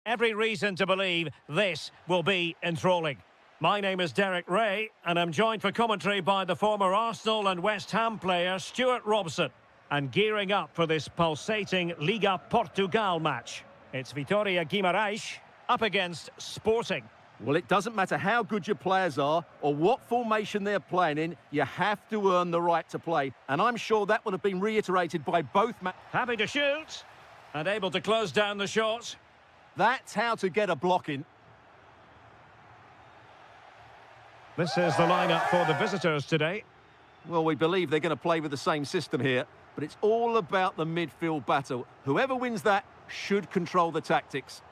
Every reason to believe this will be enthralling. My name is Derek Ray, and I'm joined for commentary by the former Arsenal and West Ham player Stuart Robson. And gearing up for this pulsating Liga Portugal match. It's Vitória Guimarães up against Sporting. Well, it doesn't matter how good your players are or what formation they're playing in, you have to earn the right to play. And I'm sure that would have been reiterated by both. Happy to shoot and able to close down the shot. That's how to get a block in. This is the lineup for the visitors today. Well, we believe they're going to play with the same system here, but it's all about the midfield battle. Whoever wins that should control the tactics.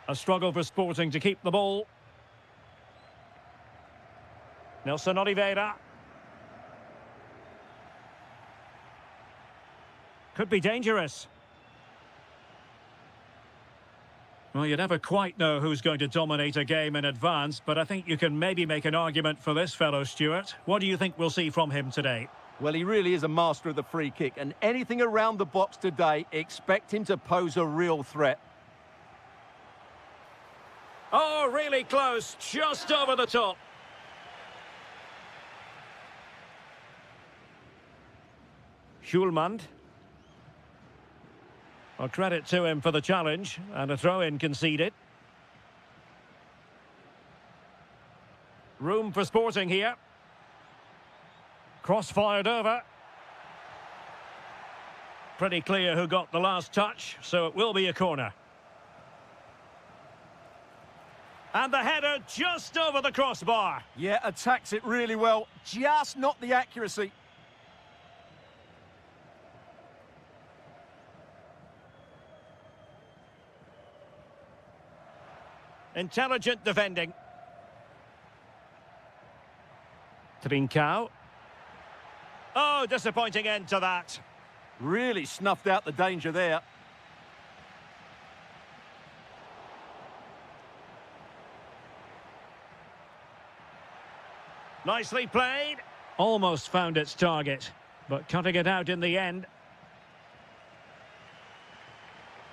A struggle for Sporting to keep the ball. Nelson Oliveira. Could be dangerous. Well, you never quite know who's going to dominate a game in advance, but I think you can maybe make an argument for this fellow, Stuart. What do you think we'll see from him today? Well, he really is a master of the free kick, and anything around the box today, expect him to pose a real threat. Oh, really close, just over the top. Schulmand. Well, credit to him for the challenge, and a throw-in conceded. Room for Sporting here. Cross fired over. Pretty clear who got the last touch, so it will be a corner. And the header just over the crossbar. Yeah, attacks it really well, just not the accuracy. Intelligent defending. Trincao. Oh, disappointing end to that. Really snuffed out the danger there. Nicely played. Almost found its target, but cutting it out in the end.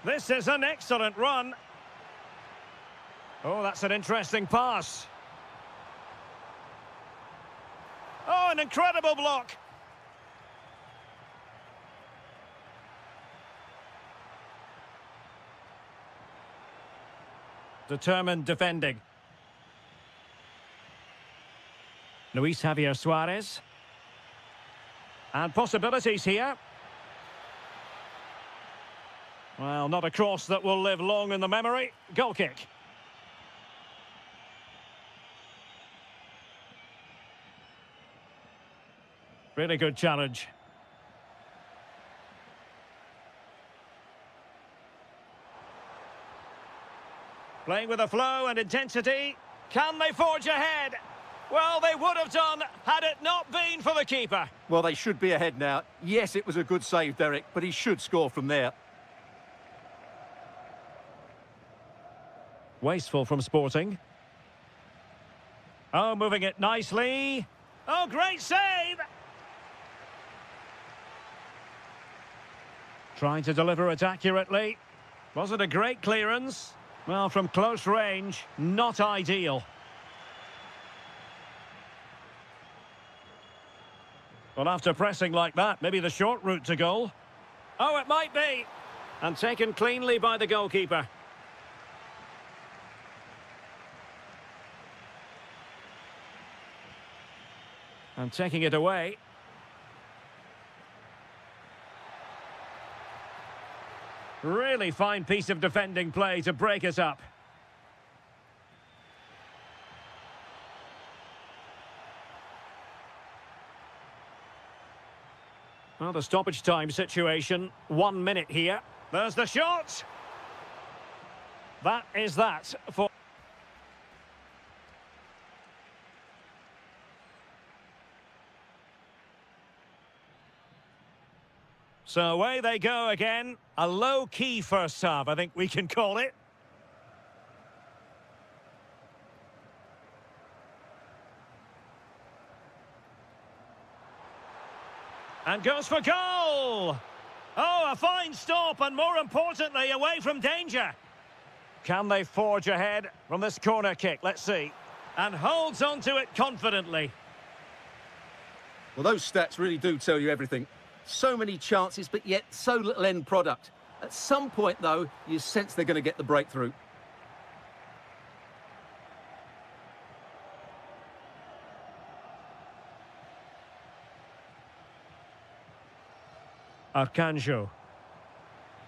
This is an excellent run. Oh, that's an interesting pass. Oh, an incredible block. Determined defending. Luis Javier Suarez. And possibilities here. Well, not a cross that will live long in the memory. Goal kick. Really good challenge. Playing with a flow and intensity. Can they forge ahead? Well, they would have done had it not been for the keeper. Well, they should be ahead now. Yes, it was a good save, Derek, but he should score from there. Wasteful from Sporting. Oh, moving it nicely. Oh, great save! Trying to deliver it accurately. Was it a great clearance? Well, from close range, not ideal. Well, after pressing like that, maybe the short route to goal. Oh, it might be. And taken cleanly by the goalkeeper. And taking it away. Really fine piece of defending play to break us up. Well, the stoppage time situation, 1 minute here. There's the shot. That is that for... So away they go again. A low-key first half, I think we can call it. And goes for goal! Oh, Oh, a fine stop and more importantly, away from danger. Can they forge ahead from this corner kick? Let's see. And holds on to it confidently. Well, those stats really do tell you everything. So many chances, but yet so little end product. At some point, though, you sense they're going to get the breakthrough. Arcanjo.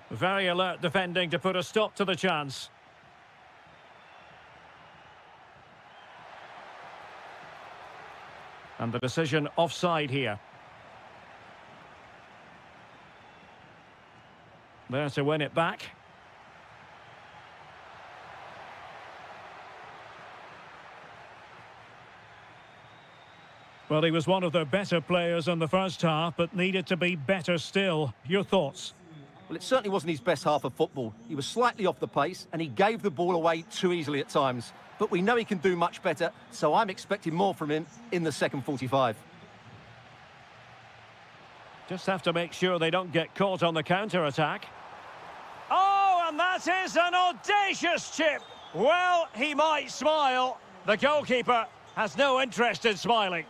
Very alert defending to put a stop to the chance. And the decision offside here. There to win it back. Well, he was one of the better players in the first half, but needed to be better still. Your thoughts? Well, it certainly wasn't his best half of football. He was slightly off the pace, and he gave the ball away too easily at times. But we know he can do much better, so I'm expecting more from him in the second 45. Just have to make sure they don't get caught on the counter-attack. Oh, and that is an audacious chip. Well, he might smile. The goalkeeper has no interest in smiling.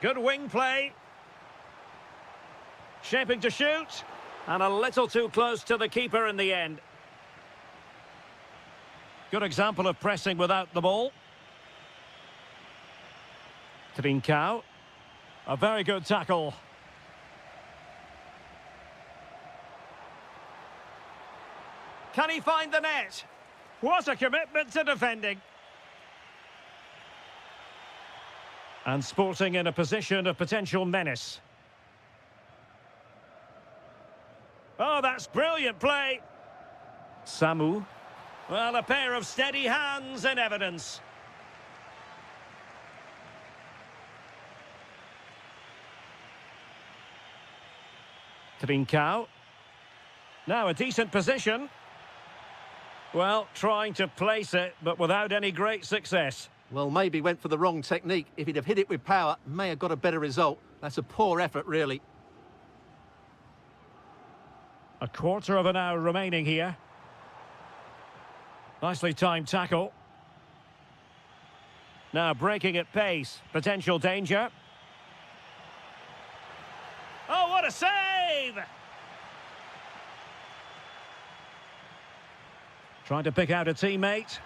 Good wing play. Shaping to shoot. And a little too close to the keeper in the end. Good example of pressing without the ball. Trincao. A very good tackle. Can he find the net? What a commitment to defending. And Sporting in a position of potential menace. Oh, that's brilliant play. Samu. Well, a pair of steady hands in evidence. Trincao. Now a decent position. Well, trying to place it, but without any great success. Well, maybe went for the wrong technique. If he'd have hit it with power, may have got a better result. That's a poor effort, really. A quarter of an hour remaining here. Nicely timed tackle. Now breaking at pace. Potential danger. Oh, what a save! Trying to pick out a teammate.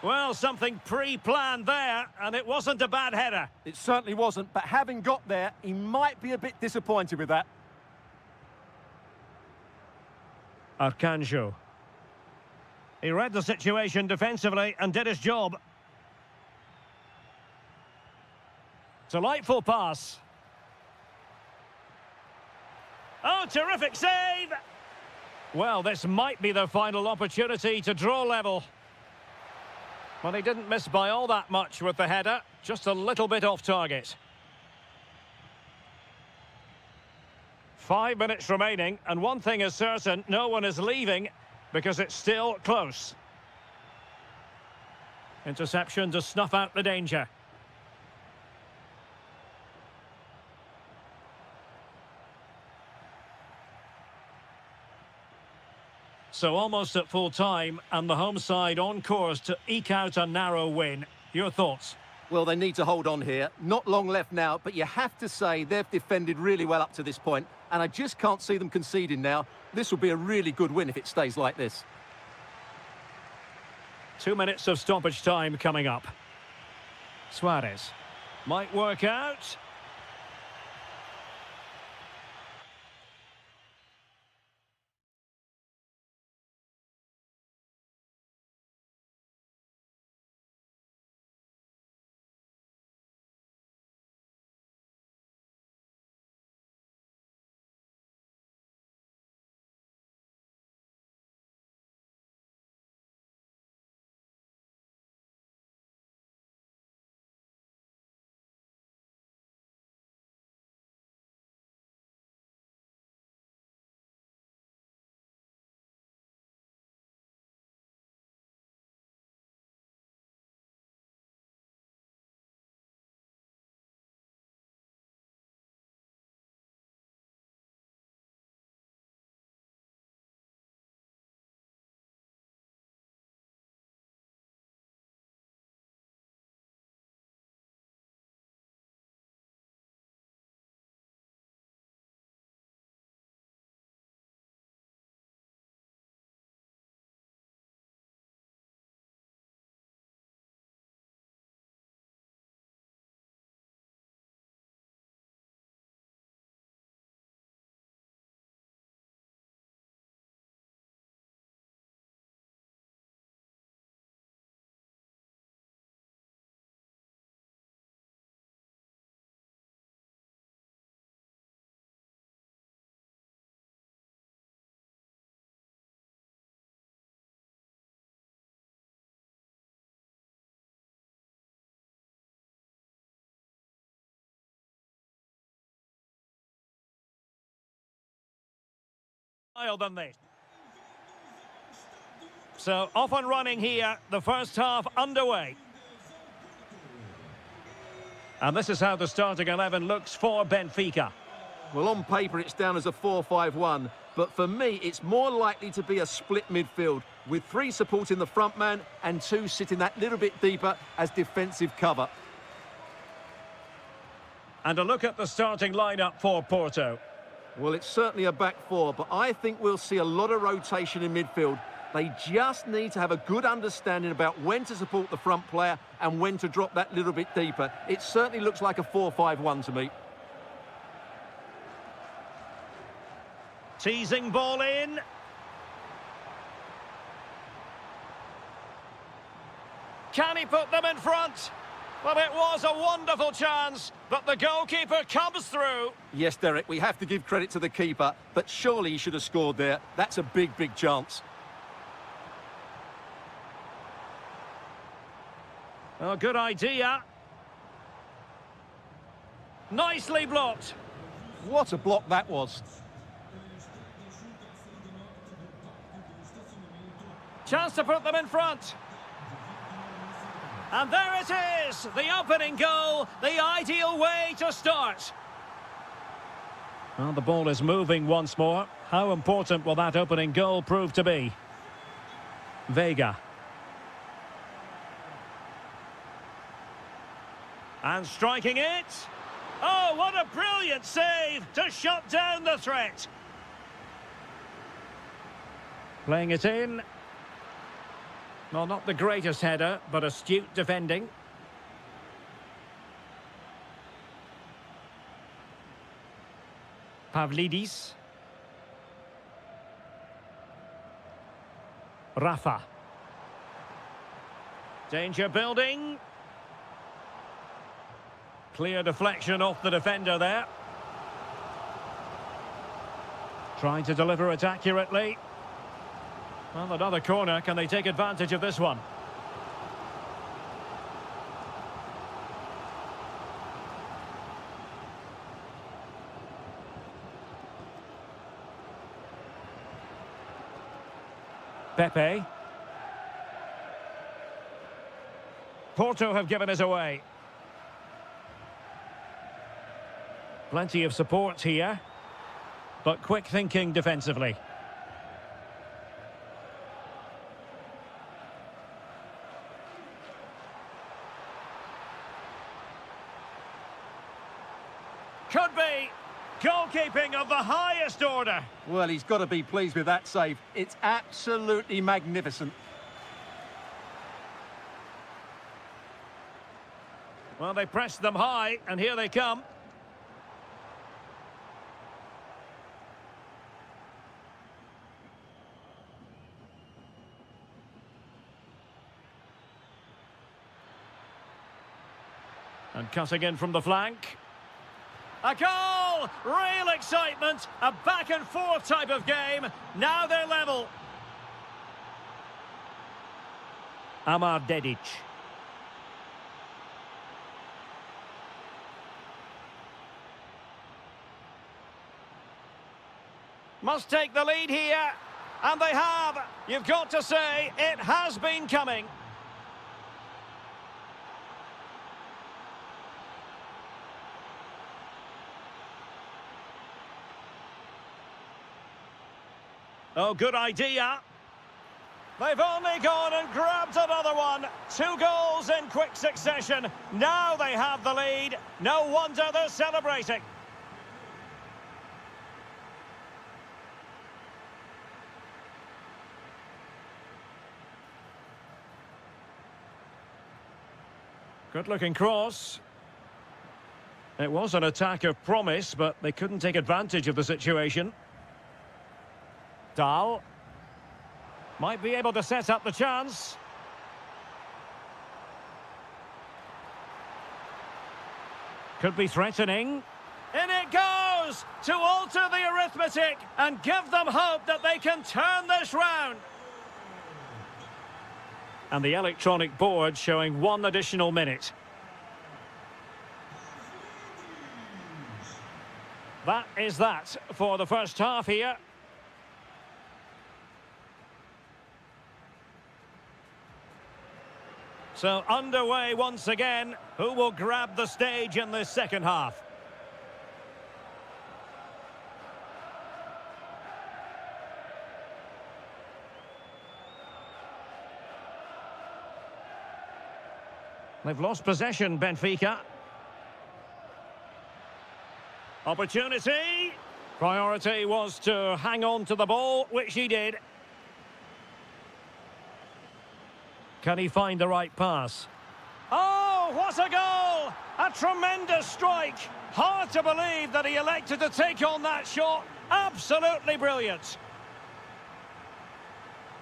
Well, something pre-planned there, and it wasn't a bad header. It certainly wasn't, but having got there, he might be a bit disappointed with that. Arcanjo. He read the situation defensively and did his job. Delightful pass. Oh, terrific save! Well, this might be their final opportunity to draw level. Well, he didn't miss by all that much with the header, just a little bit off target. 5 minutes remaining, and one thing is certain, no one is leaving because it's still close. Interception to snuff out the danger. So almost at full time, and the home side on course to eke out a narrow win. Your thoughts? Well, they need to hold on here. Not long left now, but you have to say they've defended really well up to this point, and I just can't see them conceding now. This will be a really good win if it stays like this. 2 minutes of stoppage time coming up. Suarez might work out. than this. So off and running here, the first half underway. And this is how the starting 11 looks for Benfica. Well, on paper, it's down as a 4-5-1, but for me, it's more likely to be a split midfield, with 3 supporting the front man and 2 sitting that little bit deeper as defensive cover. And a look at the starting lineup for Porto. Well, it's certainly a back 4, but I think we'll see a lot of rotation in midfield. They just need to have a good understanding about when to support the front player and when to drop that little bit deeper. It certainly looks like a 4-5-1 to me. Teasing ball in. Can he put them in front? Well, it was a wonderful chance, but the goalkeeper comes through. Yes, Derek, we have to give credit to the keeper, but surely he should have scored there. That's a big, big chance. Oh, good idea. Nicely blocked. What a block that was. Chance to put them in front. And there it is, the opening goal, the ideal way to start. Well, the ball is moving once more. How important will that opening goal prove to be? Vega. And striking it. Oh, what a brilliant save to shut down the threat. Playing it in. Well, not the greatest header, but astute defending. Pavlidis. Rafa. Danger building. Clear deflection off the defender there. Trying to deliver it accurately. Well, another corner. Can they take advantage of this one? Pepe. Porto have given us away. Plenty of support here, but quick thinking defensively. Could be goalkeeping of the highest order. Well, he's got to be pleased with that save. It's absolutely magnificent. Well, they pressed them high, and here they come. And cutting in from the flank. A goal! Real excitement. A back and forth type of game. Now they're level. Amar Dedic. Must take the lead here. And they have. You've got to say, it has been coming. Oh, good idea. They've only gone and grabbed another one. 2 goals in quick succession. Now they have the lead. No wonder they're celebrating. Good-looking cross. It was an attack of promise, but they couldn't take advantage of the situation. Dahl might be able to set up the chance. Could be threatening. In it goes to alter the arithmetic and give them hope that they can turn this round. And the electronic board showing 1 additional minute. That is that for the first half here. So underway once again. Who will grab the stage in this second half? They've lost possession, Benfica. Opportunity. Priority was to hang on to the ball, which he did. Can he find the right pass? Oh, what a goal! A tremendous strike. Hard to believe that he elected to take on that shot. Absolutely brilliant.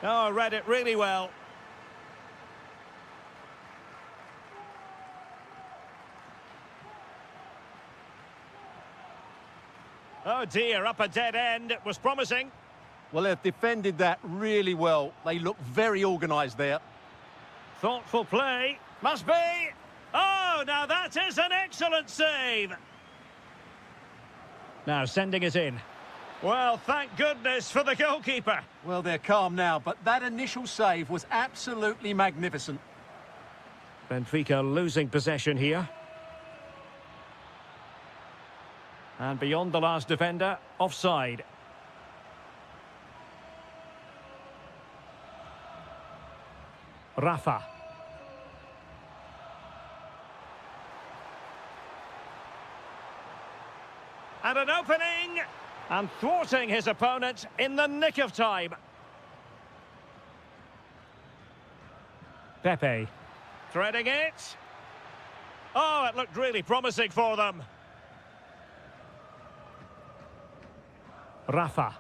Oh, read it really well. Oh dear, up a dead end. It was promising. Well, they've defended that really well. They look very organised there. Thoughtful play. Must be. Oh, now that is an excellent save. Now sending it in. Well, thank goodness for the goalkeeper. Well, they're calm now, but that initial save was absolutely magnificent. Benfica losing possession here. And beyond the last defender, offside. Rafa. And an opening, and thwarting his opponent in the nick of time. Pepe. Threading it. Oh, it looked really promising for them. Rafa.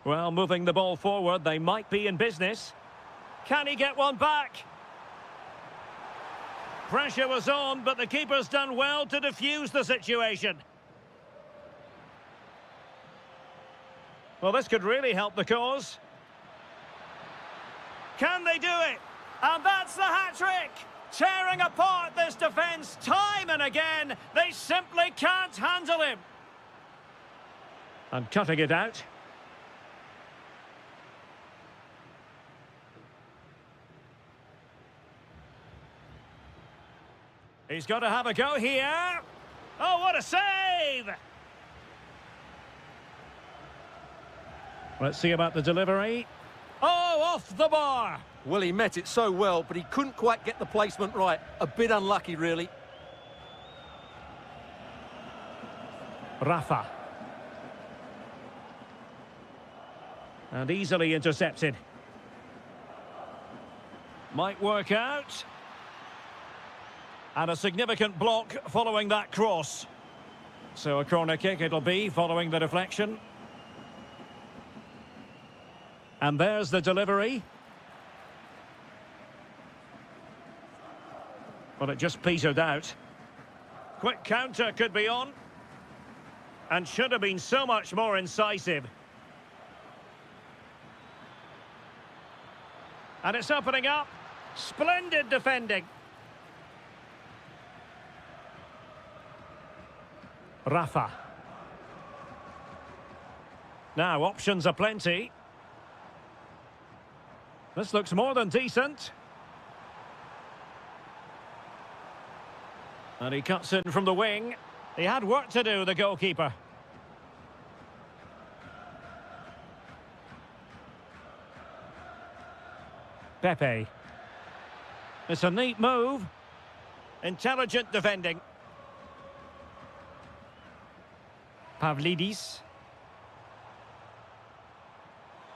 Well, moving the ball forward, they might be in business. Can he get one back? Pressure was on, but the keeper's done well to defuse the situation. Well, this could really help the cause. Can they do it? And that's the hat-trick! Tearing apart this defence time and again. They simply can't handle him. And cutting it out. He's got to have a go here. Oh, what a save! Let's see about the delivery. Oh, off the bar. Well, he met it so well, but he couldn't quite get the placement right. A bit unlucky, really. Rafa. And easily intercepted. Might work out. And a significant block following that cross. So a corner kick it'll be following the deflection. And there's the delivery. Well, it just petered out. Quick counter could be on. And should have been so much more incisive. And it's opening up. Splendid defending. Rafa. Now, options are plenty. This looks more than decent. And he cuts in from the wing. He had work to do, the goalkeeper. Pepe. It's a neat move. Intelligent defending. Pavlidis.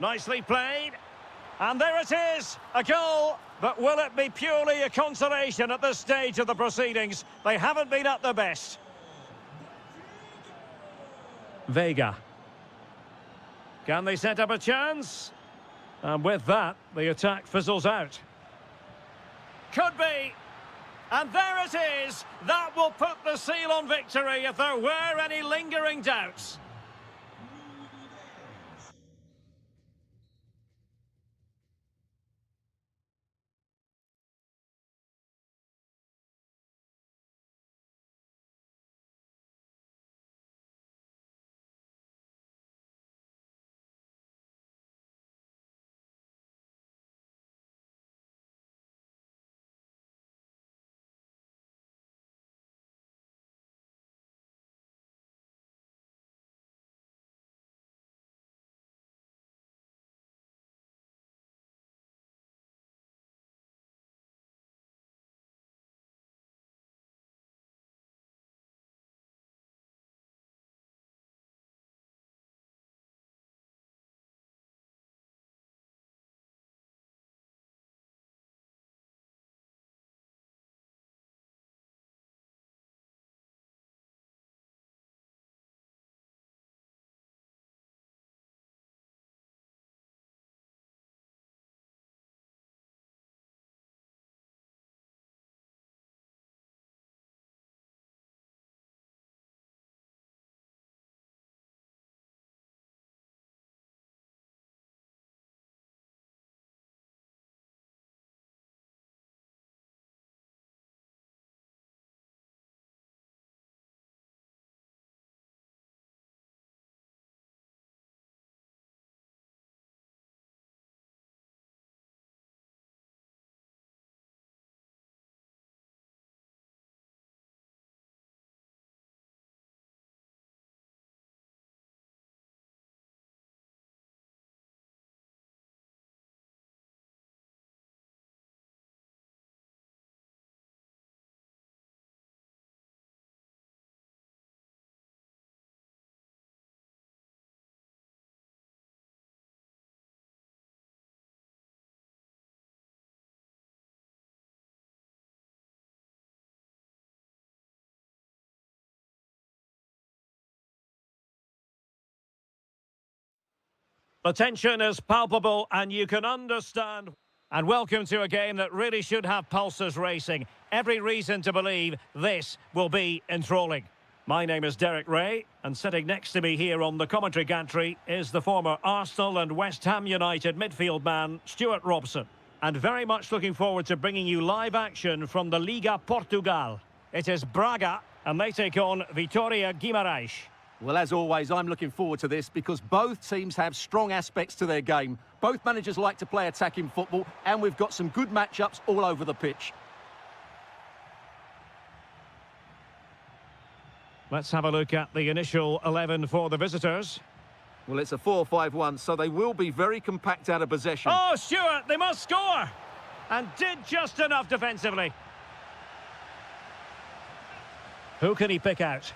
Nicely played. And there it is, a goal. But will it be purely a consolation at this stage of the proceedings? They haven't been at their best. Vega. Can they set up a chance? And with that, the attack fizzles out. Could be. And there it is. That will put the seal on victory if there were any lingering doubts. The tension is palpable and you can understand. And welcome to a game that really should have pulses racing. Every reason to believe this will be enthralling. My name is Derek Ray, and sitting next to me here on the commentary gantry is the former Arsenal and West Ham United midfield man, Stuart Robson. And very much looking forward to bringing you live action from the Liga Portugal. It is Braga, and they take on Vitória Guimarães. Well, as always, I'm looking forward to this because both teams have strong aspects to their game. Both managers like to play attacking football, and we've got some good matchups all over the pitch. Let's have a look at the initial 11 for the visitors. Well, it's a 4-5-1, so they will be very compact out of possession. Oh, Stuart, they must score! And did just enough defensively. Who can he pick out?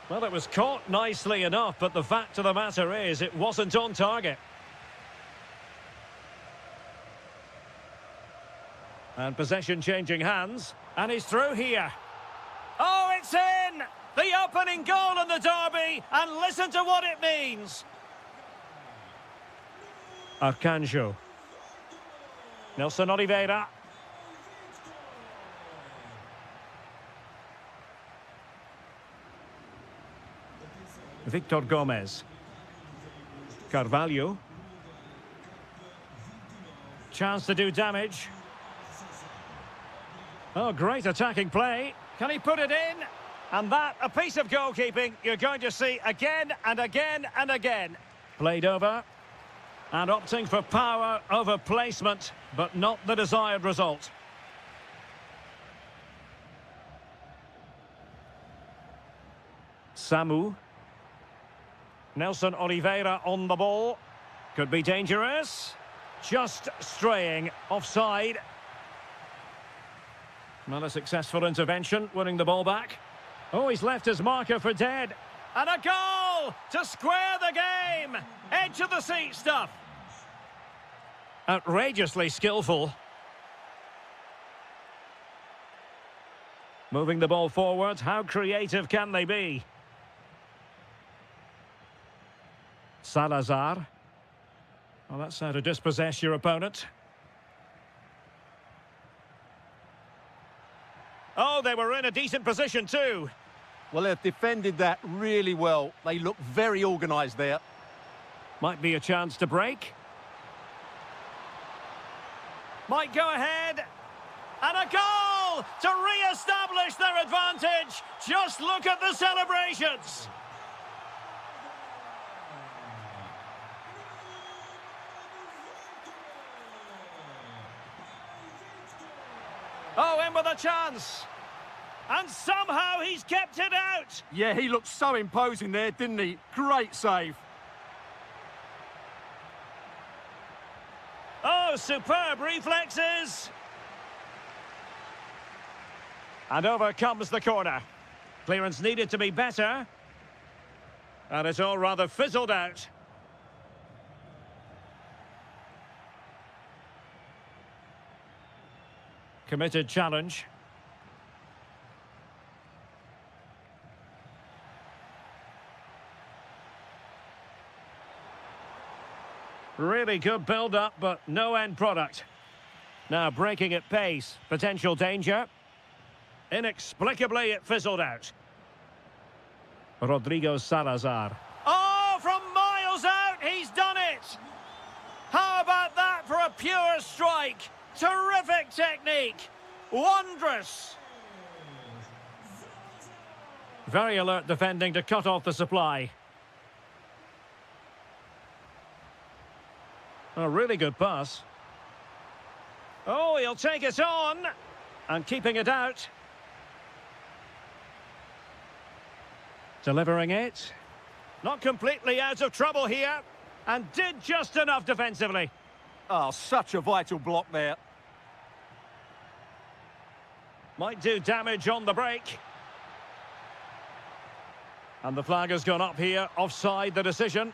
Well, it was caught nicely enough, but the fact of the matter is it wasn't on target. And possession changing hands, and he's through here. Oh, it's in! The opening goal in the derby, and listen to what it means. Arcanjo. Nelson Oliveira. Victor Gomez. Carvalho. Chance to do damage. Oh, great attacking play. Can he put it in? And that, a piece of goalkeeping you're going to see again and again and again. Played over. And opting for power over placement, but not the desired result. Samu. Nelson Oliveira on the ball. Could be dangerous. Just straying offside. Not a successful intervention, winning the ball back. Oh, he's left his marker for dead. And a goal to square the game. Edge of the seat stuff. Outrageously skillful. Moving the ball forward, how creative can they be? Salazar. Well, that's how to dispossess your opponent. Oh, they were in a decent position too. Well, they've defended that really well. They look very organised there. Might be a chance to break. Might go ahead. And a goal to re-establish their advantage. Just look at the celebrations. Oh, in with a chance. And somehow he's kept it out. Yeah, he looked so imposing there, didn't he? Great save. Oh, superb reflexes. And over comes the corner. Clearance needed to be better. And it's all rather fizzled out. Committed challenge. Really good build-up, but no end product. Now breaking at pace, potential danger. Inexplicably, it fizzled out. Rodrigo Salazar. Oh, from miles out, he's done it! How about that for a pure strike? Terrific technique. Wondrous. Very alert defending to cut off the supply. A really good pass. Oh, he'll take it on. And keeping it out. Delivering it. Not completely out of trouble here. And did just enough defensively. Oh, such a vital block there. Might do damage on the break. And the flag has gone up here. Offside the decision.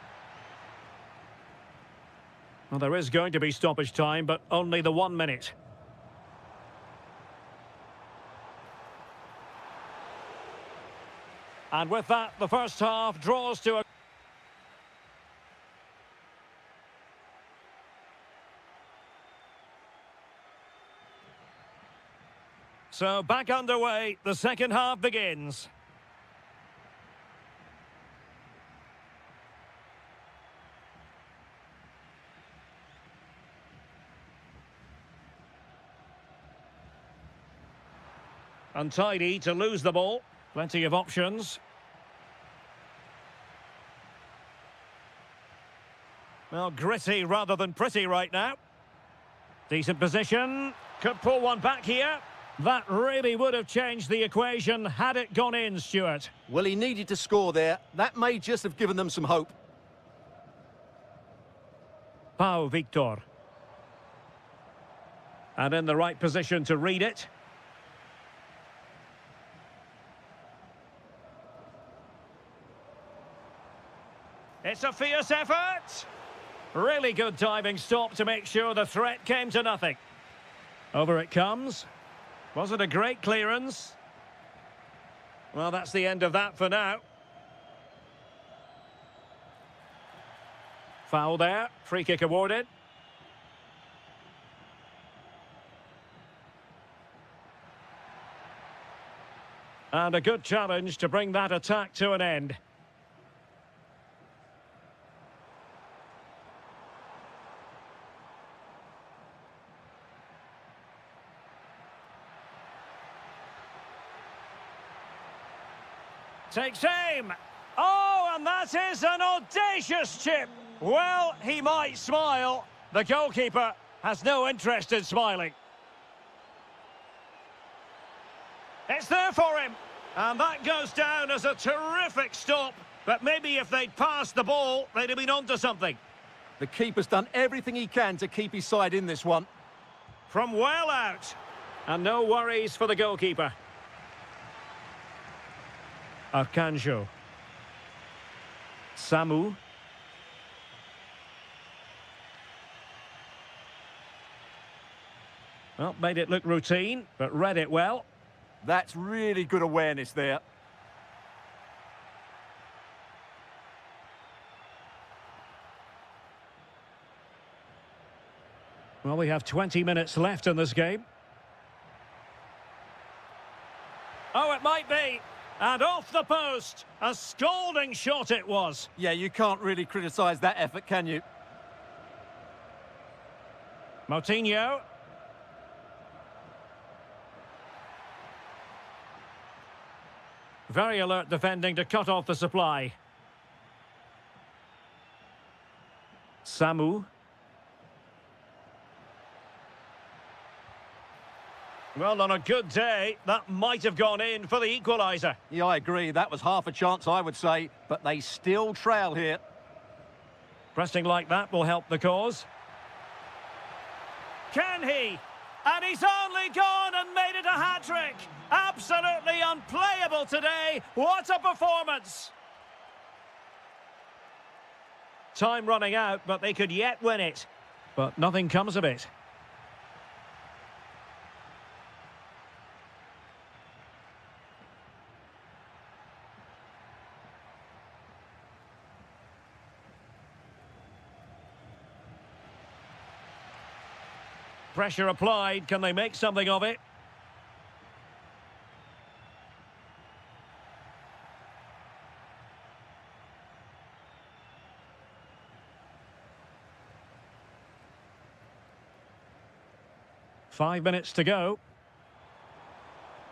Well, there is going to be stoppage time, but only the 1 minute. And with that, the first half draws to a... So back underway, the second half begins. Untidy to lose the ball. Plenty of options. Well, gritty rather than pretty right now. Decent position. Could pull one back here. That really would have changed the equation had it gone in, Stuart. Well, he needed to score there. That may just have given them some hope. Pau Victor. And in the right position to read it. It's a fierce effort. Really good diving stop to make sure the threat came to nothing. Over it comes. Was it a great clearance? Well, that's the end of that for now. Foul there. Free kick awarded. And a good challenge to bring that attack to an end. Takes aim. Oh, and that is an audacious chip. Well, he might smile. The goalkeeper has no interest in smiling. It's there for him. And that goes down as a terrific stop. But maybe if they'd passed the ball, they'd have been onto something. The keeper's done everything he can to keep his side in this one. From well out. And no worries for the goalkeeper. Arcanjo. Samu. Well, made it look routine, but read it well. That's really good awareness there. Well, we have 20 minutes left in this game. Oh, it might be. And off the post. A scalding shot it was. Yeah, you can't really criticise that effort, can you? Moutinho. Very alert defending to cut off the supply. Samu. Well, on a good day, that might have gone in for the equaliser. Yeah, I agree. That was half a chance, I would say. But they still trail here. Pressing like that will help the cause. Can he? And he's only gone and made it a hat-trick. Absolutely unplayable today. What a performance. Time running out, but they could yet win it. But nothing comes of it. Pressure applied. Can they make something of it? Five minutes to go.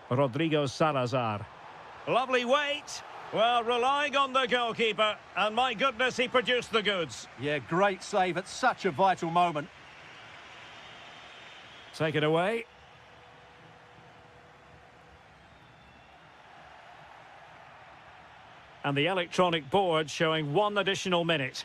Rodrigo Salazar. Lovely weight. Well, relying on the goalkeeper. And my goodness, he produced the goods. Yeah, great save at such a vital moment. Take it away. And the electronic board showing 1 additional minute.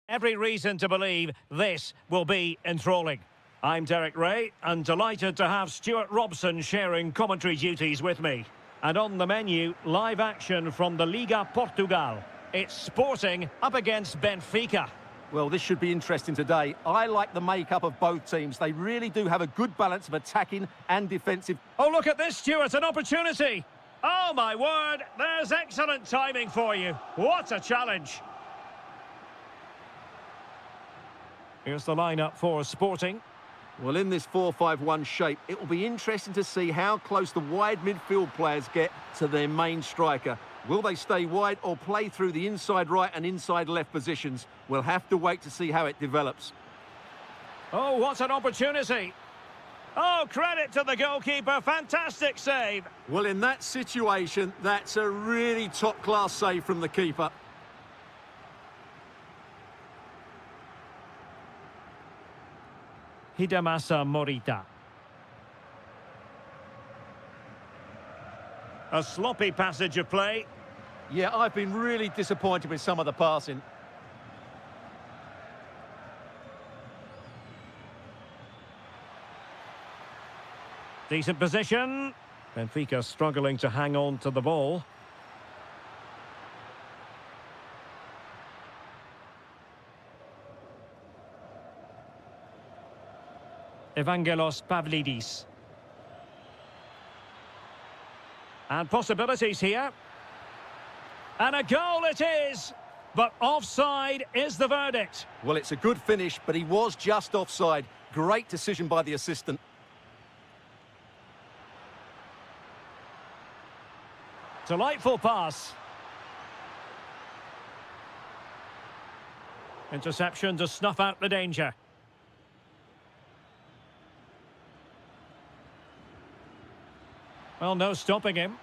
Every reason to believe this will be enthralling. I'm Derek Ray, and delighted to have Stuart Robson sharing commentary duties with me. And on the menu, live action from the Liga Portugal. It's Sporting up against Benfica. Well, this should be interesting today. I like the makeup of both teams. They really do have a good balance of attacking and defensive. Oh, look at this, Stuart, an opportunity. Oh, my word, there's excellent timing for you. What a challenge. Here's the lineup for Sporting. Well, in this 4-5-1 shape, it will be interesting to see how close the wide midfield players get to their main striker. Will they stay wide or play through the inside right and inside left positions? We'll have to wait to see how it develops. Oh, what an opportunity. Oh, credit to the goalkeeper. Fantastic save. Well, in that situation, that's a really top-class save from the keeper. Hidemasa Morita. A sloppy passage of play. Yeah, I've been really disappointed with some of the passing. Decent position. Benfica struggling to hang on to the ball. Evangelos Pavlidis. And possibilities here. And a goal it is! But offside is the verdict. Well, it's a good finish, but he was just offside. Great decision by the assistant. Delightful pass. Interception to snuff out the danger. Well, no stopping him.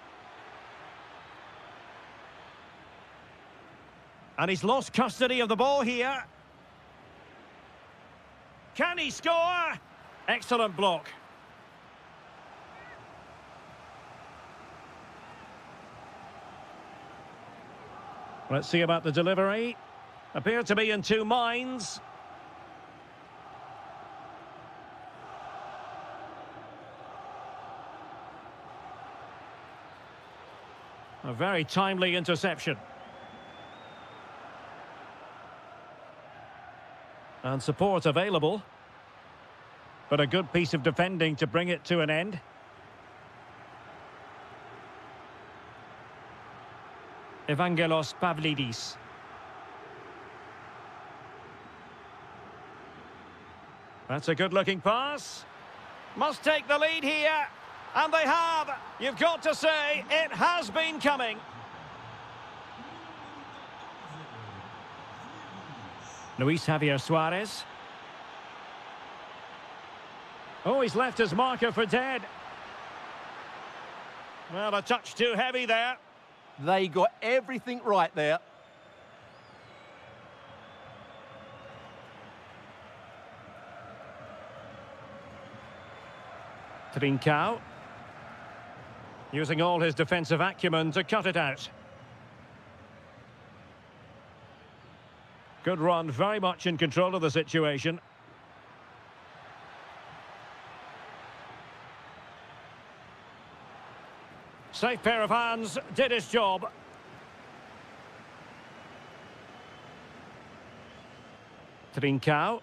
And he's lost custody of the ball here. Can he score? Excellent block. Let's see about the delivery. Appear to be in two minds. A very timely interception. And support available. But a good piece of defending to bring it to an end. Evangelos Pavlidis. That's a good-looking pass. Must take the lead here. And they have. You've got to say, it has been coming. Luis Javier Suarez. Oh, he's left his marker for dead. Well, a touch too heavy there. They got everything right there. Trincao. Using all his defensive acumen to cut it out. Good run, very much in control of the situation. Safe pair of hands, did his job. Trincao.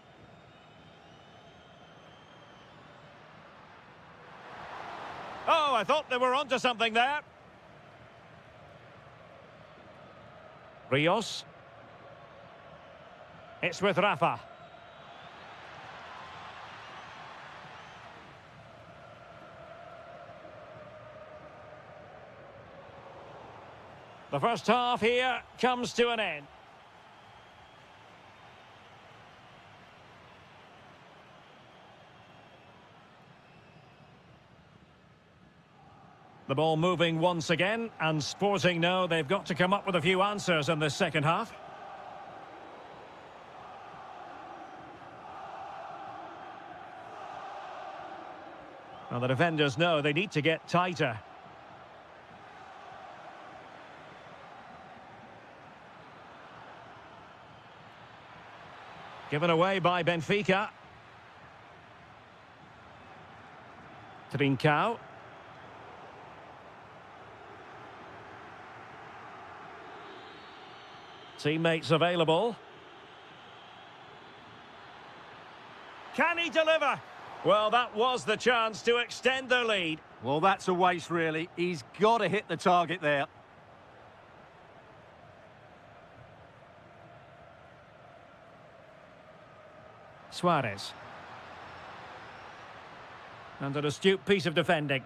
Oh, I thought they were onto something there. Rios. It's with Rafa. The first half here comes to an end. The ball moving once again, and Sporting know they've got to come up with a few answers in this second half. Well, the defenders know they need to get tighter. Given away by Benfica. Trincao. Teammates available. Can he deliver? Well, that was the chance to extend their lead. Well, that's a waste, really. He's got to hit the target there. Suarez. And an astute piece of defending.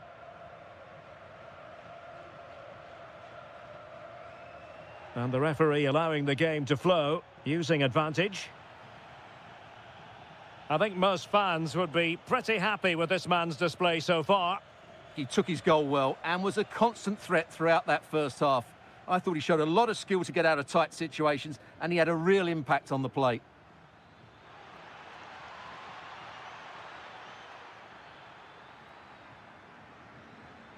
And the referee allowing the game to flow, using advantage. I think most fans would be pretty happy with this man's display so far. He took his goal well and was a constant threat throughout that first half. I thought he showed a lot of skill to get out of tight situations, and he had a real impact on the plate.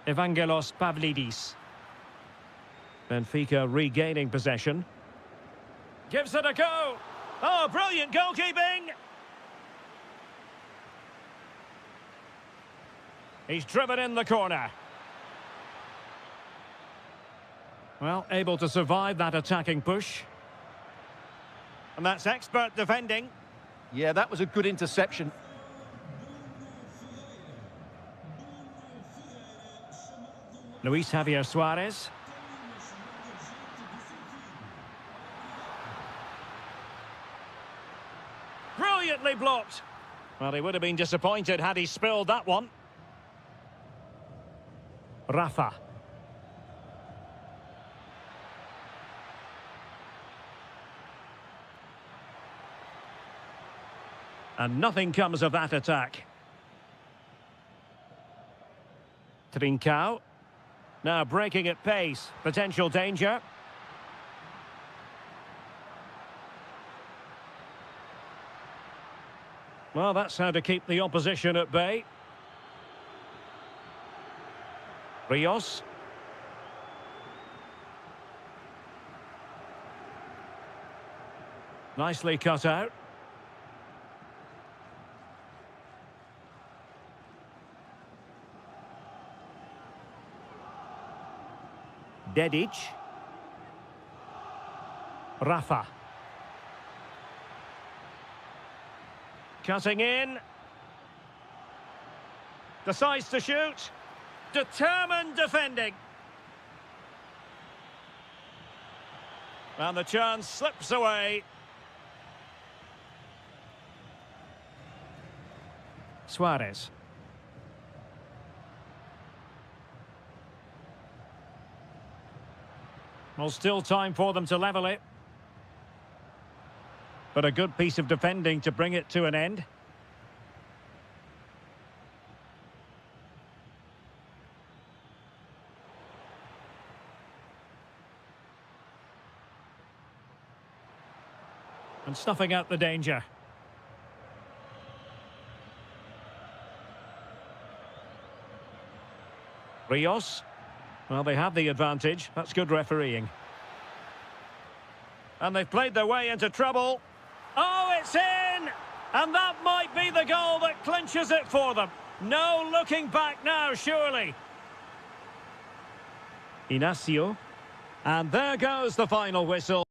Evangelos Pavlidis. Benfica regaining possession. Gives it a go. Oh, brilliant goalkeeping. He's driven in the corner. Well, able to survive that attacking push. And that's expert defending. Yeah, that was a good interception. Luis Javier Suarez. Brilliantly blocked. Well, he would have been disappointed had he spilled that one. Rafa. And nothing comes of that attack. Trincao. Now breaking at pace. Potential danger. Well, that's how to keep the opposition at bay. Rios. Nicely cut out. Dedic. Rafa. Cutting in. Decides to shoot. Determined defending. And the chance slips away. Suarez. Well, still time for them to level it. But a good piece of defending to bring it to an end. And snuffing out the danger. Rios. Well, they have the advantage. That's good refereeing. And they've played their way into trouble. Oh, it's in! And that might be the goal that clinches it for them. No looking back now, surely. Inacio. And there goes the final whistle.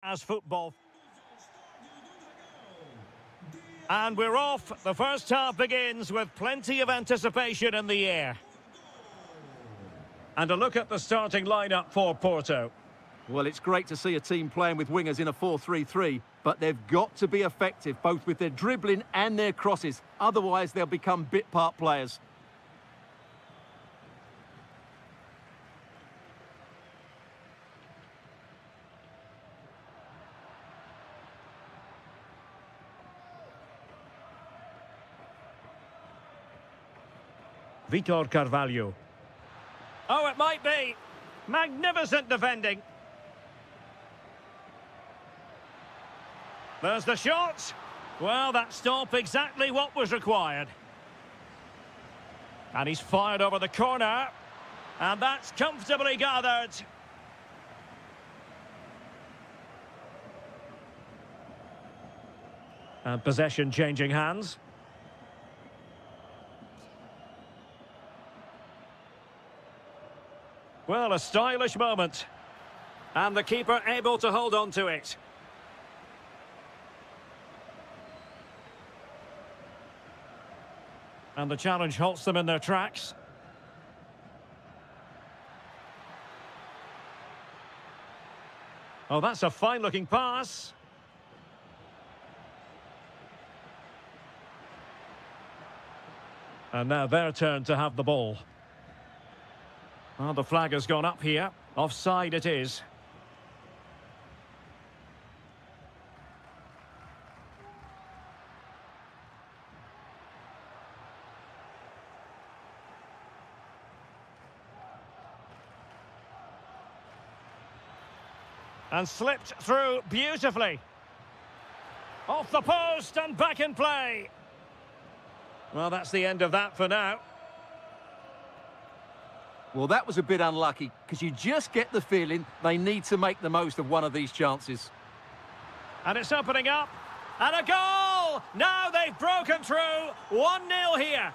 as football. And we're off. The first half begins with plenty of anticipation in the air. And a look at the starting lineup for Porto. Well, it's great to see a team playing with wingers in a 4-3-3, but they've got to be effective, both with their dribbling and their crosses. Otherwise, they'll become bit-part players. Vitor Carvalho. Oh, it might be. Magnificent defending. There's the shot. Well, that stop exactly what was required. And he's fired over the corner. And that's comfortably gathered. And possession changing hands. Well, a stylish moment. And the keeper able to hold on to it. And the challenge halts them in their tracks. Oh, that's a fine-looking pass. And now their turn to have the ball. Oh, the flag has gone up here. Offside it is. And slipped through beautifully. Off the post and back in play. Well, that's the end of that for now. Well, that was a bit unlucky, because you just get the feeling they need to make the most of one of these chances. And it's opening up. And a goal! Now they've broken through. 1-0 here.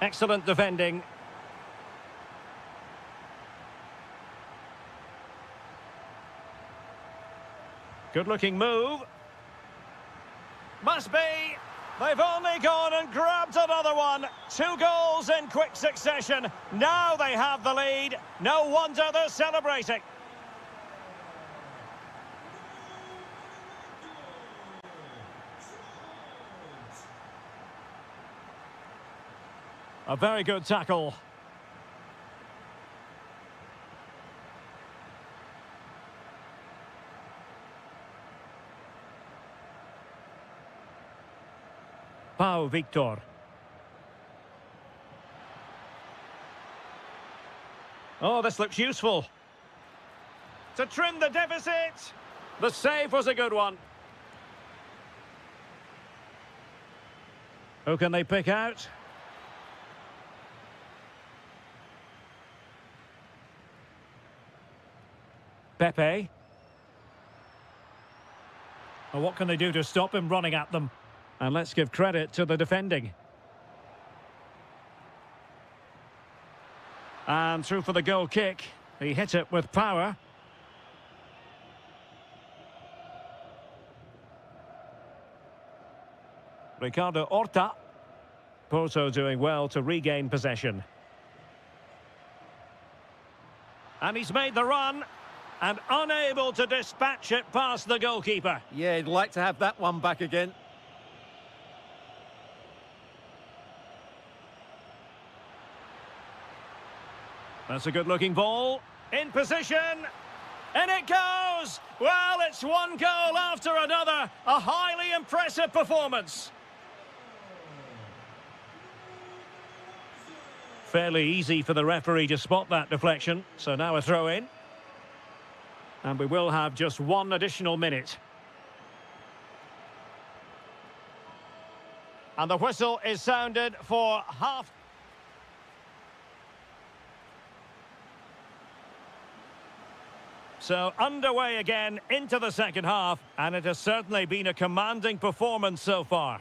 Excellent defending. Good-looking move. Must be. They've only gone and grabbed another one. 2 goals in quick succession. Now they have the lead. No wonder they're celebrating. A very good tackle. Pau Victor. Oh, this looks useful. To trim the deficit. The save was a good one. Who can they pick out? Pepe. Well, what can they do to stop him running at them? And let's give credit to the defending. And through for the goal kick. He hit it with power. Ricardo Horta. Porto doing well to regain possession. And he's made the run. And unable to dispatch it past the goalkeeper. Yeah, he'd like to have that one back again. That's a good-looking ball. In position. And it goes! Well, it's one goal after another. A highly impressive performance. Fairly easy for the referee to spot that deflection. So now a throw-in. And we will have just 1 additional minute. And the whistle is sounded for half. So underway again into the second half, and it has certainly been a commanding performance so far.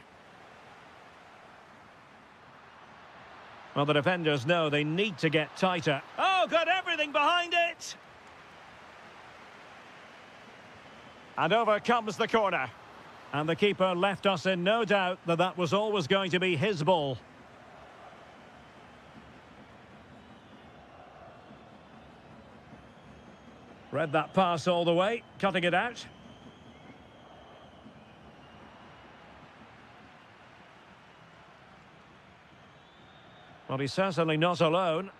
Well, the defenders know they need to get tighter. Oh! Oh, got everything behind it. And over comes the corner. And the keeper left us in no doubt that that was always going to be his ball. Read that pass all the way, cutting it out. Well, he's certainly not alone.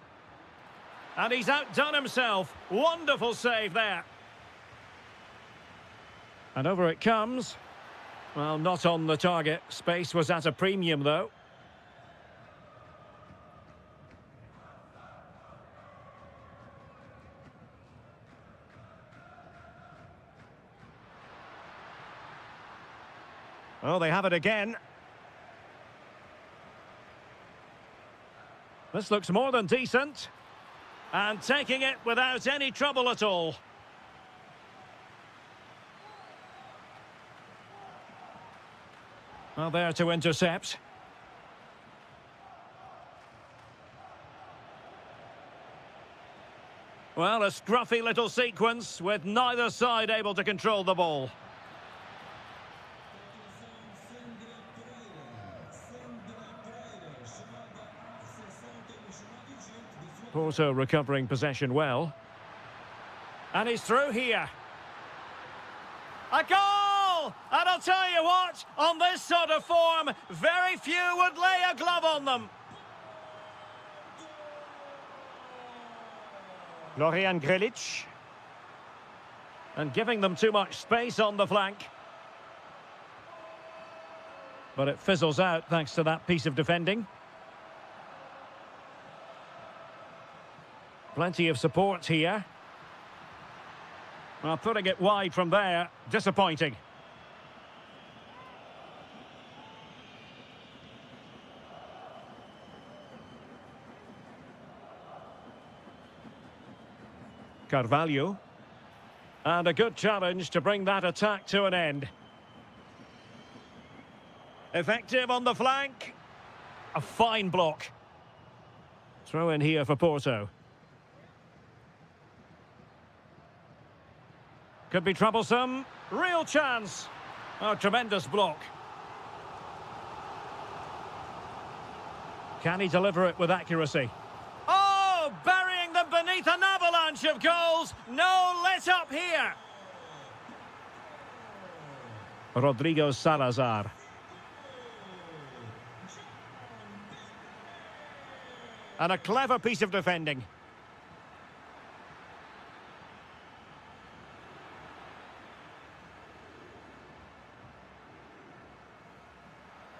And he's outdone himself. Wonderful save there. And over it comes. Well, not on the target. Space was at a premium, though. Oh, they have it again. This looks more than decent. And taking it without any trouble at all. Well, there to intercept. Well, a scruffy little sequence with neither side able to control the ball. Porto recovering possession well. And he's through here. A goal! And I'll tell you what, on this sort of form, very few would lay a glove on them. Florian Grilic. And giving them too much space on the flank. But it fizzles out thanks to that piece of defending. Plenty of support here. Well, putting it wide from there, disappointing. Carvalho. And a good challenge to bring that attack to an end. Effective on the flank. A fine block. Throw in here for Porto. Could be troublesome. Real chance. Oh, tremendous block. Can he deliver it with accuracy? Oh, burying them beneath an avalanche of goals. No let up here. Rodrigo Salazar. And a clever piece of defending.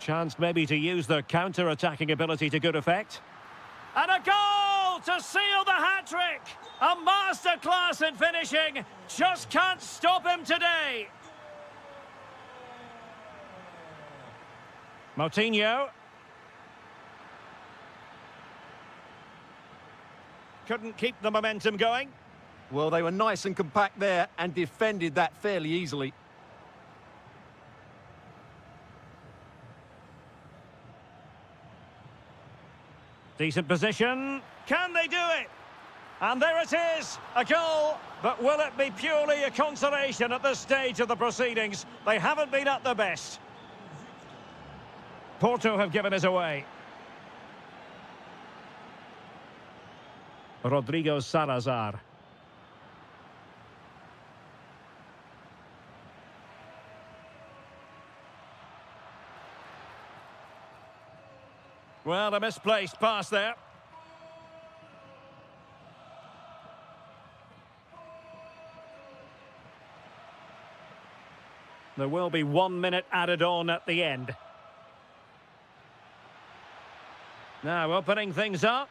Chance maybe to use their counter-attacking ability to good effect. And a goal to seal the hat-trick! A masterclass in finishing. Just can't stop him today. Moutinho. Couldn't keep the momentum going. Well, they were nice and compact there and defended that fairly easily. Decent position. Can they do it? And there it is, a goal. But will it be purely a consolation at this stage of the proceedings? They haven't been at their best. Porto have given us away. Rodrigo Salazar. Well, a misplaced pass there. There will be 1 minute added on at the end. Now opening things up.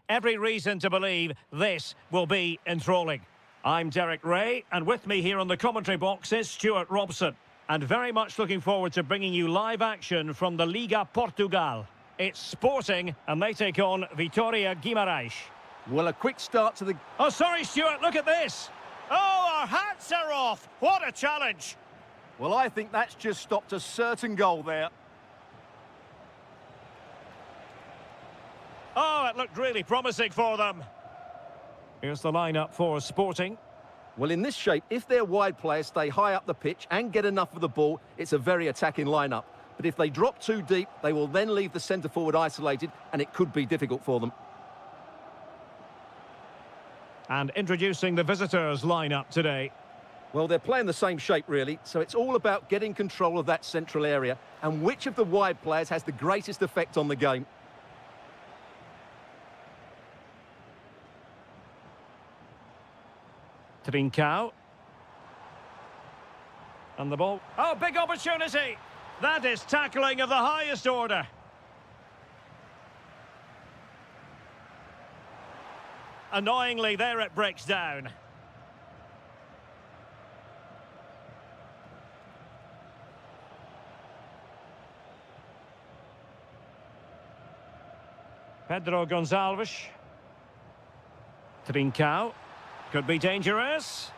every reason to believe this will be enthralling. I'm Derek Ray, and with me here on the commentary box is Stuart Robson. And very much looking forward to bringing you live action from the Liga Portugal. It's Sporting, and they take on Vitória Guimarães. Well, a quick start to the... Oh, sorry, Stuart, look at this. Oh, our hats are off. What a challenge. Well, I think that's just stopped a certain goal there. Oh, it looked really promising for them. Here's the lineup for Sporting. Well, in this shape, if their wide players stay high up the pitch and get enough of the ball, it's a very attacking lineup. But if they drop too deep, they will then leave the centre-forward isolated, and it could be difficult for them. And introducing the visitors' lineup today. Well, they're playing the same shape, really, so it's all about getting control of that central area and which of the wide players has the greatest effect on the game. Trincao. And the ball. Oh, big opportunity! That is tackling of the highest order. Annoyingly, there it breaks down. Pedro Gonçalves. Trincao. Could be dangerous.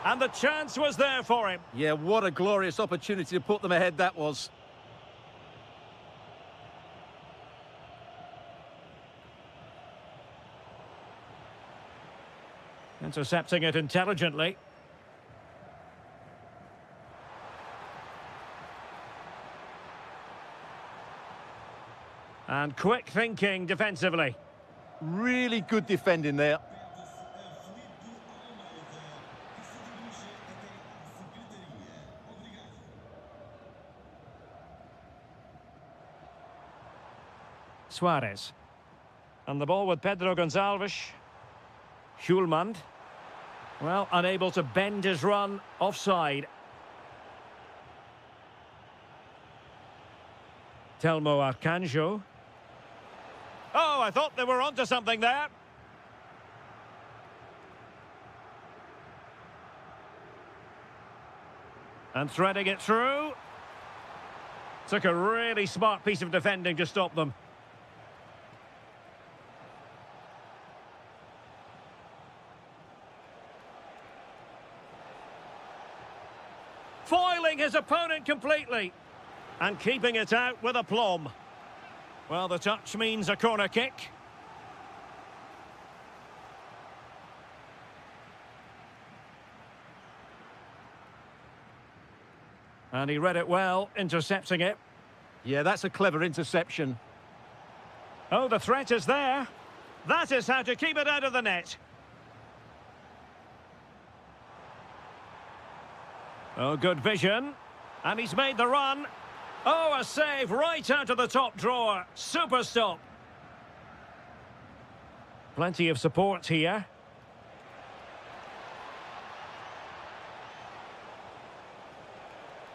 And the chance was there for him. Yeah, what a glorious opportunity to put them ahead that was. Intercepting it intelligently. And quick thinking defensively. Really good defending there. Suarez. And the ball with Pedro Gonçalves. Schulman. Well, unable to bend his run offside. Telmo Arcanjo. Oh, I thought they were onto something there. And threading it through. Took a really smart piece of defending to stop them. Foiling his opponent completely. And keeping it out with aplomb. Well, the touch means a corner kick. And he read it well, intercepting it. Yeah, that's a clever interception. Oh, the threat is there. That is how to keep it out of the net. Oh, good vision. And he's made the run. Oh, a save right out of the top drawer. Super stop. Plenty of support here.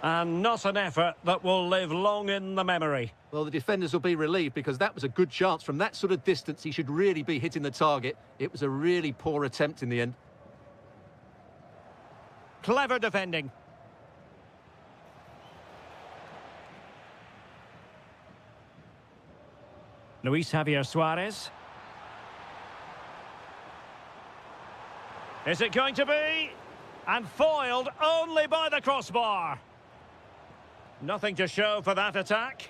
And not an effort that will live long in the memory. Well, the defenders will be relieved because that was a good chance. From that sort of distance, he should really be hitting the target. It was a really poor attempt in the end. Clever defending. Luis Javier Suarez. Is it going to be? And foiled only by the crossbar. Nothing to show for that attack.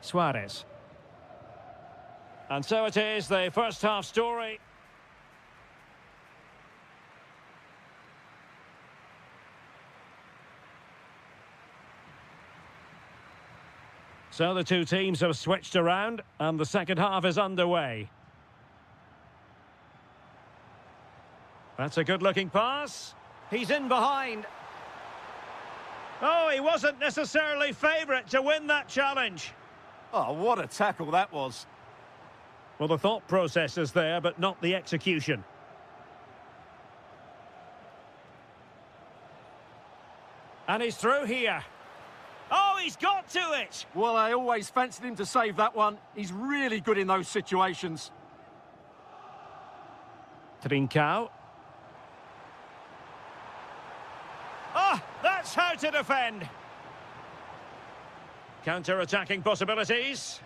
Suarez. And so it is, the first half story. So the two teams have switched around, and the second half is underway. That's a good-looking pass. He's in behind. Oh, he wasn't necessarily favourite to win that challenge. Oh, what a tackle that was. Well, the thought process is there, but not the execution. And he's through here. Oh, he's got to it! Well, I always fancied him to save that one. He's really good in those situations. Trincao. Ah, that's how to defend. Counter-attacking possibilities.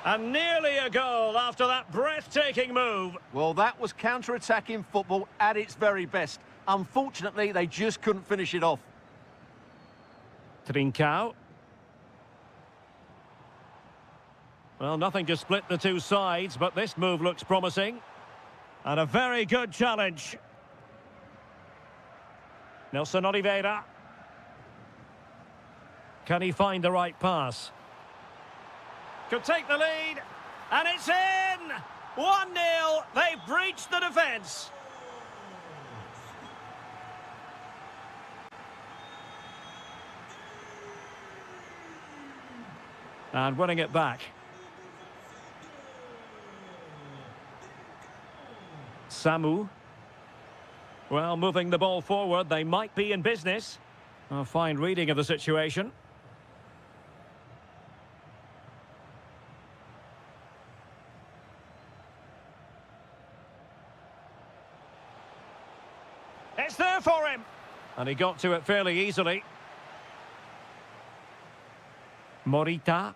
And nearly a goal after that breathtaking move. Well, that was counter-attacking football at its very best. Unfortunately, they just couldn't finish it off. Trincao. Well, nothing to split the two sides, but this move looks promising. And a very good challenge. Nelson Oliveira. Can he find the right pass? Could take the lead. And it's in! 1-0. They've breached the defence. And winning it back. Samu. Well, moving the ball forward, they might be in business. A fine reading of the situation. It's there for him. And he got to it fairly easily. Morita.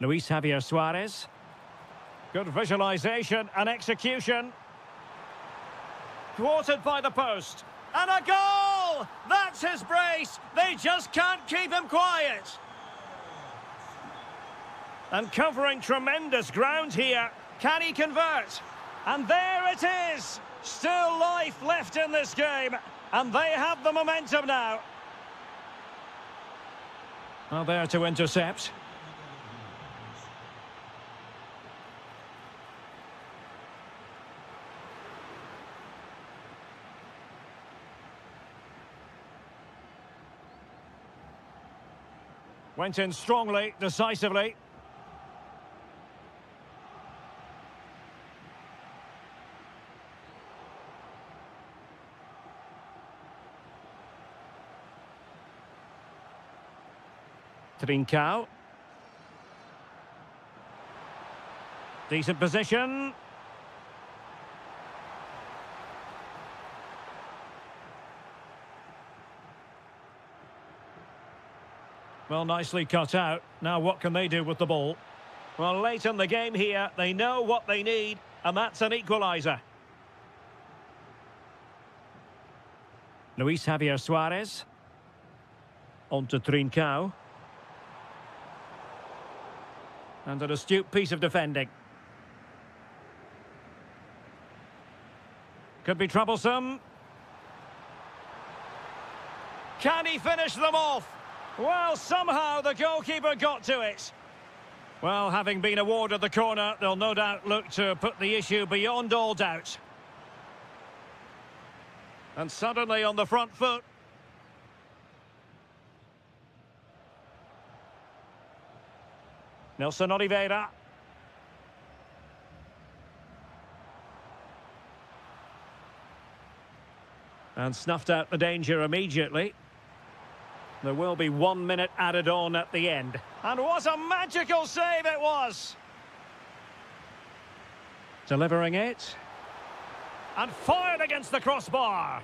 Luis Javier Suarez. Good visualization and execution. Thwarted by the post. And a goal! That's his brace. They just can't keep him quiet. And covering tremendous ground here. Can he convert? And there it is. Still life left in this game. And they have the momentum now. Well, there to intercept. Went in strongly, decisively. Trincao. Decent position. Well, nicely cut out. Now what can they do with the ball? Well, late in the game here, they know what they need, and that's an equaliser. Luis Javier Suarez. On to Trincao. And an astute piece of defending. Could be troublesome. Can he finish them off? Well, somehow the goalkeeper got to it. Well, having been awarded the corner, they'll no doubt look to put the issue beyond all doubt. And suddenly on the front foot. Nelson Oliveira. And snuffed out the danger immediately. There will be 1 minute added on at the end. And what a magical save it was! Delivering it. And fired against the crossbar.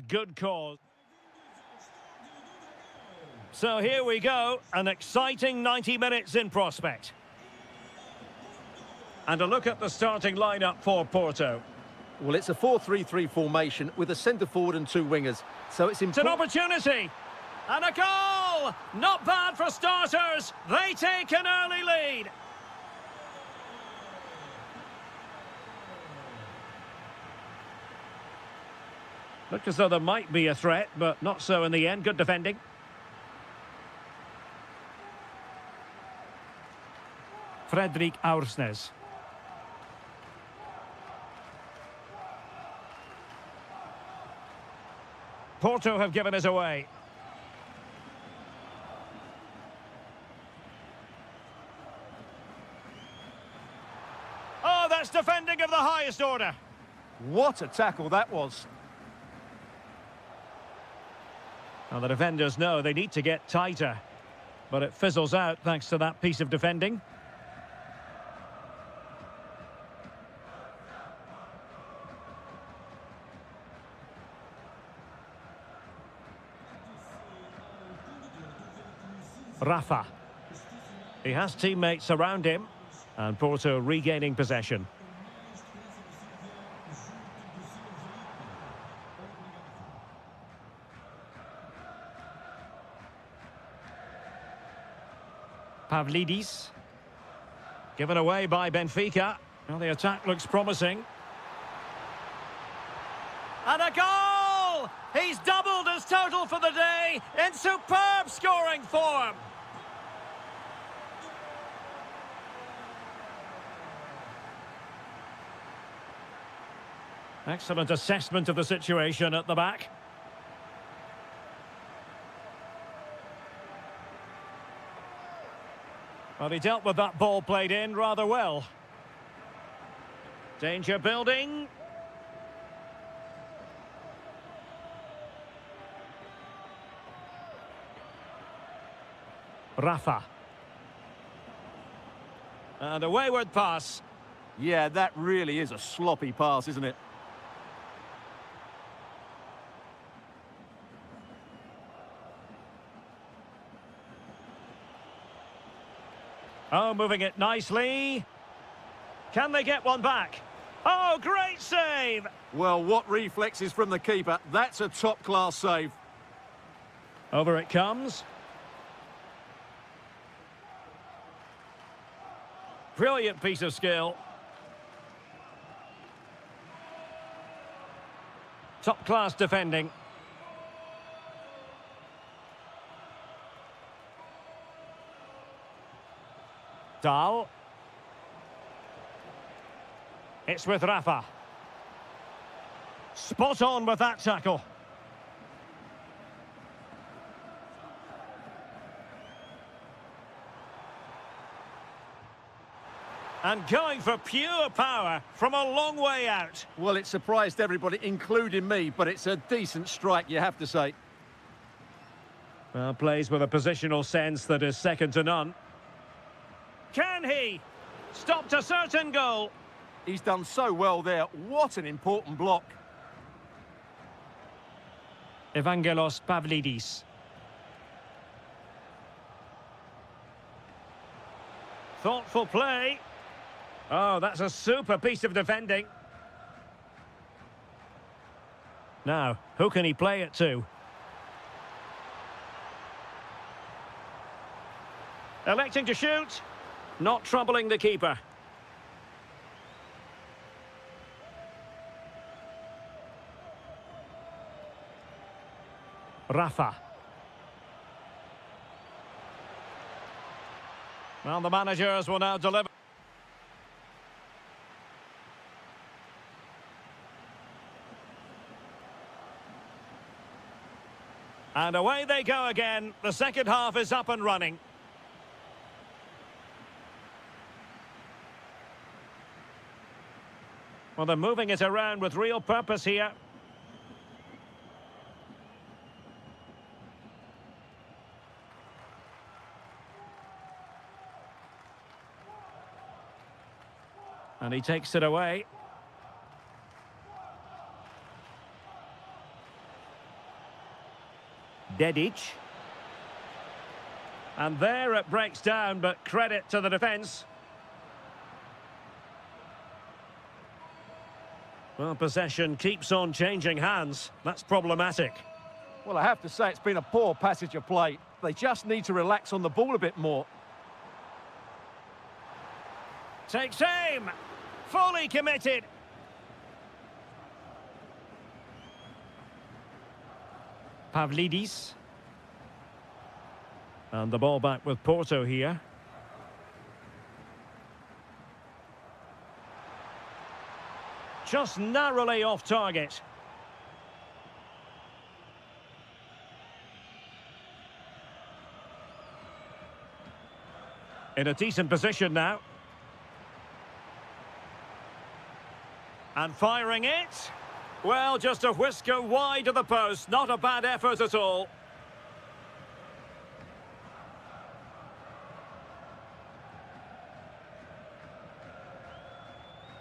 good cause. So here we go, an exciting 90 minutes in prospect. And a look at the starting lineup for Porto. Well, it's a 4-3-3 formation with a centre forward and two wingers. So it's It's an important. opportunity. And a goal! Not bad for starters. They take an early lead. Looked as though there might be a threat, but not so in the end. Good defending. Fredrik Aursnes. Porto have given us away. Oh, that's defending of the highest order. What a tackle that was. Now, the defenders know they need to get tighter, but it fizzles out thanks to that piece of defending. Rafa. He has teammates around him, and Porto regaining possession. Pavlidis. Given away by Benfica. Well, the attack looks promising. And a goal! He's doubled his total for the day in superb scoring form. Excellent assessment of the situation at the back. Well, he dealt with that ball played in rather well. Danger building. Rafa. And a wayward pass. Yeah, that really is a sloppy pass, isn't it? Oh, moving it nicely. Can they get one back? Oh, great save! Well, what reflexes from the keeper. That's a top-class save. Over it comes. Brilliant piece of skill. Top-class defending. Dahl. It's with Rafa. Spot on with that tackle. And going for pure power from a long way out. Well, it surprised everybody, including me, but it's a decent strike, you have to say. Well, plays with a positional sense that is second to none. Can he? Stopped a certain goal. He's done so well there. What an important block. Evangelos Pavlidis. Thoughtful play. Oh, that's a super piece of defending. Now, who can he play it to? Electing to shoot. Not troubling the keeper. Rafa. Well, the managers will now deliver. And away they go again. The second half is up and running. Well, they're moving it around with real purpose here. And he takes it away. Dedic. And there it breaks down, but credit to the defence. Well, possession keeps on changing hands. That's problematic. Well, I have to say it's been a poor passage of play. They just need to relax on the ball a bit more. Takes aim. Fully committed. Pavlidis. And the ball back with Porto here. Just narrowly off target. In a decent position now. And firing it. Well, just a whisker wide of the post. Not a bad effort at all.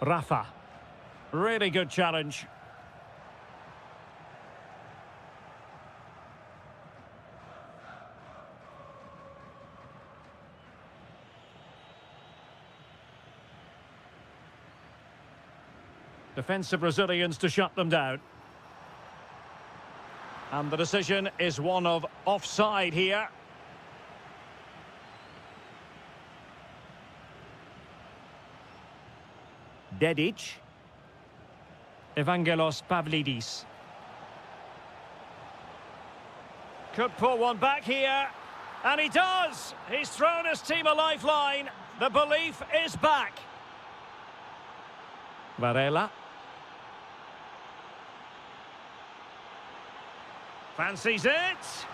Rafa. Really good challenge. Defensive Brazilians to shut them down. And the decision is one of offside here. Dedic. Evangelos Pavlidis. Could pull one back here. And he does! He's thrown his team a lifeline. The belief is back. Varela. Fancies it.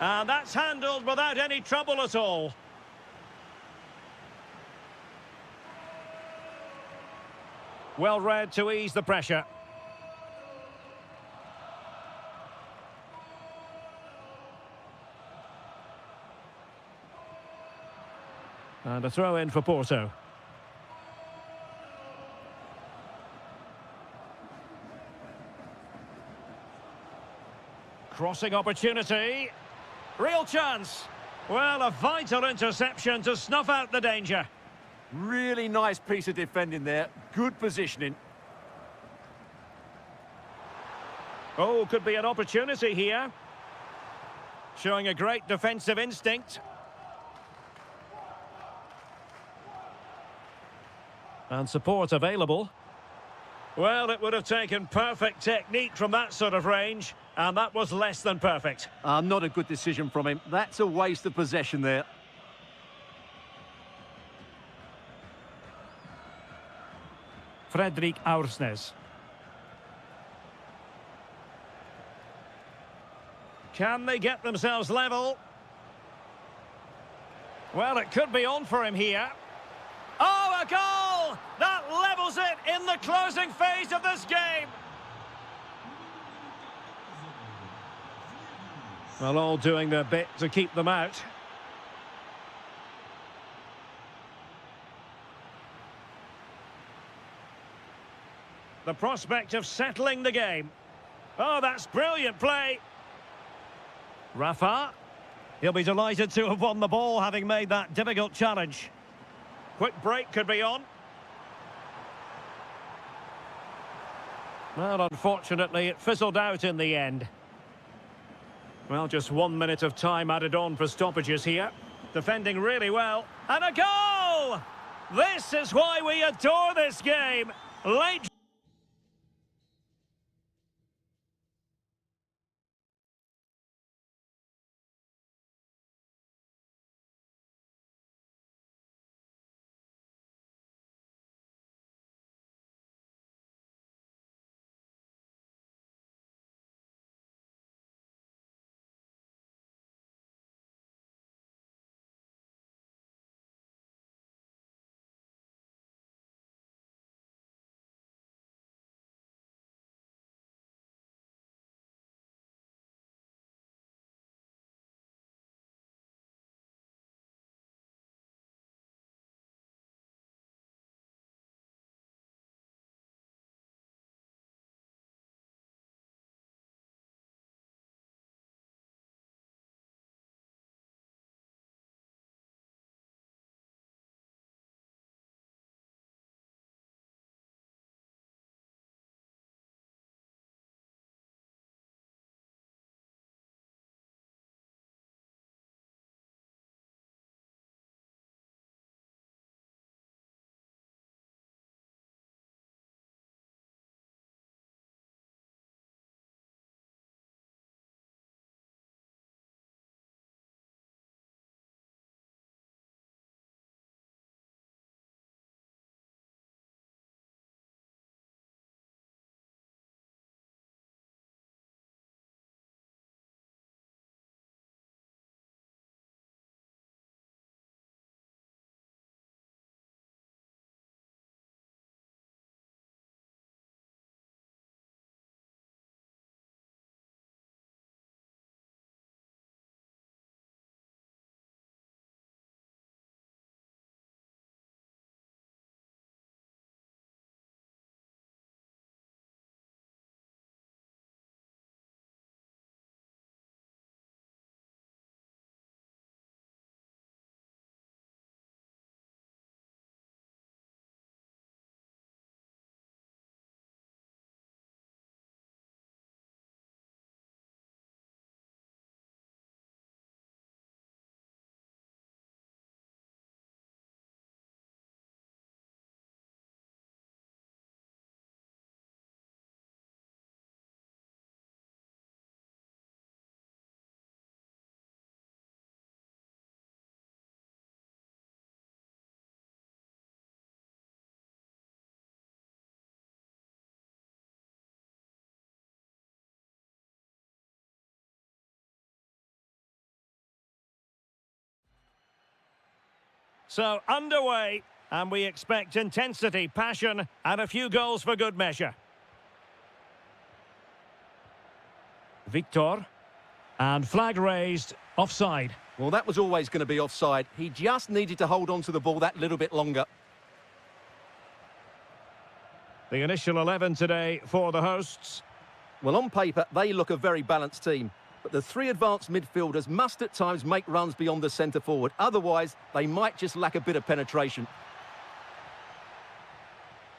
And that's handled without any trouble at all. Well read to ease the pressure. And a throw in for Porto. Crossing opportunity. Real chance. Well, a vital interception to snuff out the danger. Really nice piece of defending there. Good positioning. Oh, could be an opportunity here. Showing a great defensive instinct. And support available. Well, it would have taken perfect technique from that sort of range, and that was less than perfect. Not a good decision from him. That's a waste of possession there. Fredrik Aursnes. Can they get themselves level? Well, it could be on for him here. Oh, a goal! That levels it in the closing phase of this game. Well, all doing their bit to keep them out. The prospect of settling the game. Oh, that's brilliant play. Rafa. He'll be delighted to have won the ball, having made that difficult challenge. Quick break could be on. Well, unfortunately, it fizzled out in the end. Well, just 1 minute of time added on for stoppages here. Defending really well. And a goal! This is why we adore this game. Late So, underway, and we expect intensity, passion, and a few goals for good measure. Victor, and flag raised, offside. Well, that was always going to be offside. He just needed to hold on to the ball that little bit longer. The initial 11 today for the hosts. Well, on paper, they look a very balanced team. But the three advanced midfielders must at times make runs beyond the centre forward. Otherwise, they might just lack a bit of penetration.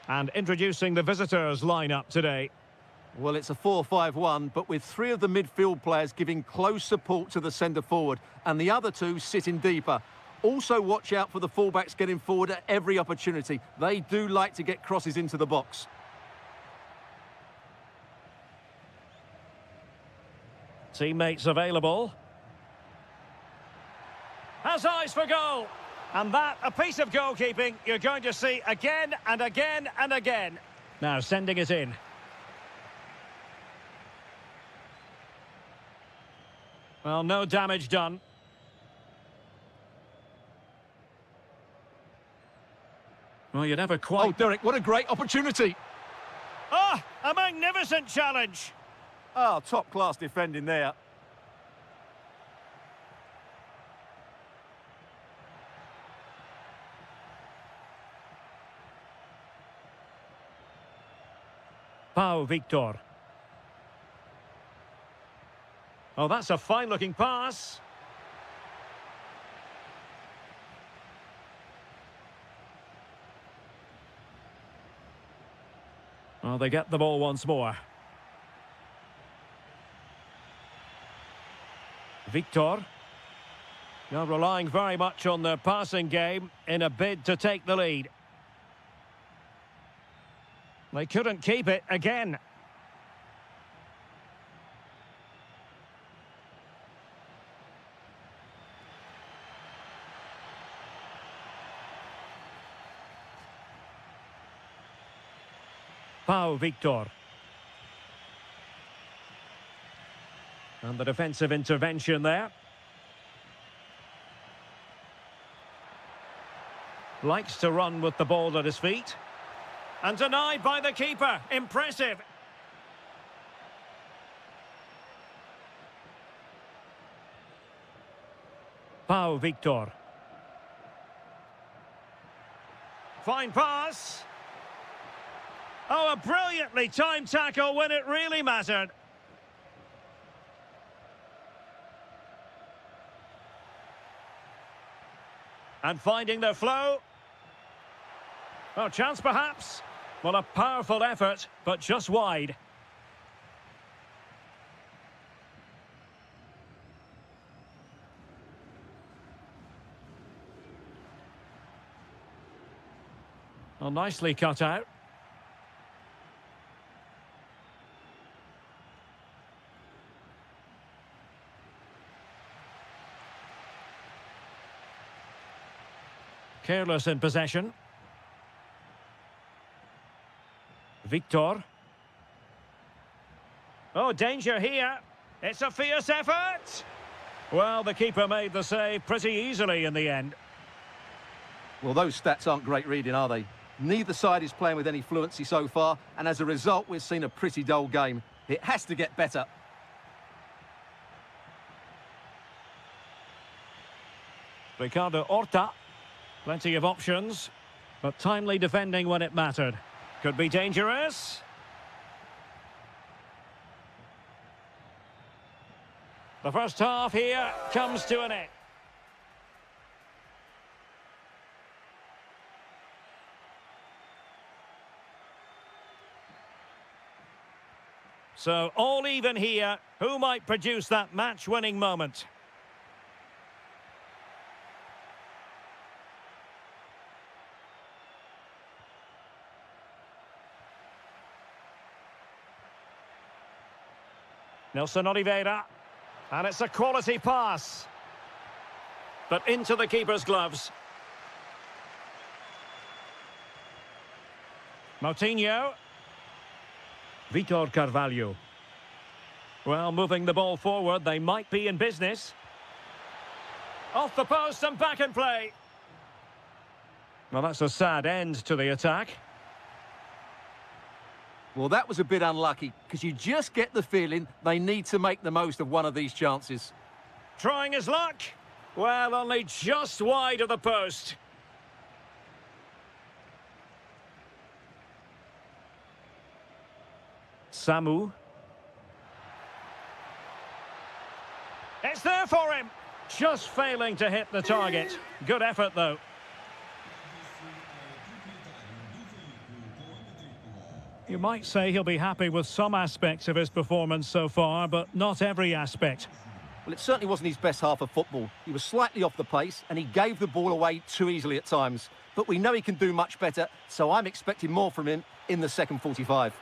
And introducing the visitors' lineup today. Well, it's a 4-5-1, but with three of the midfield players giving close support to the centre forward and the other two sitting deeper. Also watch out for the fullbacks getting forward at every opportunity. They do like to get crosses into the box. Teammates available. Has eyes for goal. And that, a piece of goalkeeping you're going to see again and again and again. Now sending it in. Well, no damage done. Well, you never quite... Oh, Derek, what a great opportunity. Ah, a magnificent challenge. Oh, top-class defending there. Pau Victor. Oh, that's a fine-looking pass. Well, they get the ball once more. Victor. Now relying very much on their passing game in a bid to take the lead. They couldn't keep it again. Pau Victor. And the defensive intervention there. Likes to run with the ball at his feet. And denied by the keeper. Impressive. Pau Victor. Fine pass. Oh, a brilliantly timed tackle when it really mattered. And finding their flow. Oh, chance perhaps. Well, a powerful effort, but just wide. Well, nicely cut out. Careless in possession. Victor. Oh, danger here. It's a fierce effort. Well, the keeper made the save pretty easily in the end. Well, those stats aren't great reading, are they? Neither side is playing with any fluency so far, and as a result, we've seen a pretty dull game. It has to get better. Ricardo Horta. Plenty of options, but timely defending when it mattered. Could be dangerous. The first half here comes to an end. So, all even here. Who might produce that match-winning moment? Nelson Oliveira. And it's a quality pass. But into the keeper's gloves. Moutinho. Vitor Carvalho. Well, moving the ball forward, they might be in business. Off the post and back in play. Well, that's a sad end to the attack. Well, that was a bit unlucky, because you just get the feeling they need to make the most of one of these chances. Trying his luck. Well, only just wide of the post. Samu. It's there for him. Just failing to hit the target. Good effort, though. You might say he'll be happy with some aspects of his performance so far, but not every aspect. Well, it certainly wasn't his best half of football. He was slightly off the pace, and he gave the ball away too easily at times. But we know he can do much better, so I'm expecting more from him in the second 45.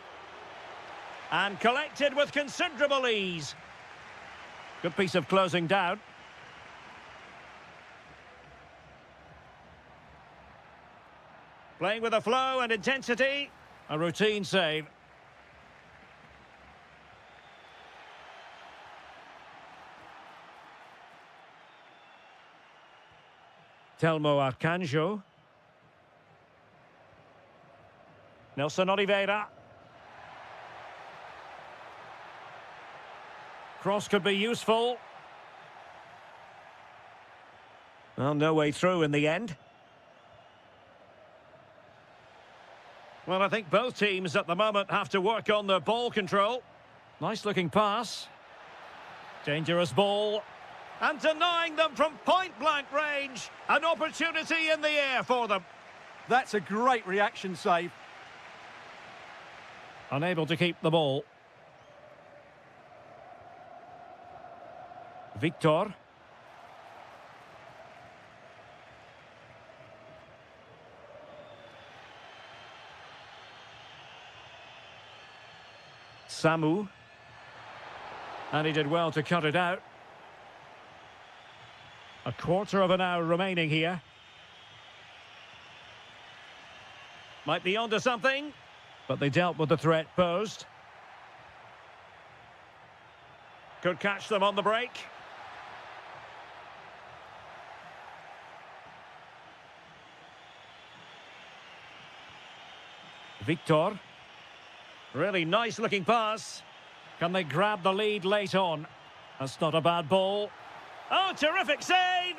And collected with considerable ease. Good piece of closing down. Playing with a flow and intensity. A routine save. Telmo Arcanjo. Nelson Oliveira. Cross could be useful. Well, no way through in the end. Well, I think both teams at the moment have to work on their ball control. Nice looking pass. Dangerous ball. And denying them from point-blank range. An opportunity in the air for them. That's a great reaction save. Unable to keep the ball. Victor. Samu. And he did well to cut it out. A quarter of an hour remaining here. Might be onto something, but they dealt with the threat posed. Could catch them on the break. Victor. Really nice looking pass. Can they grab the lead late on? That's not a bad ball. Oh, terrific save!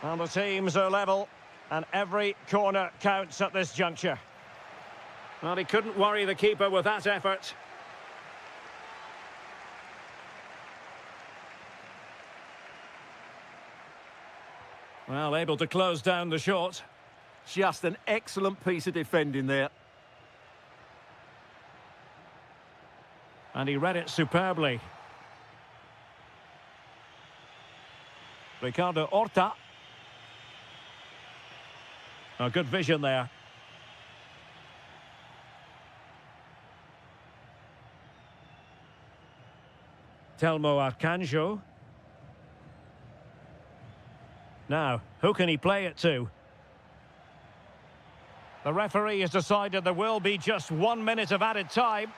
And the teams are level, and every corner counts at this juncture. Well, he couldn't worry the keeper with that effort. Well, able to close down the shot. Just an excellent piece of defending there. And he read it superbly. Ricardo Horta. A good vision there. Telmo Arcanjo. Now, who can he play it to? The referee has decided there will be just 1 minute of added time.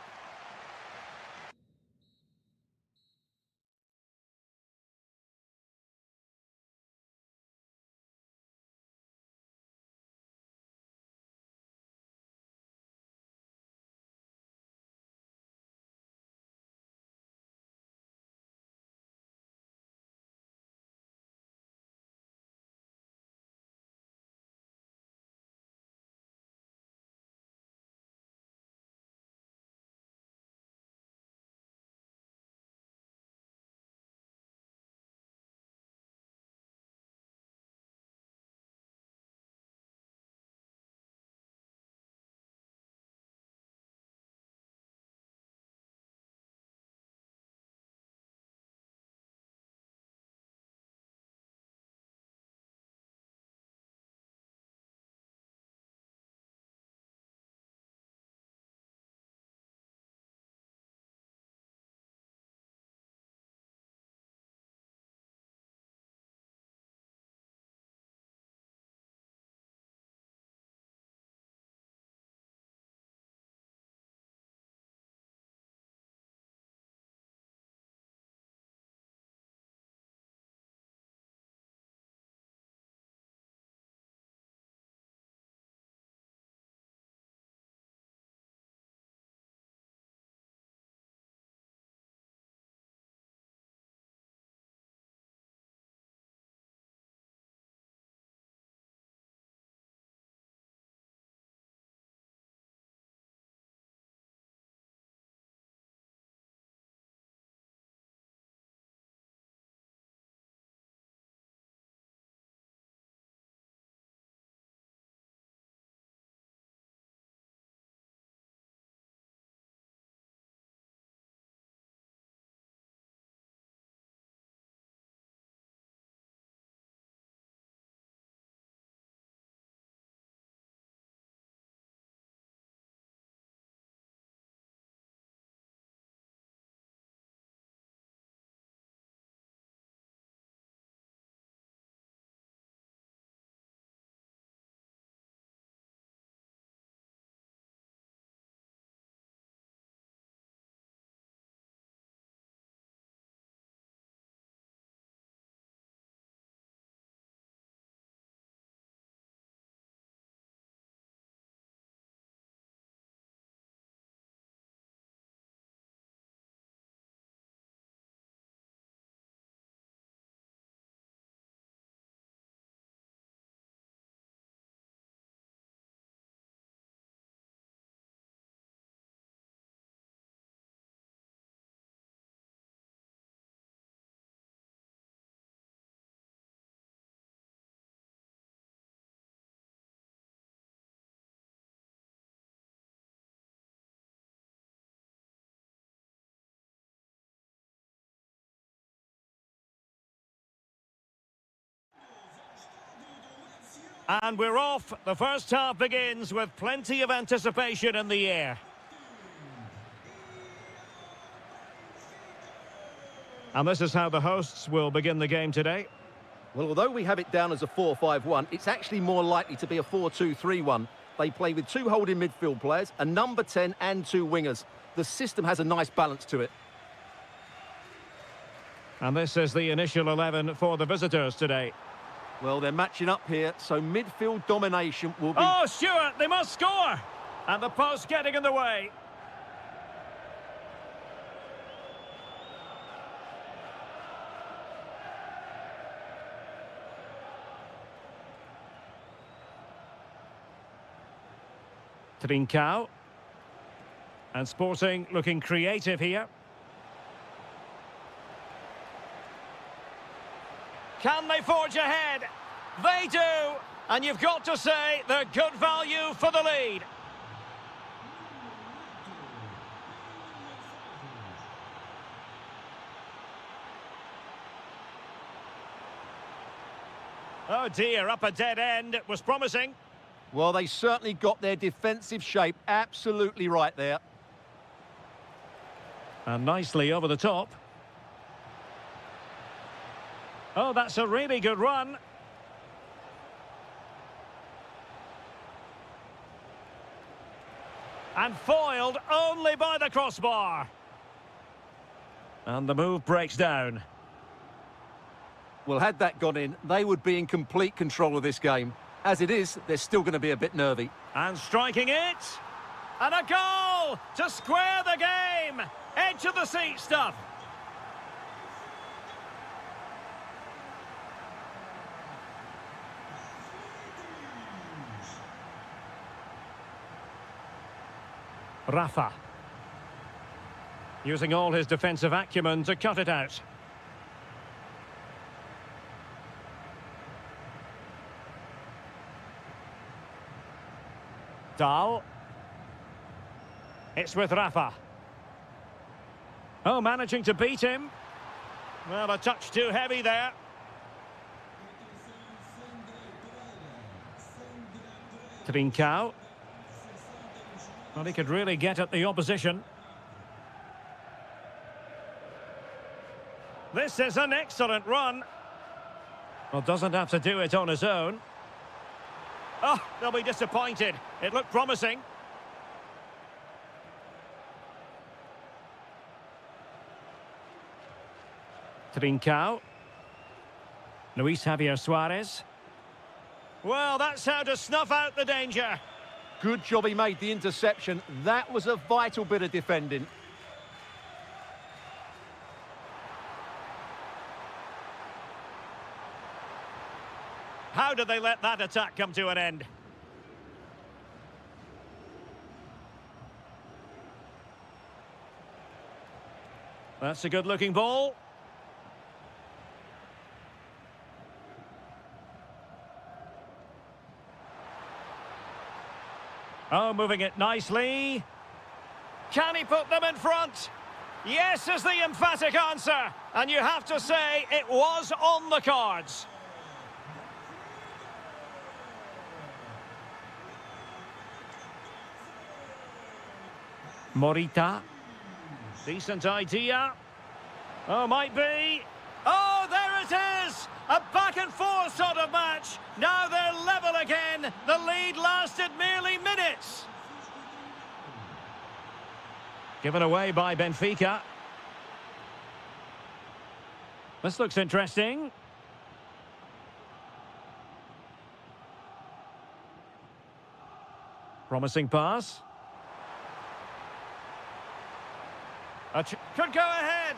And we're off. The first half begins with plenty of anticipation in the air. And this is how the hosts will begin the game today. Well, although we have it down as a 4-5-1, it's actually more likely to be a 4-2-3-1. They play with two holding midfield players, a number 10 and two wingers. The system has a nice balance to it. And this is the initial 11 for the visitors today. Well, they're matching up here, so midfield domination will be... Oh, Stuart, they must score! And the post getting in the way. Trincao. And Sporting looking creative here. Can they forge ahead? They do! And you've got to say they're good value for the lead. Oh dear, up a dead end. It was promising. Well, they certainly got their defensive shape absolutely right there. And nicely over the top. Oh, that's a really good run. And foiled only by the crossbar. And the move breaks down. Well, had that gone in, they would be in complete control of this game. As it is, they're still going to be a bit nervy. And striking it. And a goal to square the game. Edge of the seat stuff. Rafa. Using all his defensive acumen to cut it out. Dahl. It's with Rafa. Oh, managing to beat him. Well, a touch too heavy there. Trincao. Well, he could really get at the opposition. This is an excellent run. Well, doesn't have to do it on his own. Oh, they'll be disappointed. It looked promising. Trincao. Luis Javier Suarez. Well, that's how to snuff out the danger. Good job he made the interception. That was a vital bit of defending. How did they let that attack come to an end? That's a good-looking ball. Oh, moving it nicely. Can he put them in front? Yes is the emphatic answer. And you have to say it was on the cards. Morita. Decent idea. Oh, might be. Oh, there it is! A back-and-forth sort of match. Now they're level again. The lead lasted merely minutes. Given away by Benfica. This looks interesting. Promising pass. Could go ahead.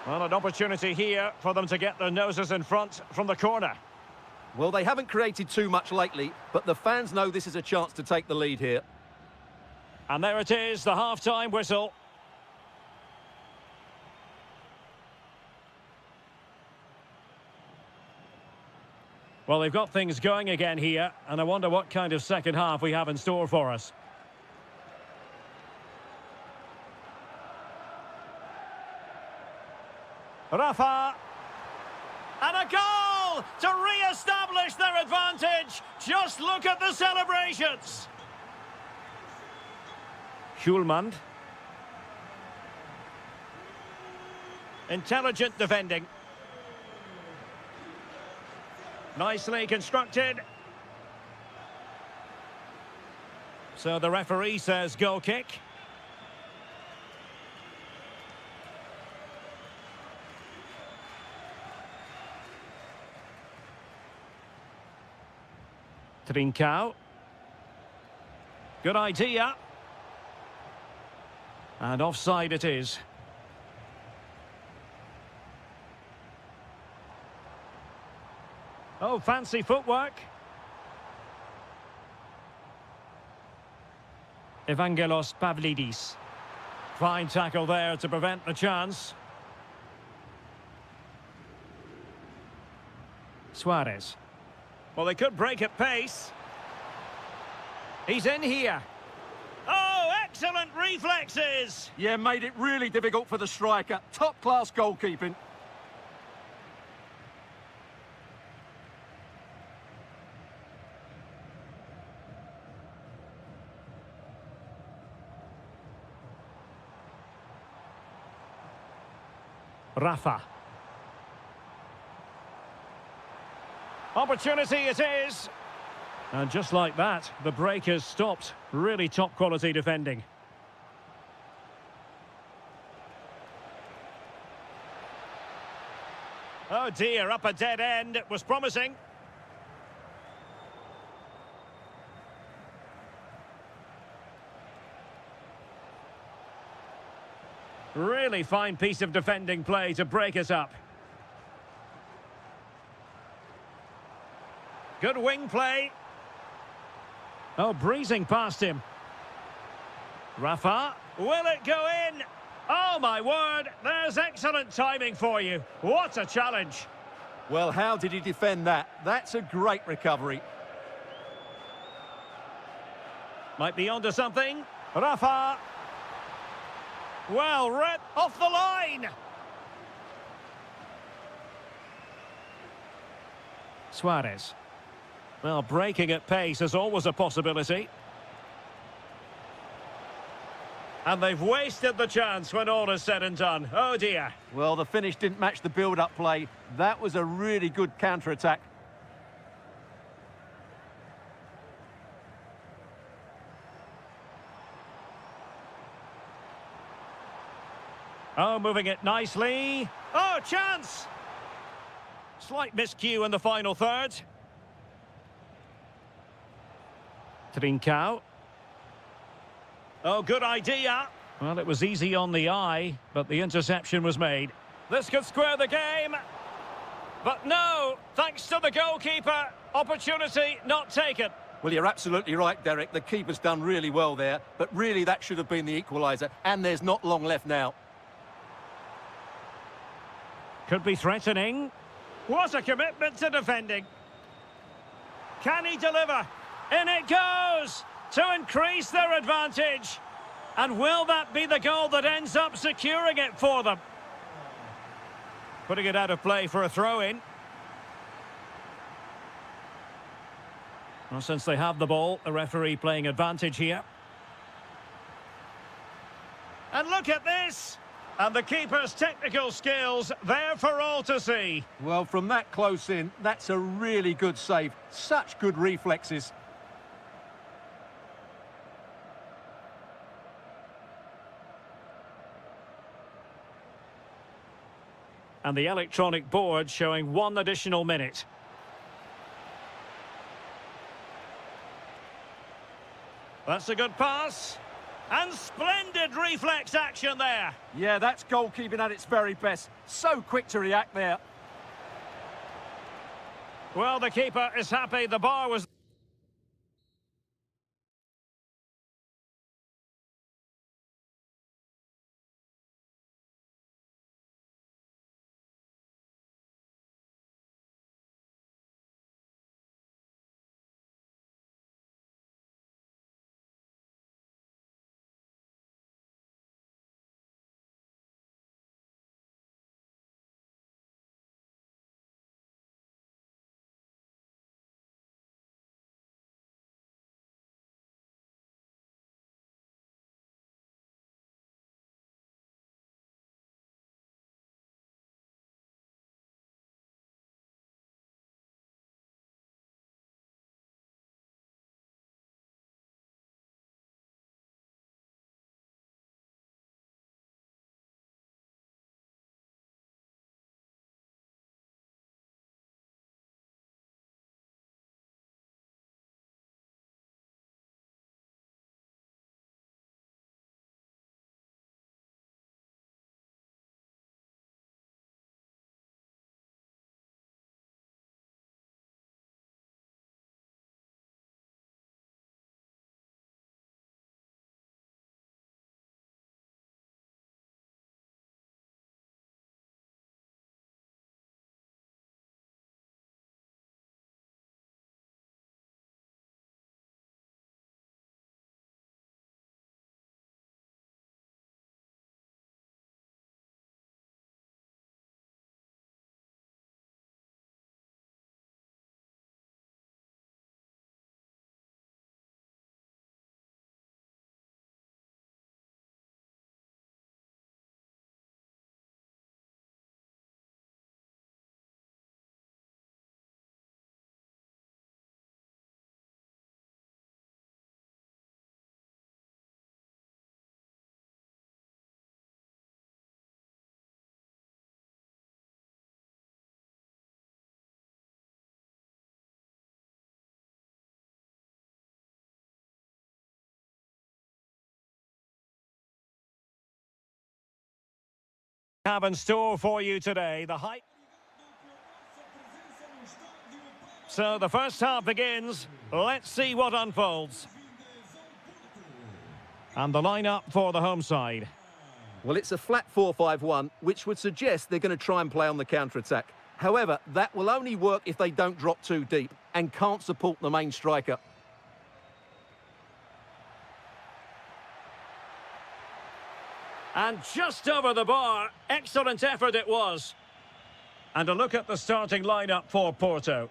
Well, an opportunity here for them to get their noses in front from the corner. Well, they haven't created too much lately, but the fans know this is a chance to take the lead here. And there it is, the half-time whistle. Well, they've got things going again here, and I wonder what kind of second half we have in store for us. Rafa. And a goal! goal to re-establish their advantage. Just look at the celebrations. Schulman. Intelligent defending. Nicely constructed. So the referee says goal kick. Trincao. Good idea. And offside it is. Oh, fancy footwork. Evangelos Pavlidis. Fine tackle there to prevent the chance. Suarez. Well, they could break at pace. He's in here. Oh, excellent reflexes! Yeah, made it really difficult for the striker. Top-class goalkeeping. Rafa. Opportunity it is. And just like that, the break has stopped. Really top quality defending. Oh dear, up a dead end. It was promising. Really fine piece of defending play to break us up. Good wing play. Oh, breezing past him. Rafa, will it go in? Oh, my word, there's excellent timing for you. What a challenge. Well, how did he defend that? That's a great recovery. Might be onto something. Rafa. Well, read off the line. Suarez. Well, breaking at pace is always a possibility. And they've wasted the chance when all is said and done. Oh, dear. Well, the finish didn't match the build-up play. That was a really good counter-attack. Oh, moving it nicely. Oh, chance! Slight miscue in the final third. Trincao. Oh, good idea. Well, it was easy on the eye, but the interception was made. This could square the game. But no, thanks to the goalkeeper, opportunity not taken. Well, you're absolutely right, Derek. The keeper's done really well there, but really that should have been the equaliser, and there's not long left now. Could be threatening. What a commitment to defending. Can he deliver? In it goes to increase their advantage. And will that be the goal that ends up securing it for them? Putting it out of play for a throw-in. Well, since they have the ball, the referee playing advantage here. And look at this! And the keeper's technical skills there for all to see. Well, from that close in, that's a really good save. Such good reflexes. And the electronic board showing 1 additional minute. That's a good pass. And splendid reflex action there. Yeah, that's goalkeeping at its very best. So quick to react there. Well, the keeper is happy. The bar was... have in store for you today. The height. So the first half begins. Let's see what unfolds. And the lineup for the home side. Well, it's a flat 4-5-1, which would suggest they're going to try and play on the counter-attack. However, that will only work if they don't drop too deep and can't support the main striker. And just over the bar, excellent effort it was. And a look at the starting lineup for Porto.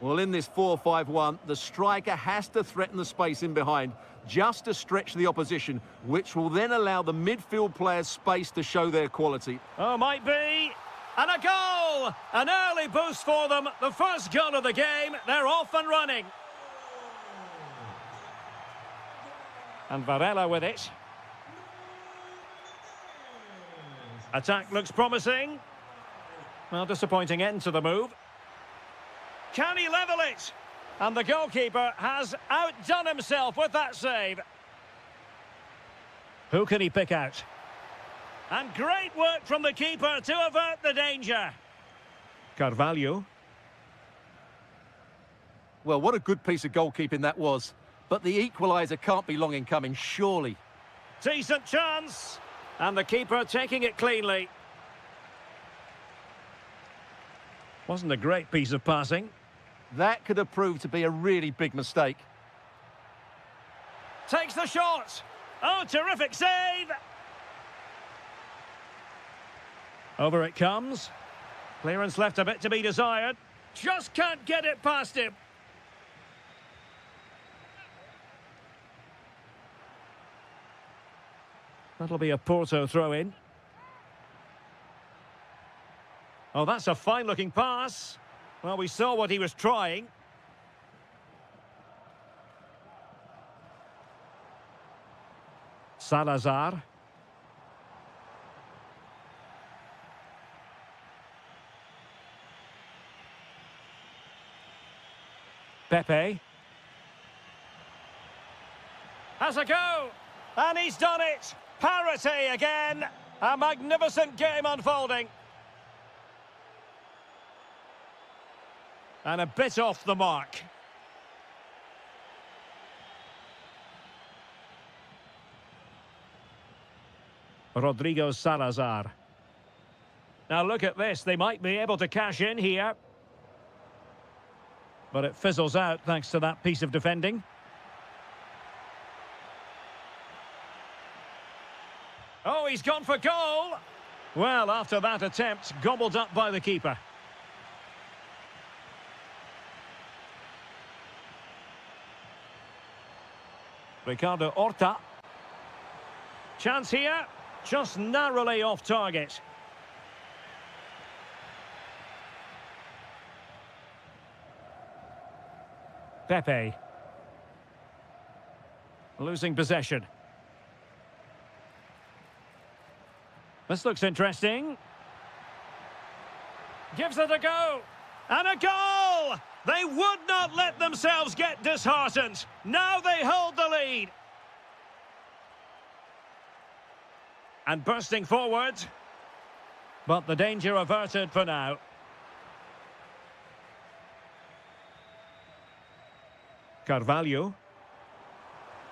Well, in this 4-5-1, the striker has to threaten the space in behind just to stretch the opposition, which will then allow the midfield players space to show their quality. Oh, might be. And a goal! An early boost for them. The first goal of the game. They're off and running. And Varela with it. Attack looks promising. Well, disappointing end to the move. Can he level it? And the goalkeeper has outdone himself with that save. Who can he pick out? And great work from the keeper to avert the danger. Carvalho. Well, what a good piece of goalkeeping that was. But the equaliser can't be long in coming, surely. Decent chance. And the keeper taking it cleanly. Wasn't a great piece of passing. That could have proved to be a really big mistake. Takes the shot. Oh, terrific save. Over it comes. Clearance left a bit to be desired. Just can't get it past him. That'll be a Porto throw-in. Oh, that's a fine-looking pass. Well, we saw what he was trying. Salazar. Pepe. Has a go. And he's done it. Parity again. A magnificent game unfolding. And a bit off the mark. Rodrigo Salazar. Now look at this. They might be able to cash in here. But it fizzles out thanks to that piece of defending. Oh, he's gone for goal. Well, after that attempt, gobbled up by the keeper. Ricardo Horta. Chance here, just narrowly off target. Pepe. Losing possession. This looks interesting. Gives it a go. And a goal! They would not let themselves get disheartened. Now they hold the lead. And bursting forward. But the danger averted for now. Carvalho.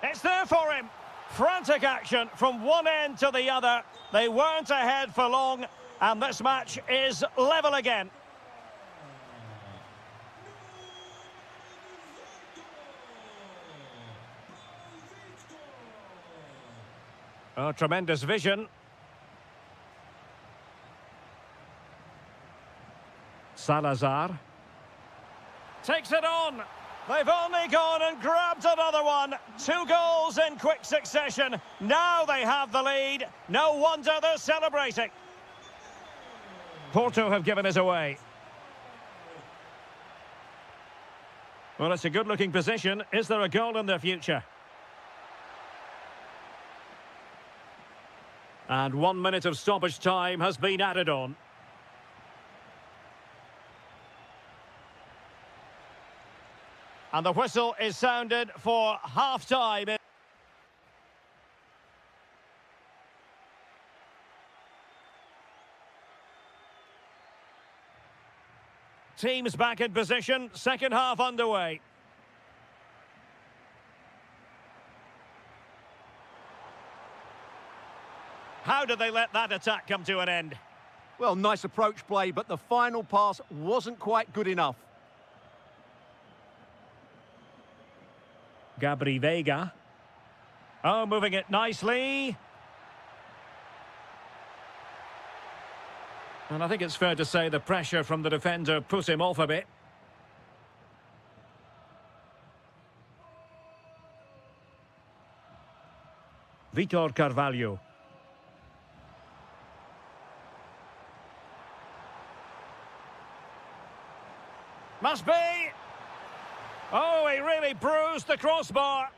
It's there for him. Frantic action from one end to the other. They weren't ahead for long. And this match is level again. Oh, tremendous vision. Salazar. Takes it on. They've only gone and grabbed another one. 2 goals in quick succession. Now they have the lead. No wonder they're celebrating. Porto have given us away. Well, it's a good-looking position. Is there a goal in their future? And 1 minute of stoppage time has been added on. And the whistle is sounded for half-time. teams back in position. Second half underway. How did they let that attack come to an end? Well, nice approach play, but the final pass wasn't quite good enough. Gabri Veiga. Oh, moving it nicely. And I think it's fair to say the pressure from the defender put him off a bit. Vitor Carvalho. Must be. Oh, he really bruised the crossbar.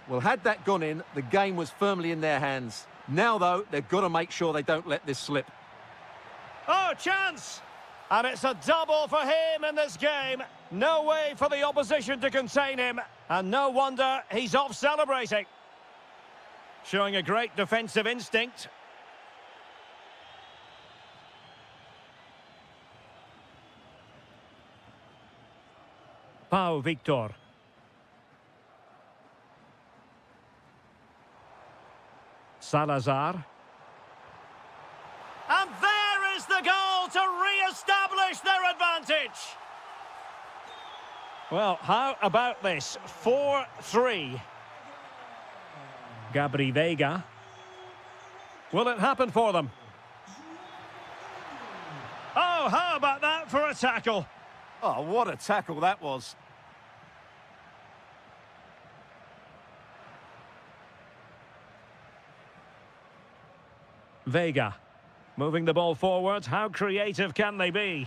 Well, had that gone in, the game was firmly in their hands. Now, though, they've got to make sure they don't let this slip. Oh, chance! And it's a double for him in this game. No way for the opposition to contain him. And no wonder he's off celebrating. Showing a great defensive instinct. Pau Victor. Salazar. And there is the goal to re-establish their advantage. Well, how about this? 4-3. Gabri Veiga. Will it happen for them? Oh, how about that for a tackle? Oh, what a tackle that was. Veiga. Moving the ball forward. How creative can they be?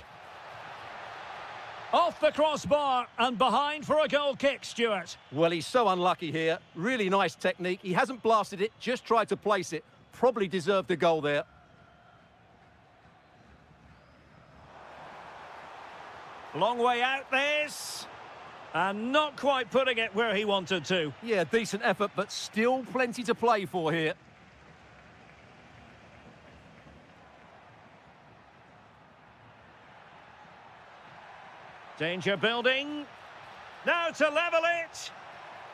Off the crossbar and behind for a goal kick, Stuart. Well, he's so unlucky here. Really nice technique. He hasn't blasted it, just tried to place it. Probably deserved a goal there. Long way out this. And not quite putting it where he wanted to. Yeah, decent effort, but still plenty to play for here. Danger building. Now to level it.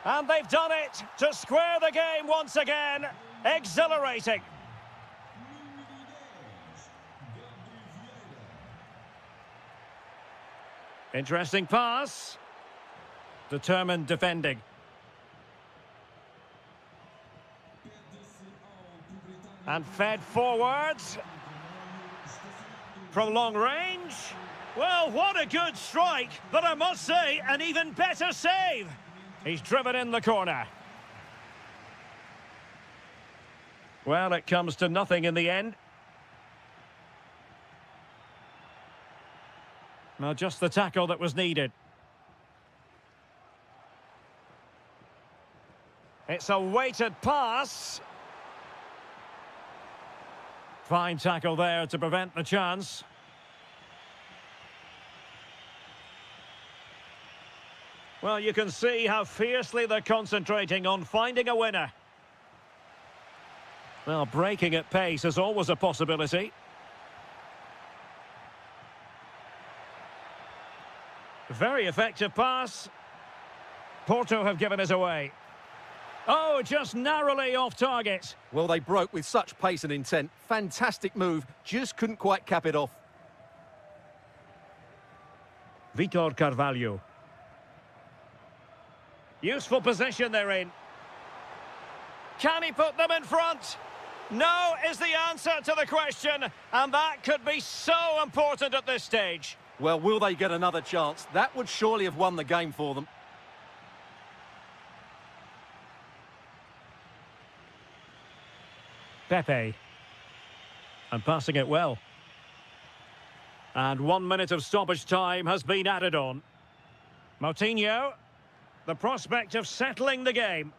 And they've done it to square the game once again. Exhilarating. Interesting pass. Determined defending. And fed forwards. From long range. Well, what a good strike, but I must say, an even better save. He's driven in the corner. Well, it comes to nothing in the end. Well, just the tackle that was needed. It's a weighted pass. Fine tackle there to prevent the chance. Well, you can see how fiercely they're concentrating on finding a winner. Well, breaking at pace is always a possibility. Very effective pass. Porto have given us away. Oh, just narrowly off target. Well, they broke with such pace and intent. Fantastic move, just couldn't quite cap it off. Vitor Carvalho. Useful position they're in. Can he put them in front? No is the answer to the question, and that could be so important at this stage. Well, will they get another chance? That would surely have won the game for them. Pepe. And passing it well. And 1 minute of stoppage time has been added on. Moutinho. The prospect of settling the game.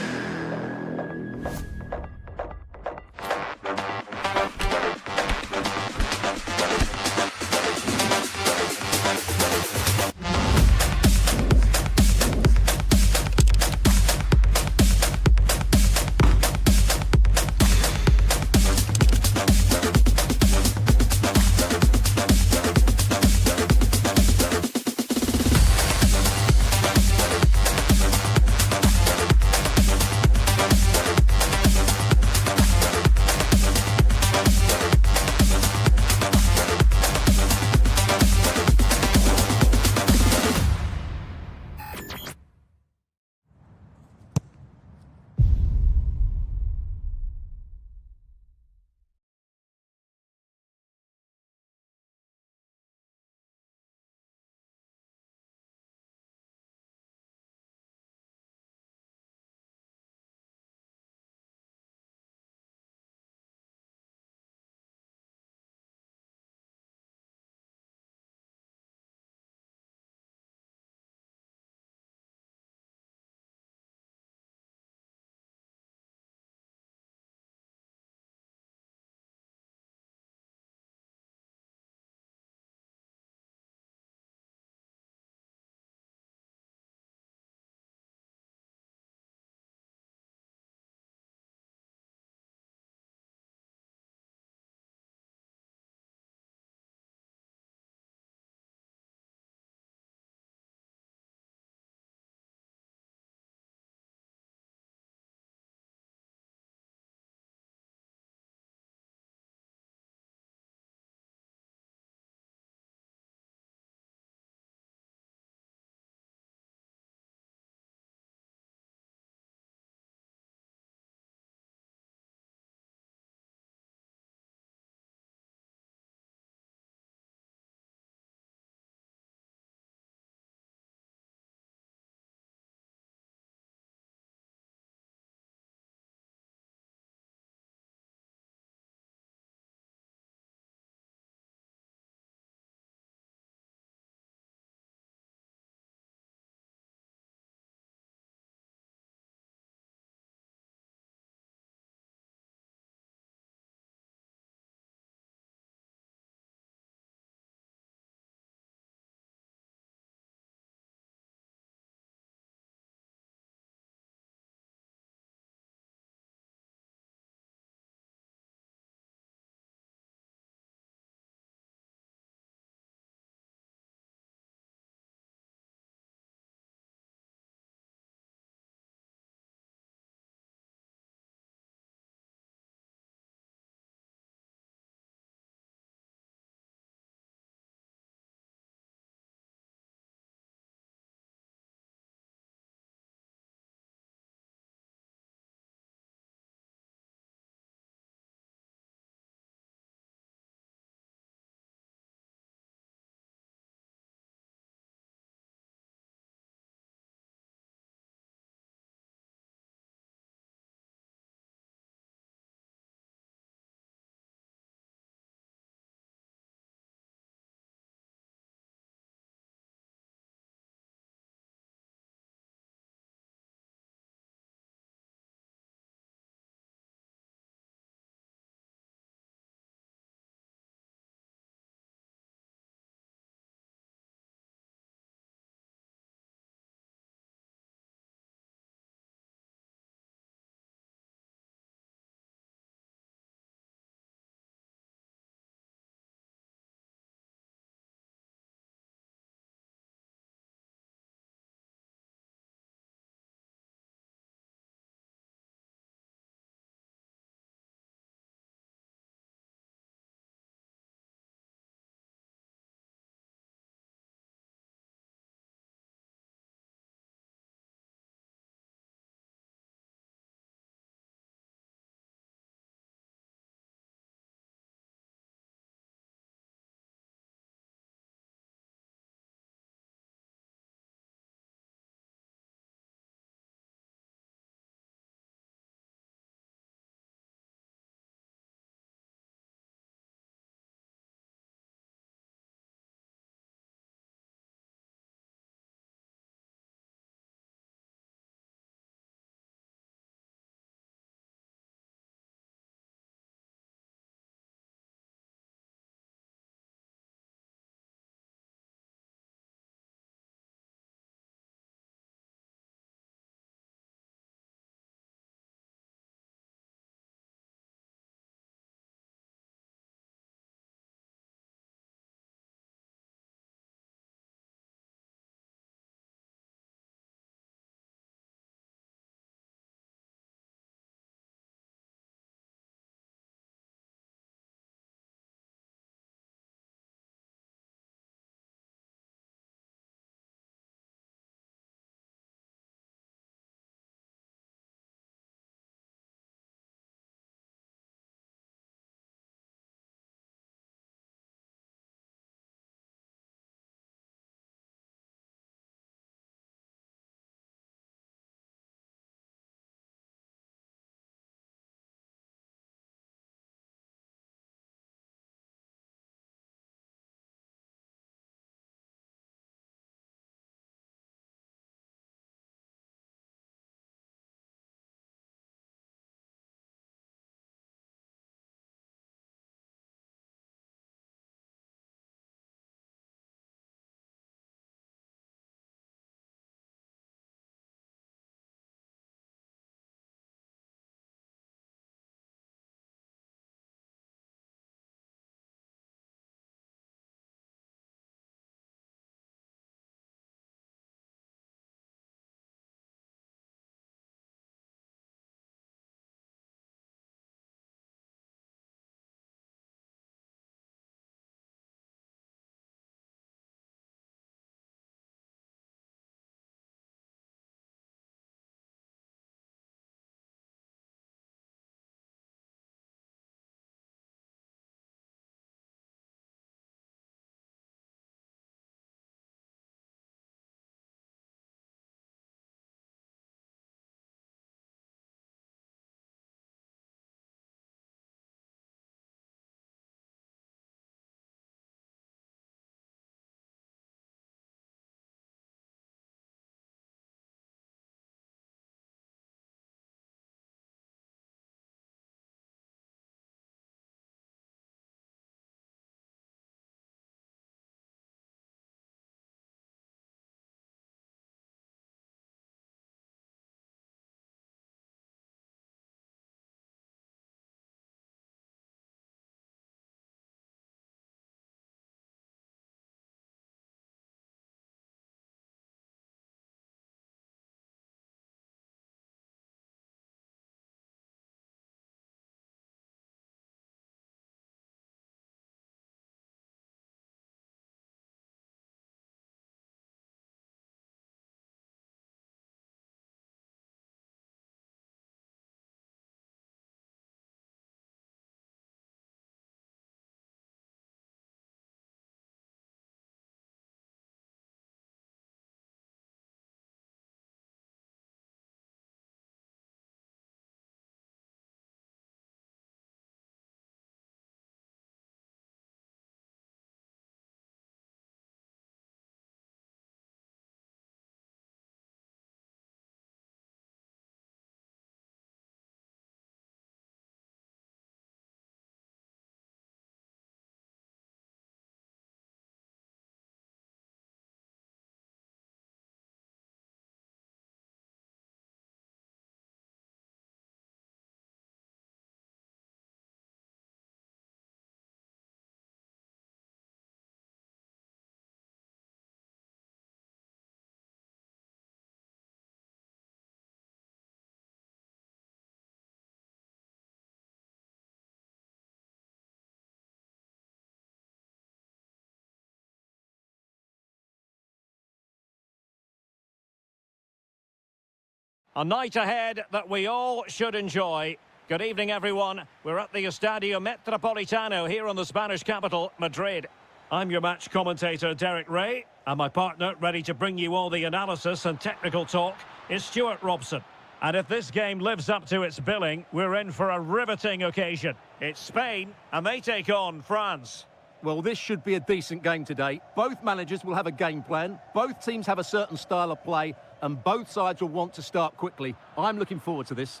A night ahead that we all should enjoy. Good evening, everyone. We're at the Estadio Metropolitano here in the Spanish capital, Madrid. I'm your match commentator, Derek Ray, and my partner, ready to bring you all the analysis and technical talk, is Stuart Robson. And if this game lives up to its billing, we're in for a riveting occasion. It's Spain, and they take on France. Well, this should be a decent game today. Both managers will have a game plan. Both teams have a certain style of play, and both sides will want to start quickly. I'm looking forward to this.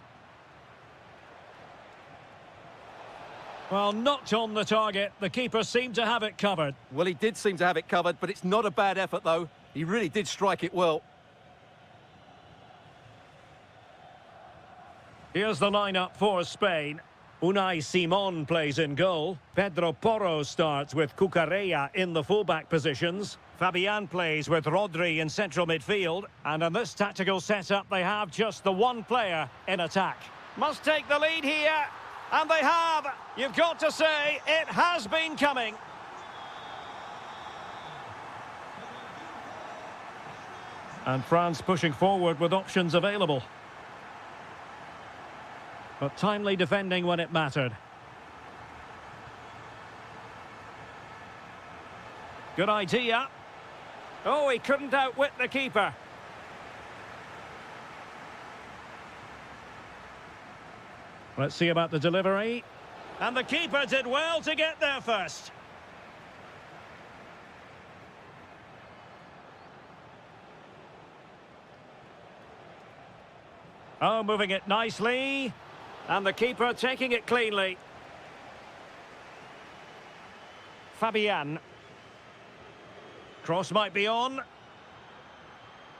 Well, not on the target. The keeper seemed to have it covered. Well, he did seem to have it covered, but it's not a bad effort, though. He really did strike it well. Here's the lineup for Spain. Unai Simon plays in goal. Pedro Porro starts with Cucurella in the fullback positions. Fabian plays with Rodri in central midfield. And in this tactical setup, they have just the one player in attack. Must take the lead here. And they have. You've got to say, it has been coming. And France pushing forward with options available. But timely defending when it mattered. Good idea. Oh, he couldn't outwit the keeper. Let's see about the delivery. And the keeper did well to get there first. Oh, moving it nicely. And the keeper taking it cleanly. Fabian. Cross might be on.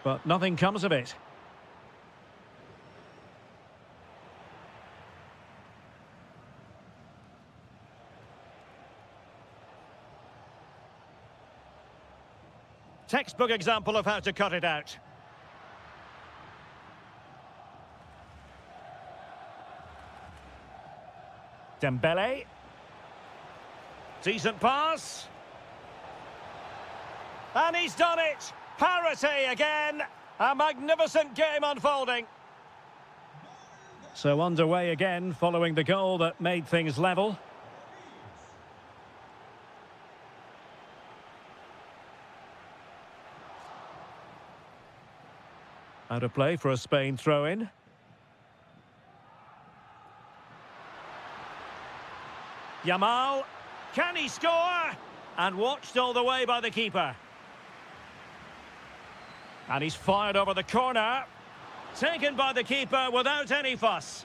But nothing comes of it. Textbook example of how to cut it out. Dembele. Decent pass. And he's done it. Parity again. A magnificent game unfolding. So underway again following the goal that made things level. Out of play for a Spain throw-in. Yamal, can he score? And watched all the way by the keeper. And he's fired over the corner. Taken by the keeper without any fuss.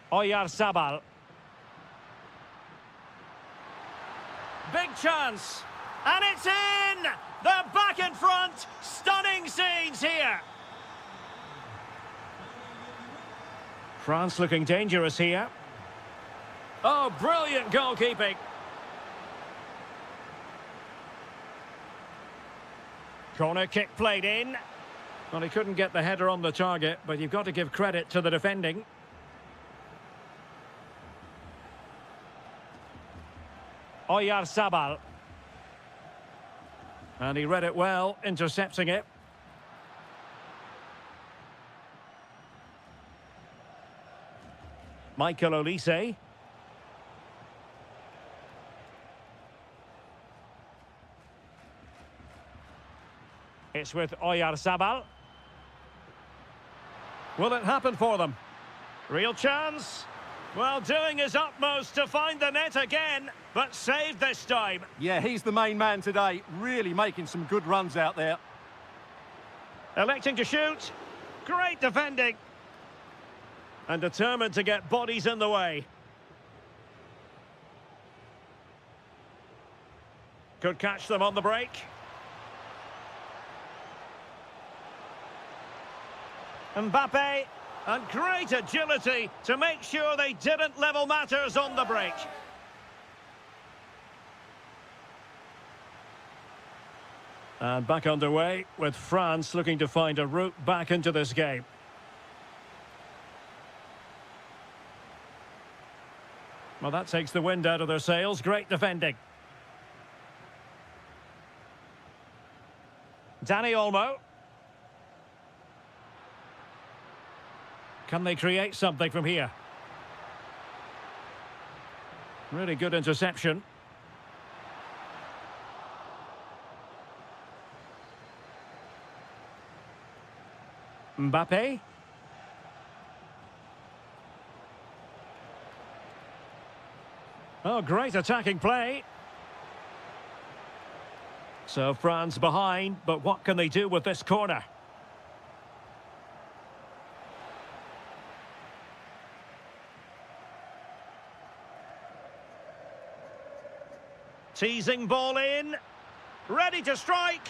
Oyarzabal. Big chance. And it's in! They're back in front! Stunning scenes here! France looking dangerous here. Oh, brilliant goalkeeping. Corner kick played in. Well, he couldn't get the header on the target, but you've got to give credit to the defending. Oyarzabal. And he read it well, intercepting it. Michael Olise. It's with Oyarzabal. Will it happen for them? Real chance. Well, doing his utmost to find the net again, but saved this time. Yeah, he's the main man today, really making some good runs out there. Electing to shoot. Great defending. And determined to get bodies in the way. Could catch them on the break. Mbappe. And great agility to make sure they didn't level matters on the break. And back underway with France looking to find a route back into this game. Well, that takes the wind out of their sails. Great defending. Danny Olmo. Can they create something from here? Really good interception. Mbappe. Oh, great attacking play. So France behind, but what can they do with this corner? Teasing ball in. Ready to strike.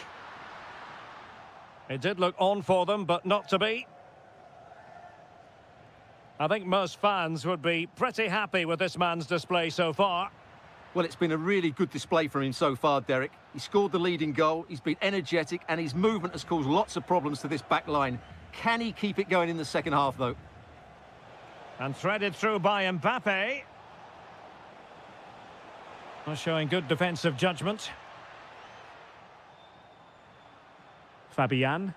It did look on for them, but not to be. I think most fans would be pretty happy with this man's display so far. Well, it's been a really good display from him so far, Derek. He scored the leading goal, he's been energetic, and his movement has caused lots of problems to this back line. Can he keep it going in the second half, though? And threaded through by Mbappe. Showing good defensive judgment. Fabian.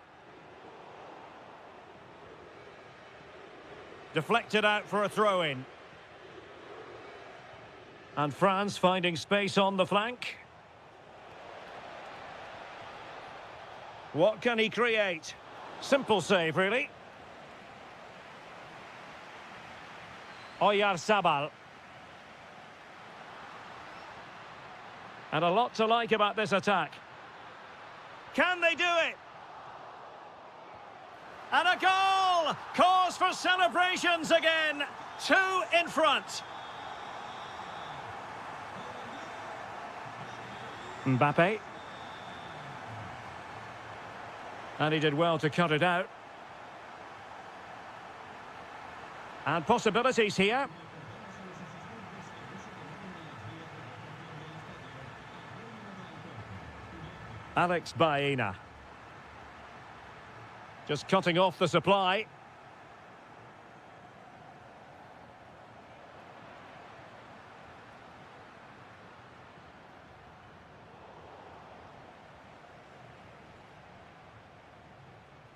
Deflected out for a throw-in. And France finding space on the flank. What can he create? Simple save, really. Oyarzabal. And a lot to like about this attack. Can they do it? And a goal! Cause for celebrations again. 2 in front. Mbappe. And he did well to cut it out. And possibilities here. Alex Baena. Just cutting off the supply.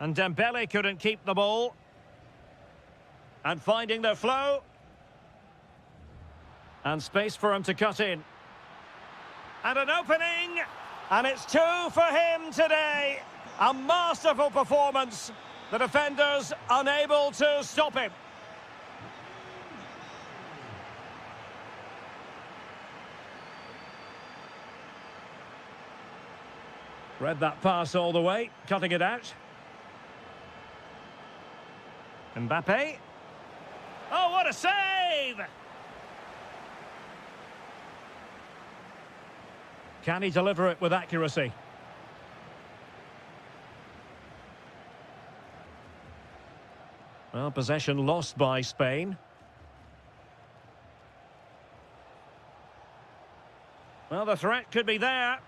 And Dembele couldn't keep the ball. And finding the flow. And space for him to cut in. And an opening. And it's 2 for him today. A masterful performance. The defenders unable to stop him. Read that pass all the way, cutting it out. Mbappe. Oh, what a save! Can he deliver it with accuracy? Well, possession lost by Spain. Well, the threat could be there.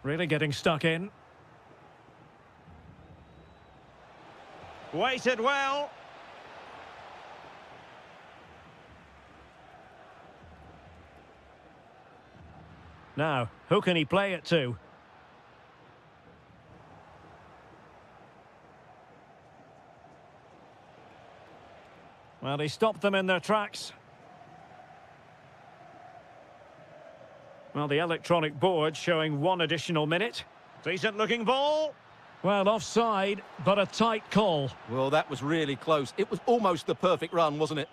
Really getting stuck in. Waited well. Now, who can he play it to? Well, he stopped them in their tracks. Well, the electronic board showing 1 additional minute. Decent looking ball. Well, offside, but a tight call. Well, that was really close. It was almost the perfect run, wasn't it?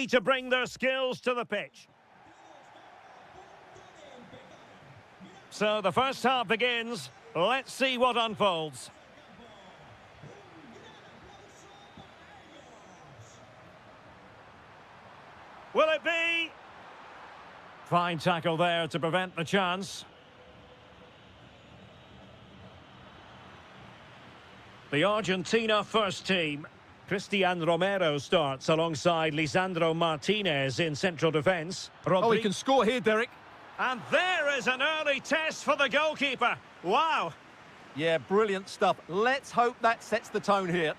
To bring their skills to the pitch. So the first half begins. Let's see what unfolds. Will it be? Fine tackle there to prevent the chance. The Argentina first team. Cristian Romero starts alongside Lisandro Martinez in central defence. Oh, he can score here, Derek. And there is an early test for the goalkeeper. Wow. Yeah, brilliant stuff. Let's hope that sets the tone here.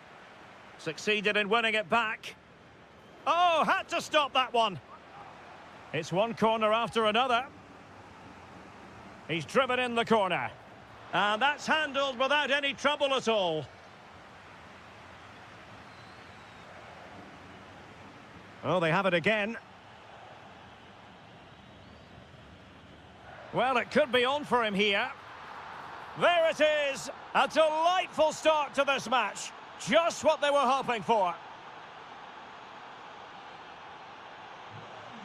Succeeded in winning it back. Oh, had to stop that one. It's one corner after another. He's driven in the corner. And that's handled without any trouble at all. Oh, they have it again. Well, it could be on for him here. There it is. A delightful start to this match. Just what they were hoping for.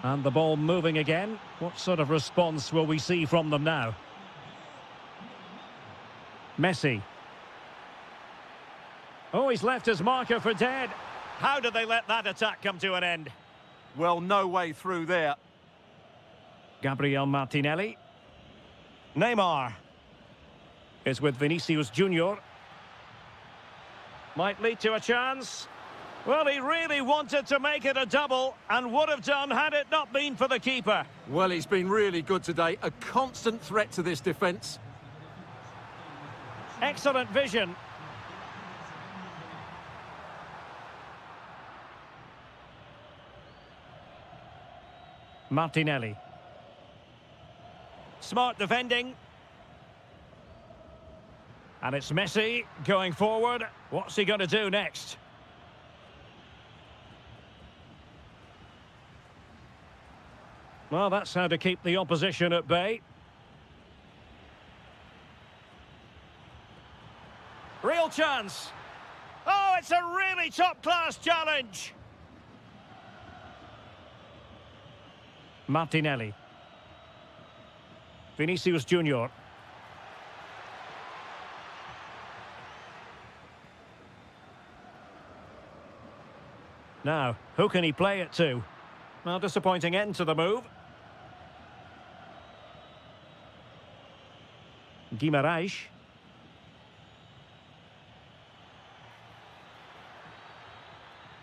And the ball moving again. What sort of response will we see from them now? Messi. Oh, he's left his marker for dead. How did they let that attack come to an end? Well, no way through there. Gabriel Martinelli. Neymar is with Vinicius Junior. Might lead to a chance. Well, he really wanted to make it a double and would have done had it not been for the keeper. Well, he's been really good today. A constant threat to this defence. Excellent vision. Martinelli. Smart defending. And it's Messi going forward. What's he going to do next? Well, that's how to keep the opposition at bay. Real chance. Oh, it's a really top-class challenge. Martinelli. Vinicius Junior. Now, who can he play it to? Well, disappointing end to the move. Guimarães.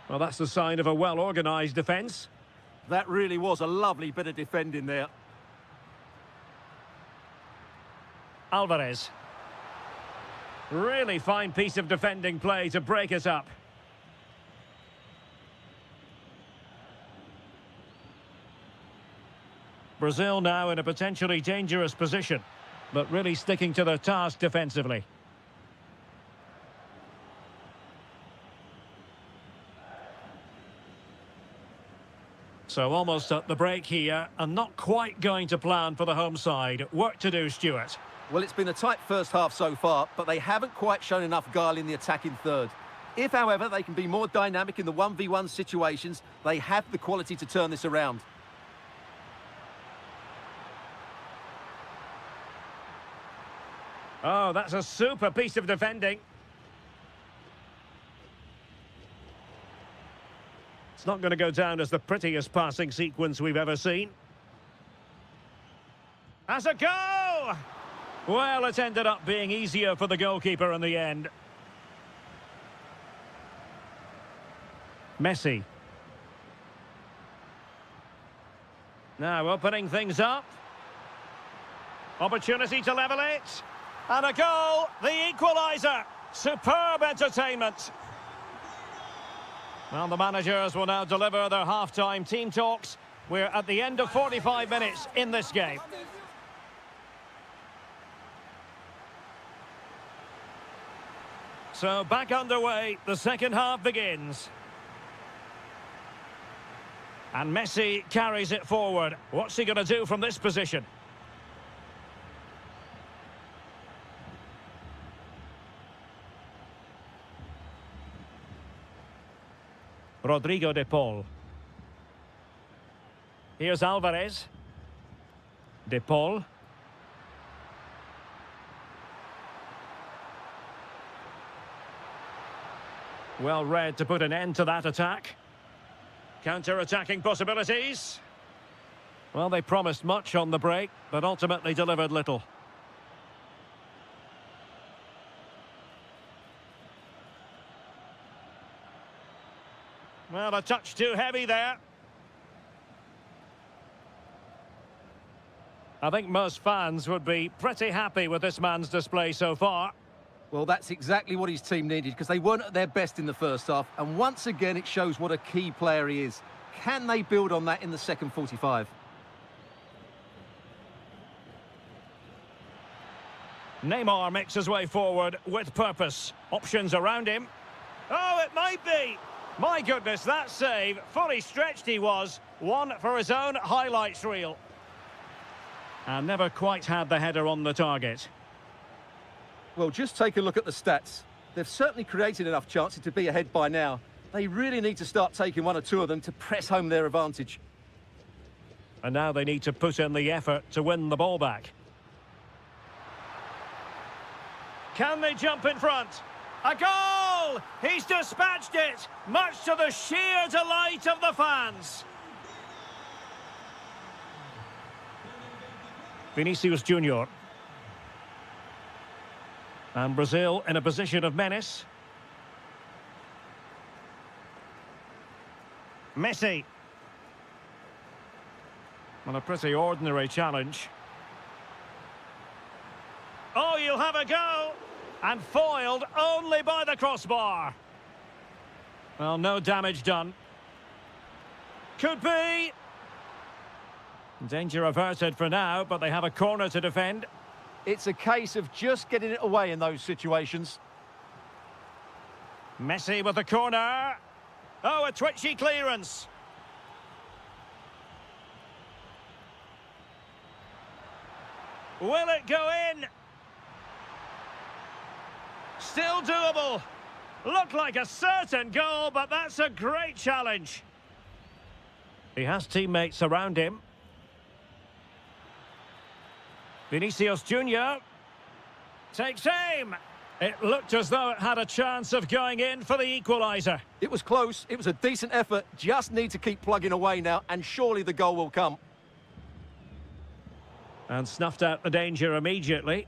Well, that's the sign of a well-organised defence. That really was a lovely bit of defending there. Alvarez. Really fine piece of defending play to break it up. Brazil now in a potentially dangerous position, but really sticking to their task defensively. So almost at the break here, and not quite going to plan for the home side. Work to do, Stuart. Well, it's been a tight first half so far, but they haven't quite shown enough guile in the attacking third. If, however, they can be more dynamic in the 1v1 situations, they have the quality to turn this around. Oh, that's a super piece of defending. It's not going to go down as the prettiest passing sequence we've ever seen. Has a go! Well, it ended up being easier for the goalkeeper in the end. Messi. Now opening things up. Opportunity to level it. And a goal, the equaliser. Superb entertainment. Well, the managers will now deliver their half-time team talks. We're at the end of 45 minutes in this game. So back underway, the second half begins. And Messi carries it forward. What's he going to do from this position? Rodrigo de Paul. Here's Alvarez. De Paul. Well read to put an end to that attack. Counter-attacking possibilities. Well, they promised much on the break, but ultimately delivered little. Well, a touch too heavy there. I think most fans would be pretty happy with this man's display so far. Well, that's exactly what his team needed, because they weren't at their best in the first half. And once again, it shows what a key player he is. Can they build on that in the second 45? Neymar makes his way forward with purpose. Options around him. Oh, it might be. My goodness, that save. Fully stretched he was. One for his own highlights reel. And never quite had the header on the target. Well, just take a look at the stats. They've certainly created enough chances to be ahead by now. They really need to start taking one or two of them to press home their advantage. And now they need to put in the effort to win the ball back. Can they jump in front? A goal! He's dispatched it, much to the sheer delight of the fans. Vinicius Junior. And Brazil in a position of menace. Messi. Well, a pretty ordinary challenge. Oh, you'll have a go! And foiled only by the crossbar. Well, no damage done. Could be. Danger averted for now, but they have a corner to defend. It's a case of just getting it away in those situations. Messi with the corner. Oh, a twitchy clearance. Will it go in? Still doable. Looked like a certain goal, but that's a great challenge. He has teammates around him. Vinicius Junior takes aim. It looked as though it had a chance of going in for the equaliser. It was close. It was a decent effort. Just need to keep plugging away now, and surely the goal will come. And snuffed out the danger immediately.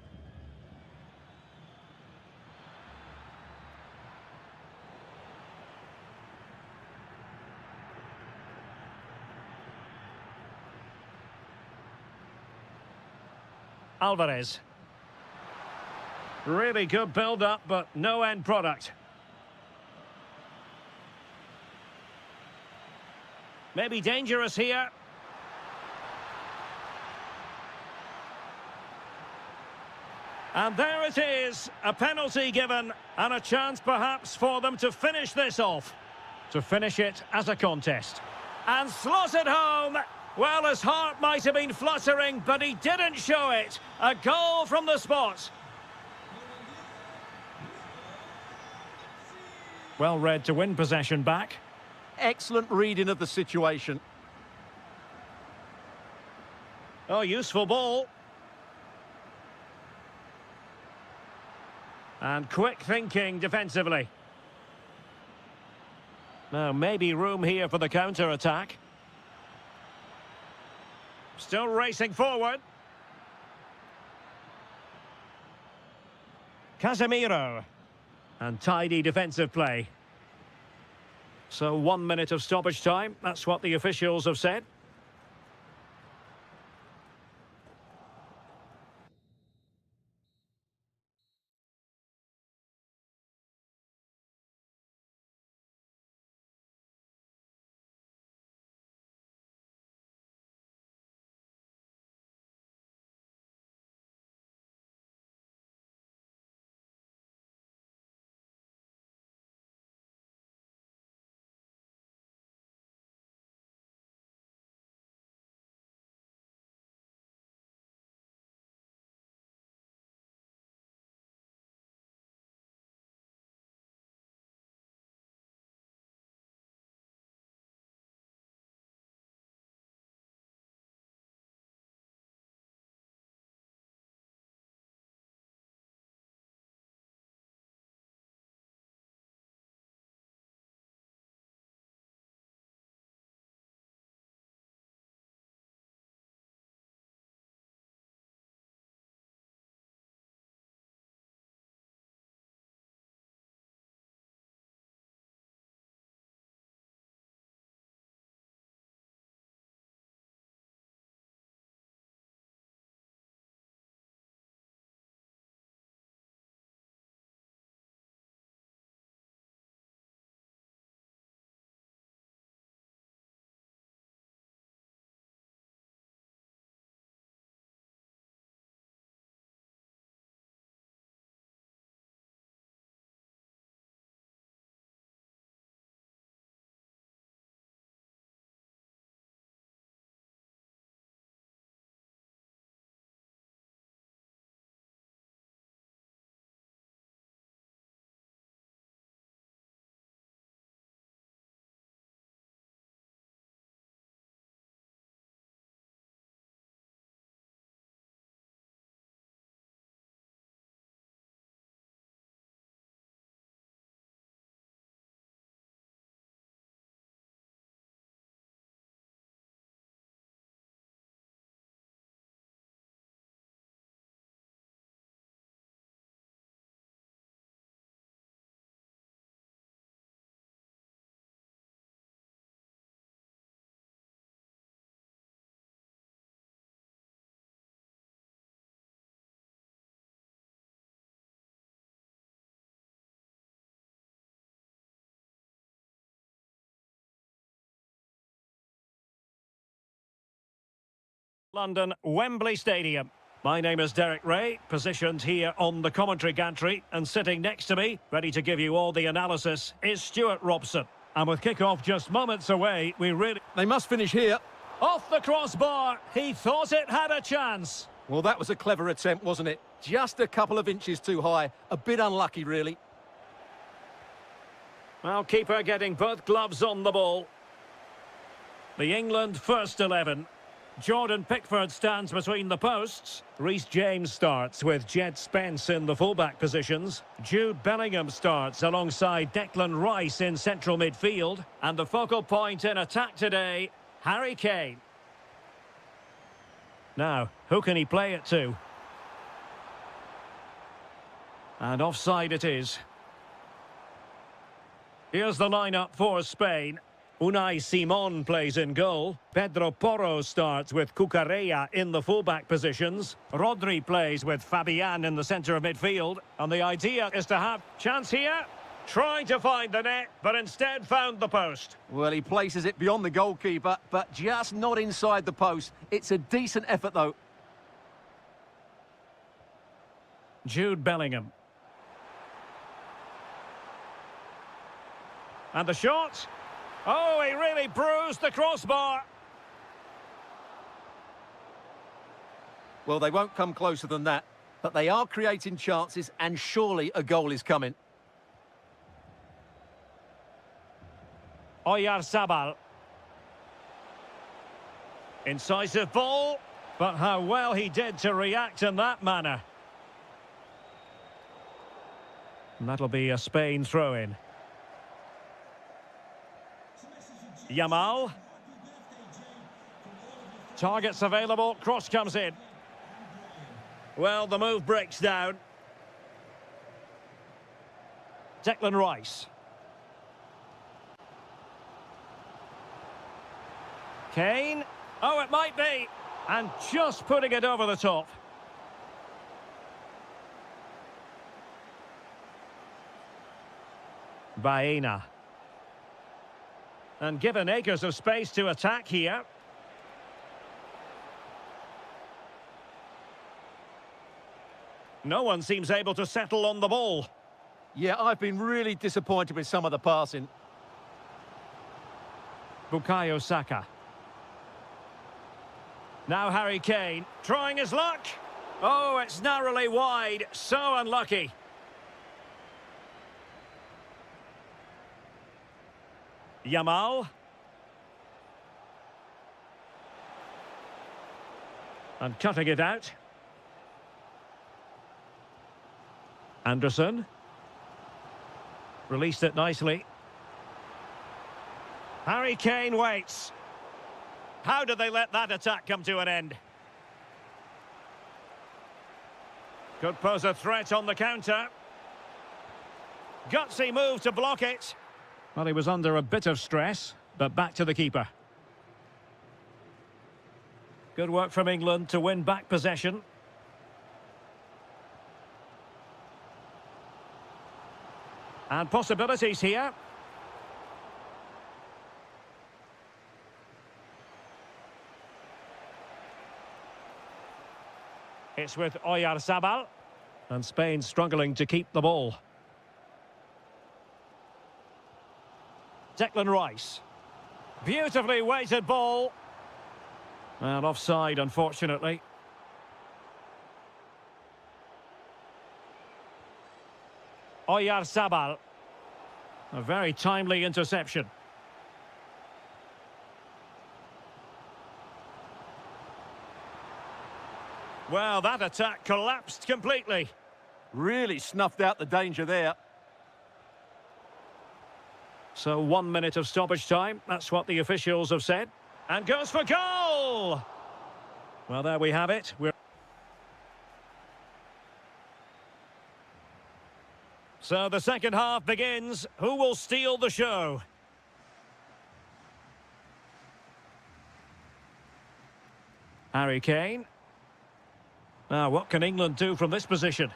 Alvarez. Really good build-up, but no end product. Maybe dangerous here. And there it is, a penalty given, and a chance perhaps for them to finish this off. To finish it as a contest. And slotted home. Well, his heart might have been fluttering, but he didn't show it. A goal from the spot. Well read to win possession back. Excellent reading of the situation. Oh, useful ball. And quick thinking defensively. Now, maybe room here for the counter-attack. Still racing forward. Casemiro. And tidy defensive play. So 1 minute of stoppage time. That's what the officials have said. London, Wembley Stadium. My name is Derek Ray, positioned here on the commentary gantry, and sitting next to me, ready to give you all the analysis, is Stuart Robson. And with kick-off just moments away, we really... They must finish here. Off the crossbar, he thought it had a chance. Well, that was a clever attempt, wasn't it? Just a couple of inches too high. A bit unlucky, really. Well, keeper getting both gloves on the ball. The England first 11. Jordan Pickford stands between the posts. Reece James starts with Jed Spence in the fullback positions. Jude Bellingham starts alongside Declan Rice in central midfield. And the focal point in attack today, Harry Kane. Now, who can he play it to? And offside it is. Here's the lineup for Spain. Unai Simon plays in goal. Pedro Porro starts with Cucurella in the fullback positions. Rodri plays with Fabian in the centre of midfield. And the idea is to have chance here. Trying to find the net, but instead found the post. Well, he places it beyond the goalkeeper, but just not inside the post. It's a decent effort, though. Jude Bellingham. And the shot. Oh, he really bruised the crossbar. Well, they won't come closer than that, but they are creating chances, and surely a goal is coming. Oyarzabal. Incisive ball, but how well he did to react in that manner. And that'll be a Spain throw-in. Yamal. Targets available, cross comes in. Well, the move breaks down. Declan Rice. Kane. Oh, it might be. And just putting it over the top. Baena. And given acres of space to attack here. No one seems able to settle on the ball. Yeah, I've been really disappointed with some of the passing. Bukayo Saka. Now Harry Kane, trying his luck. Oh, it's narrowly wide, so unlucky. Yamal. And cutting it out. Anderson. Released it nicely. Harry Kane waits. How did they let that attack come to an end? Could pose a threat on the counter. Gutsy move to block it. Well, he was under a bit of stress, but back to the keeper. Good work from England to win back possession. And possibilities here. It's with Oyarzabal. And Spain struggling to keep the ball. Declan Rice. Beautifully weighted ball. And offside, unfortunately. Oyarzabal. A very timely interception. Well, that attack collapsed completely. Really snuffed out the danger there. So 1 minute of stoppage time. That's what the officials have said. And goes for goal! Well, there we have it. So the second half begins. Who will steal the show? Harry Kane. Now, what can England do from this position?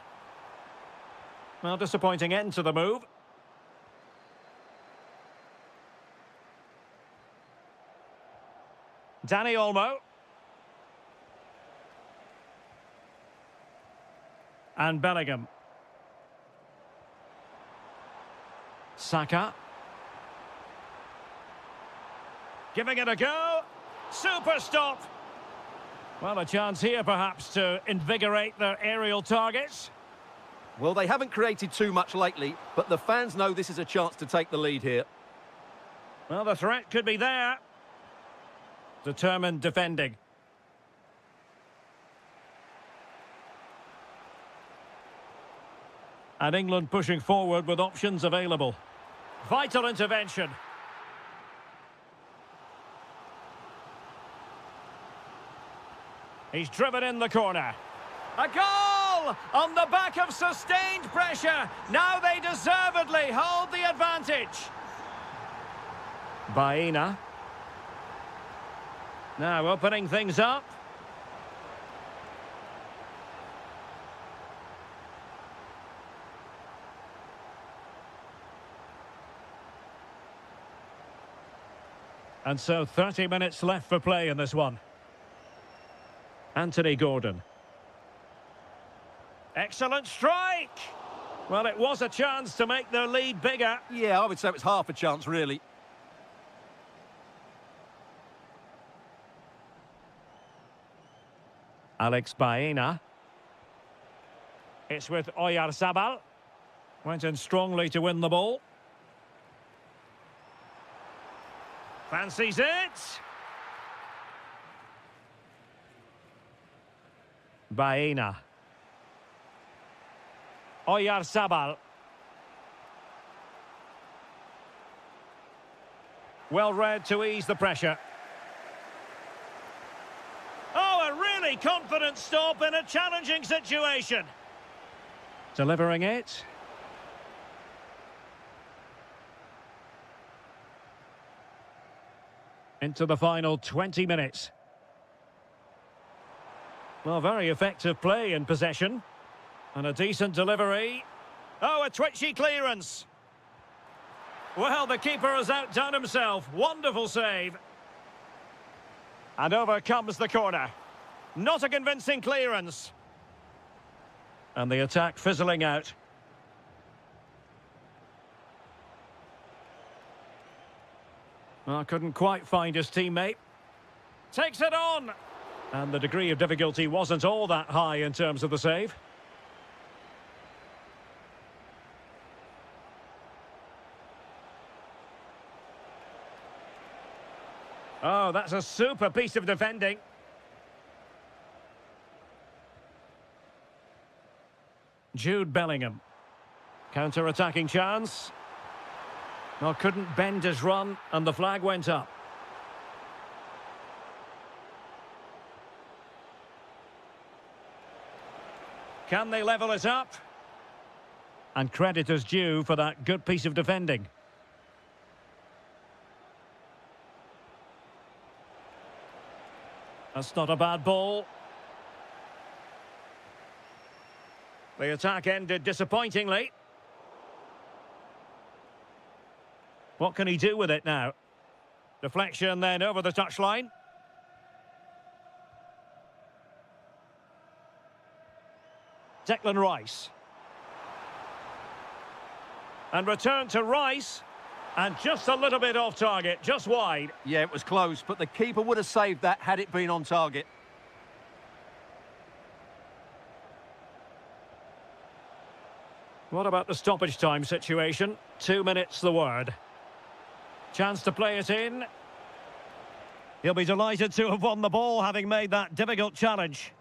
Well, disappointing end to the move. Dani Olmo. And Bellingham. Saka. Giving it a go. Super stop. Well, a chance here perhaps to invigorate their aerial targets. Well, they haven't created too much lately, but the fans know this is a chance to take the lead here. Well, the threat could be there. Determined defending. And England pushing forward with options available. Vital intervention. He's driven in the corner. A goal! On the back of sustained pressure. Now they deservedly hold the advantage. Baena. Now opening things up. And so 30 minutes left for play in this one. Anthony Gordon. Excellent strike! Well, it was a chance to make their lead bigger. Yeah, I would say it was half a chance, really. Alex Baena. It's with Oyarzabal. Went in strongly to win the ball. Fancies it. Baena. Oyarzabal. Well read to ease the pressure. Oh, a really confident stop in a challenging situation. Delivering it. Into the final 20 minutes. Well, very effective play in possession. And a decent delivery. Oh, a twitchy clearance. Well, the keeper has outdone himself. Wonderful save. And over comes the corner. Not a convincing clearance. And the attack fizzling out. Well, couldn't quite find his teammate. Takes it on. And the degree of difficulty wasn't all that high in terms of the save. Oh, that's a super piece of defending. Jude Bellingham. Counter-attacking chance. Well, couldn't bend his run, and the flag went up. Can they level it up? And credit is due for that good piece of defending. That's not a bad ball. The attack ended disappointingly. What can he do with it now? Deflection then over the touchline. Declan Rice. And return to Rice. And just a little bit off target, just wide. Yeah, it was close, but the keeper would have saved that had it been on target. What about the stoppage time situation? 2 minutes the word. Chance to play it in. He'll be delighted to have won the ball, having made that difficult challenge.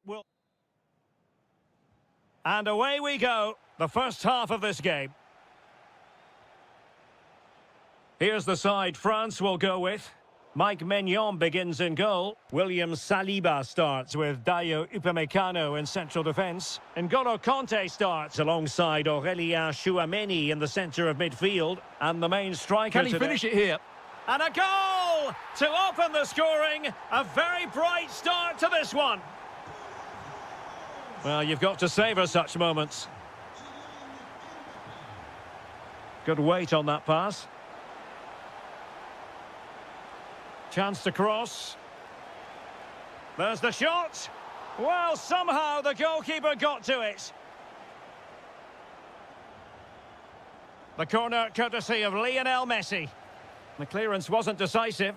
will... And away we go, the first half of this game. Here's the side France will go with. Mike Maignan begins in goal. William Saliba starts with Dayo Upamecano in central defence. N'Golo Kanté starts alongside Aurélien Tchouameni in the centre of midfield. And the main striker Can he finish it here? And a goal to open the scoring. A very bright start to this one. Well, you've got to savour such moments. Good weight on that pass. Chance to cross. There's the shot. Well, somehow the goalkeeper got to it. The corner courtesy of Lionel Messi. The clearance wasn't decisive.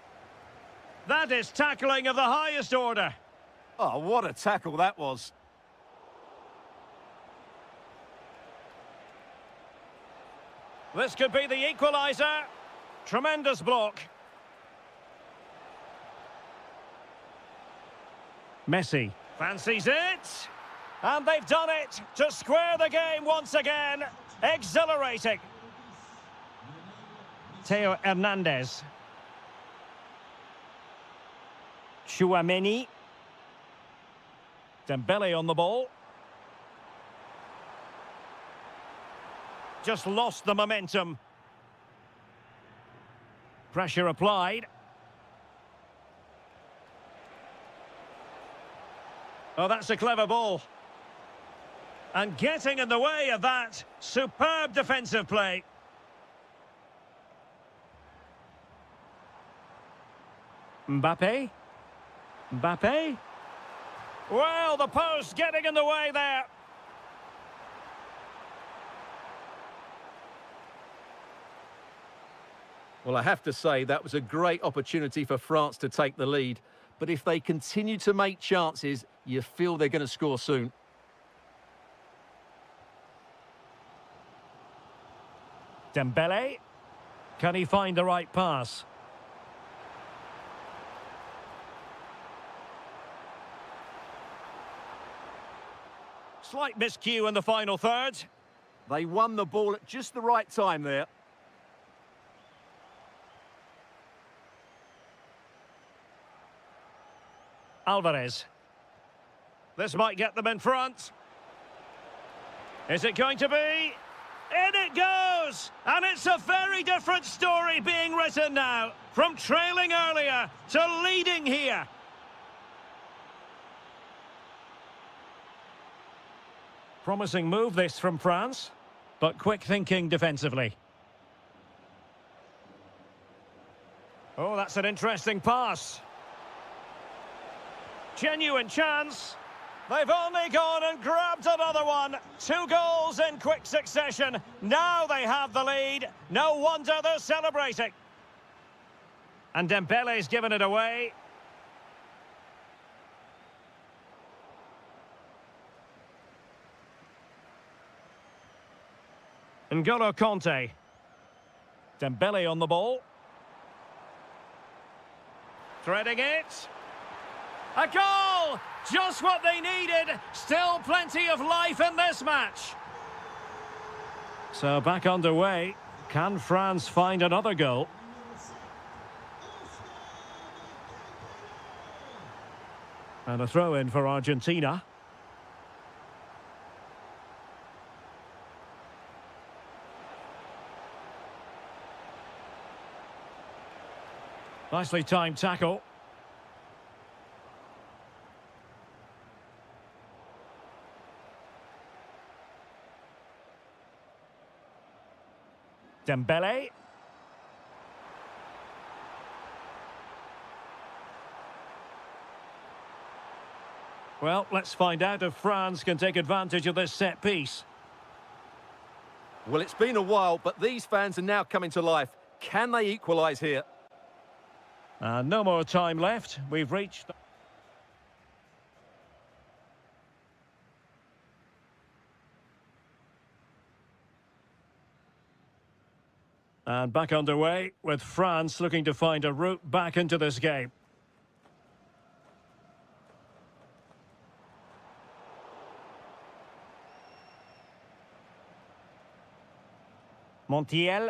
That is tackling of the highest order. Oh, what a tackle that was. This could be the equaliser. Tremendous block. Messi fancies it. And they've done it to square the game once again. Exhilarating. Theo Hernandez. Tchouameni. Dembele on the ball. Just lost the momentum. Pressure applied. Oh, that's a clever ball. And getting in the way of that, superb defensive play. Mbappe. Mbappe. Well, the post getting in the way there. Well, I have to say that was a great opportunity for France to take the lead. But if they continue to make chances, you feel they're going to score soon. Dembele. Can he find the right pass? Slight miscue in the final third. They won the ball at just the right time there. Alvarez. This might get them in front. Is it going to be? In it goes! And it's a very different story being written now. From trailing earlier to leading here. Promising move this from France, but quick thinking defensively. Oh, that's an interesting pass. Genuine chance. They've only gone and grabbed another one. 2 goals in quick succession. Now they have the lead. No wonder they're celebrating. And Dembele's given it away. N'Golo Kanté. Dembele on the ball. Threading it. A goal! Just what they needed. Still plenty of life in this match. So back underway. Can France find another goal? And a throw-in for Argentina. Nicely timed tackle. Dembele. Well, let's find out if France can take advantage of this set piece. Well, it's been a while, but these fans are now coming to life. Can they equalise here? No more time left. We've reached... And back underway, with France looking to find a route back into this game. Montiel.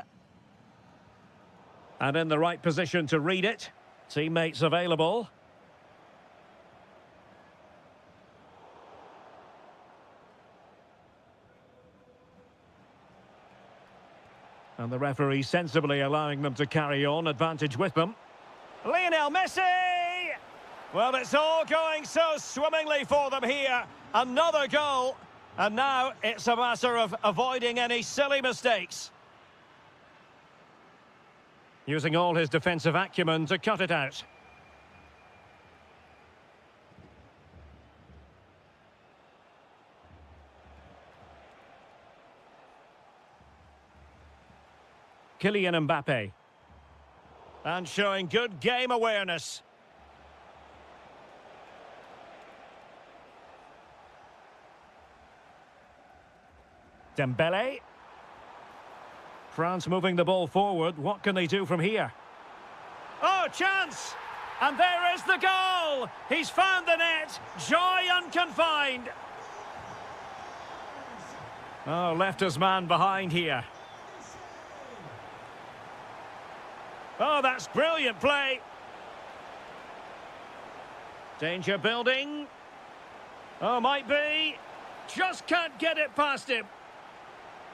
And in the right position to read it. Teammates available. And the referee sensibly allowing them to carry on, advantage with them. Lionel Messi! Well, it's all going so swimmingly for them here. Another goal. And now it's a matter of avoiding any silly mistakes. Using all his defensive acumen to cut it out. Kylian Mbappe. And showing good game awareness. Dembele. France moving the ball forward. What can they do from here? Oh, chance! And there is the goal! He's found the net. Joy unconfined. Oh, left his man behind here. Oh, that's brilliant play. Danger building. Oh, might be. Just can't get it past him.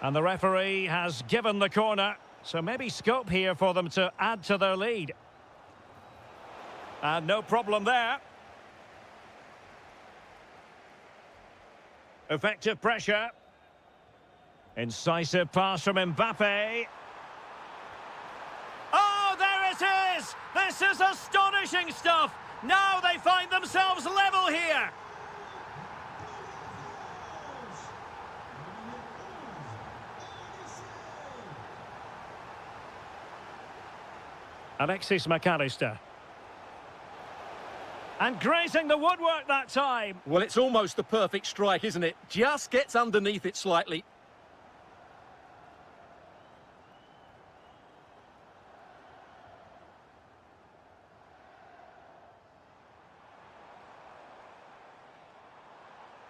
And the referee has given the corner. So maybe scope here for them to add to their lead. And no problem there. Effective pressure. Incisive pass from Mbappe. Oh, there it is! This is astonishing stuff! Now they find themselves level here! Alexis McAllister. And grazing the woodwork that time. Well, it's almost the perfect strike, isn't it? Just gets underneath it slightly.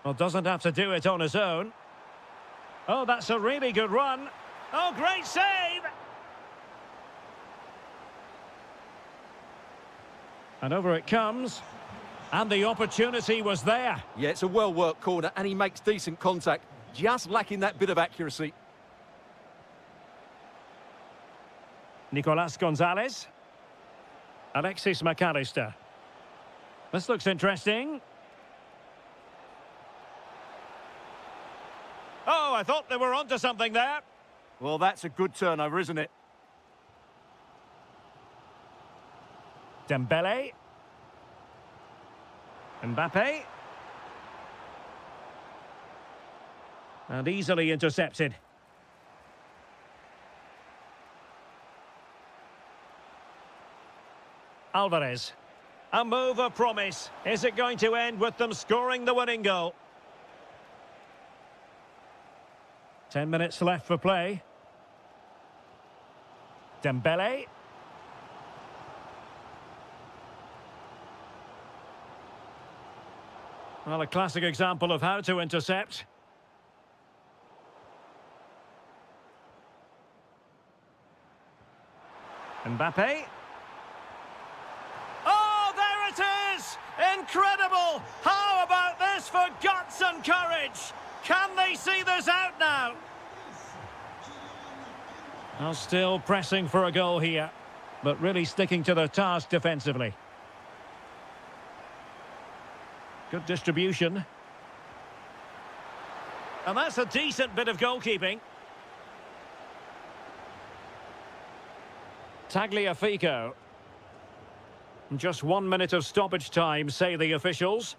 Well, doesn't have to do it on his own. Oh, that's a really good run. Oh, great save! And over it comes. And the opportunity was there. Yeah, it's a well-worked corner, and he makes decent contact. Just lacking that bit of accuracy. Nicolas Gonzalez. Alexis McAllister. This looks interesting. Oh, I thought they were onto something there. Well, that's a good turnover, isn't it? Dembele. Mbappe. And easily intercepted. Alvarez. A move of promise. Is it going to end with them scoring the winning goal? 10 minutes left for play. Dembele. Well, a classic example of how to intercept. Mbappe. Oh, there it is! Incredible! How about this for guts and courage? Can they see this out now? Well, still pressing for a goal here, but really sticking to their task defensively. Good distribution. And that's a decent bit of goalkeeping. Tagliafico. Just 1 minute of stoppage time, say the officials.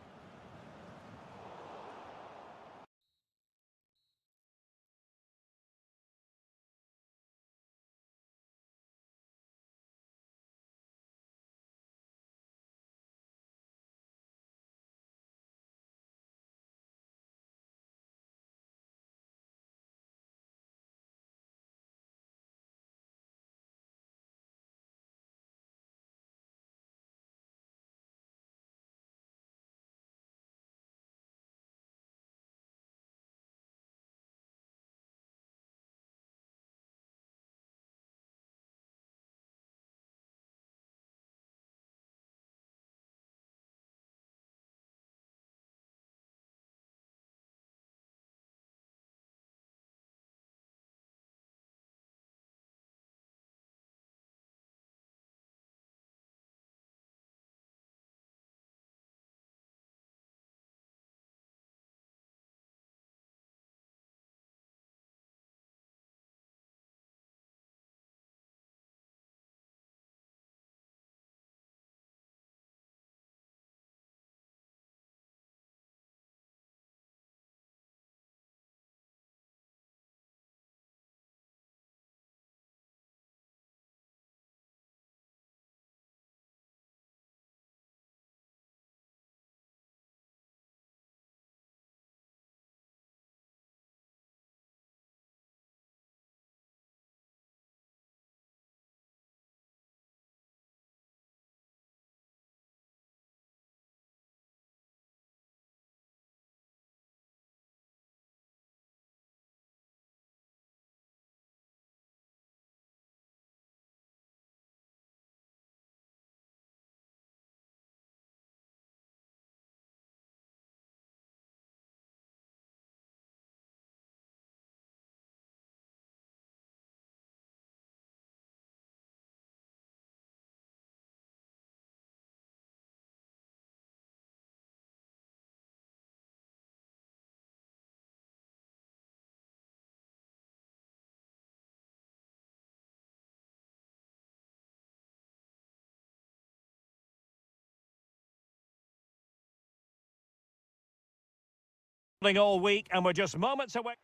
all week, and we're just moments away.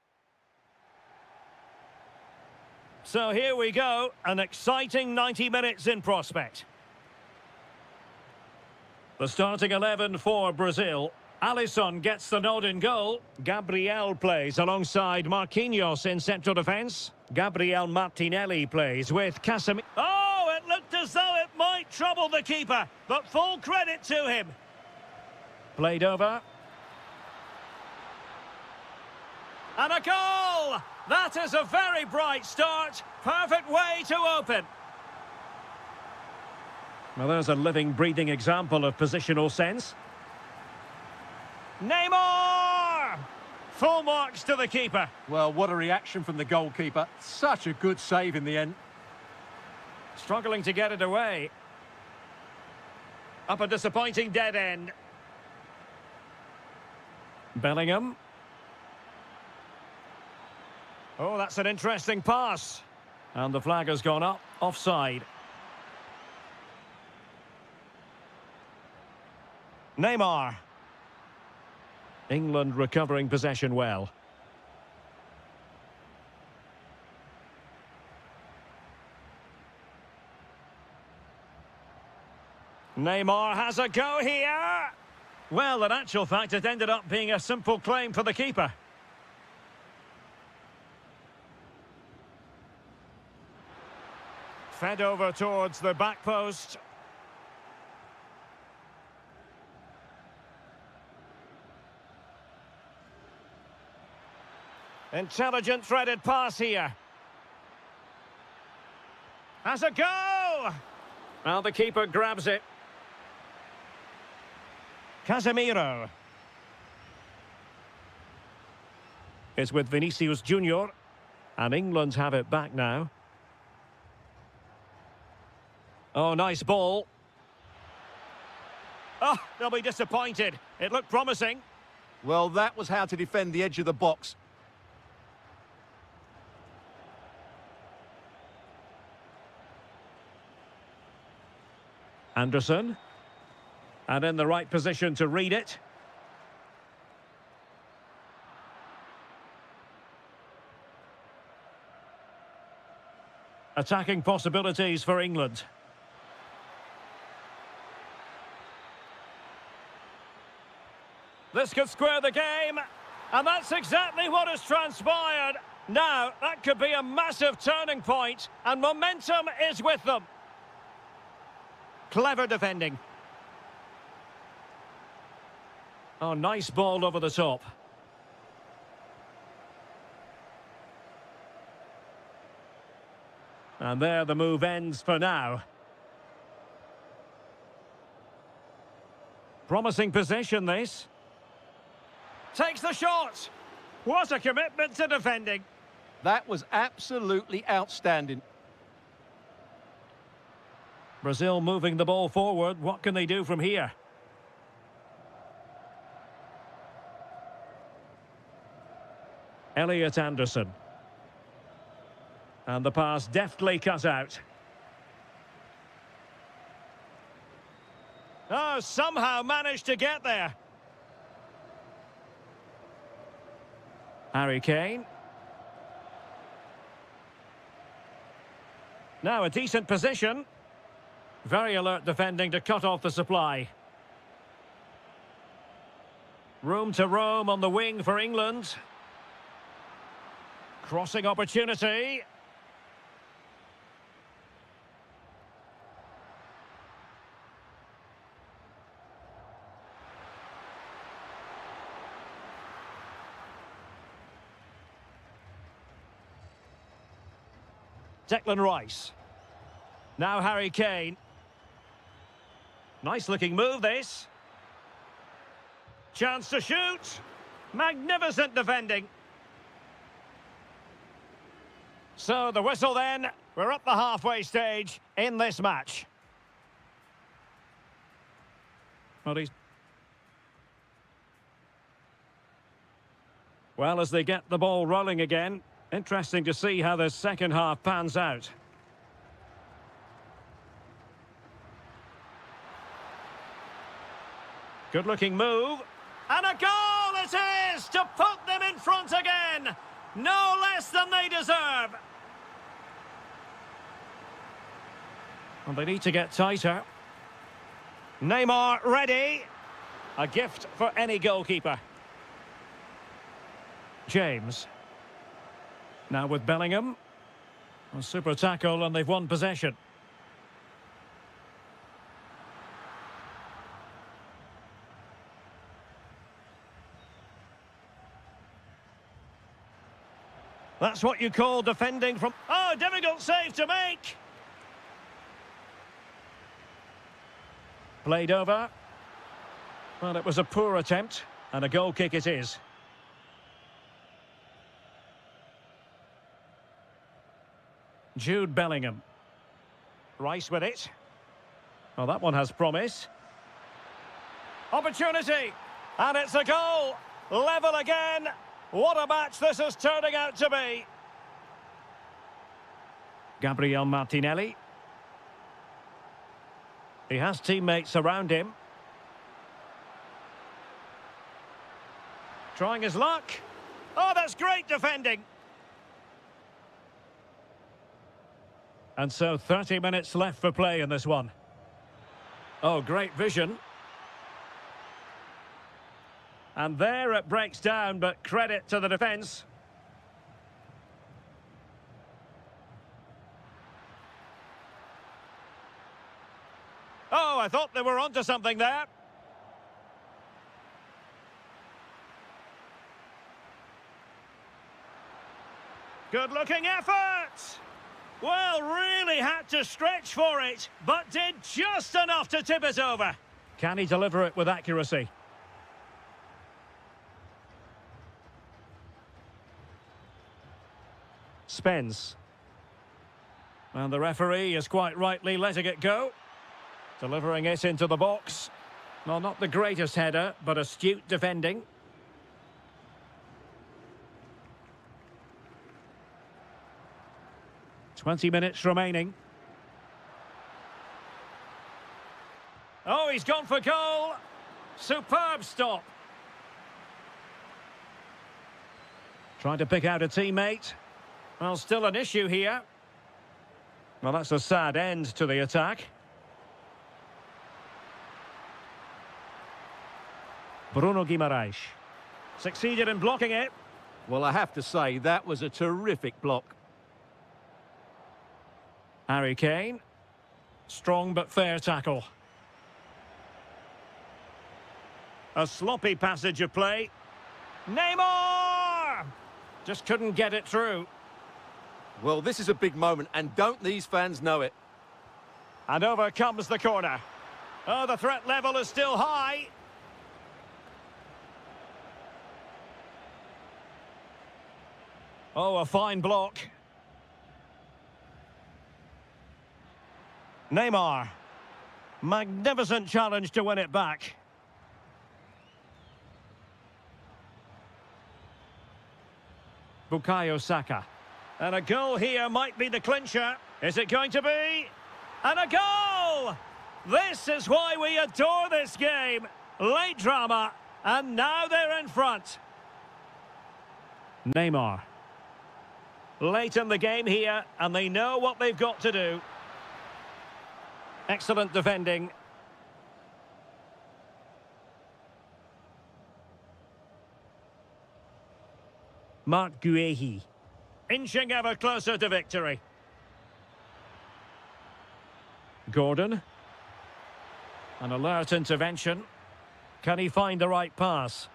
So here we go, an exciting 90 minutes in prospect. The starting 11 for Brazil. Alisson gets the nod in goal. Gabriel plays alongside Marquinhos in central defence. Gabriel Martinelli plays with Casemiro. Oh, it looked as though it might trouble the keeper, but full credit to him. Played over. And a goal! That is a very bright start. Perfect way to open. Well, there's a living, breathing example of positional sense. Neymar! Full marks to the keeper. Well, what a reaction from the goalkeeper. Such a good save in the end. Struggling to get it away. Up a disappointing dead end. Bellingham. Oh, that's an interesting pass. And the flag has gone up, offside. Neymar. England recovering possession well. Neymar has a go here. Well, in actual fact, it ended up being a simple claim for the keeper. Fed over towards the back post. Intelligent threaded pass here. Has a go! Well, the keeper grabs it. Casemiro. It's with Vinicius Junior. And England have it back now. Oh, nice ball. Oh, they'll be disappointed. It looked promising. Well, that was how to defend the edge of the box. Anderson. And in the right position to read it. Attacking possibilities for England. This could square the game, and that's exactly what has transpired. Now, that could be a massive turning point, and momentum is with them. Clever defending. Oh, nice ball over the top. And there the move ends for now. Promising position, this. Takes the shot. What a commitment to defending. That was absolutely outstanding. Brazil moving the ball forward. What can they do from here? Elliot Anderson. And the pass deftly cut out. Oh, somehow managed to get there. Harry Kane. Now a decent position. Very alert defending to cut off the supply. Room to roam on the wing for England. Crossing opportunity. Declan Rice. Now Harry Kane. Nice looking move, this. Chance to shoot. Magnificent defending. So the whistle then. We're up the halfway stage in this match. Well, as they get the ball rolling again, interesting to see how the second half pans out. Good looking move. And a goal it is to put them in front again. No less than they deserve. And they need to get tighter. Neymar ready. A gift for any goalkeeper. James. Now with Bellingham. A super tackle and they've won possession. That's what you call defending from... Oh, difficult save to make! Played over. Well, it was a poor attempt, and a goal kick it is. Jude Bellingham. Rice with it. Well, that one has promise. Opportunity! And it's a goal! Level again! What a match this is turning out to be! Gabriel Martinelli. He has teammates around him. Trying his luck. Oh, that's great defending! And so 30 minutes left for play in this one. Oh, great vision. And there it breaks down, but credit to the defence. Oh, I thought they were onto something there. Good-looking effort! Well, really had to stretch for it, but did just enough to tip it over. Can he deliver it with accuracy? Spence. And the referee is quite rightly letting it go. Delivering it into the box. Well, not the greatest header, but astute defending. "20 minutes remaining. Oh, he's gone for goal. Superb stop. Trying to pick out a teammate. Well, still an issue here. Well, that's a sad end to the attack. Bruno Guimaraes. Succeeded in blocking it. Well, I have to say, that was a terrific block. Harry Kane. Strong but fair tackle. A sloppy passage of play. Neymar! Just couldn't get it through. Well, this is a big moment, and don't these fans know it? And over comes the corner. Oh, the threat level is still high. Oh, a fine block. Neymar. Magnificent challenge to win it back. Bukayo Saka. And a goal here might be the clincher. Is it going to be? And a goal! This is why we adore this game. Late drama, and now they're in front. Neymar. Late in the game here, and they know what they've got to do. Excellent defending. Mark Guehi. Inching ever closer to victory. Gordon. An alert intervention. Can he find the right pass?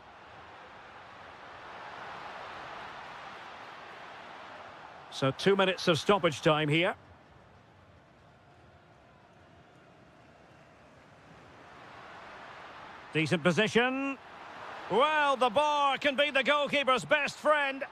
So 2 minutes of stoppage time here. Decent position. Well, the bar can be the goalkeeper's best friend.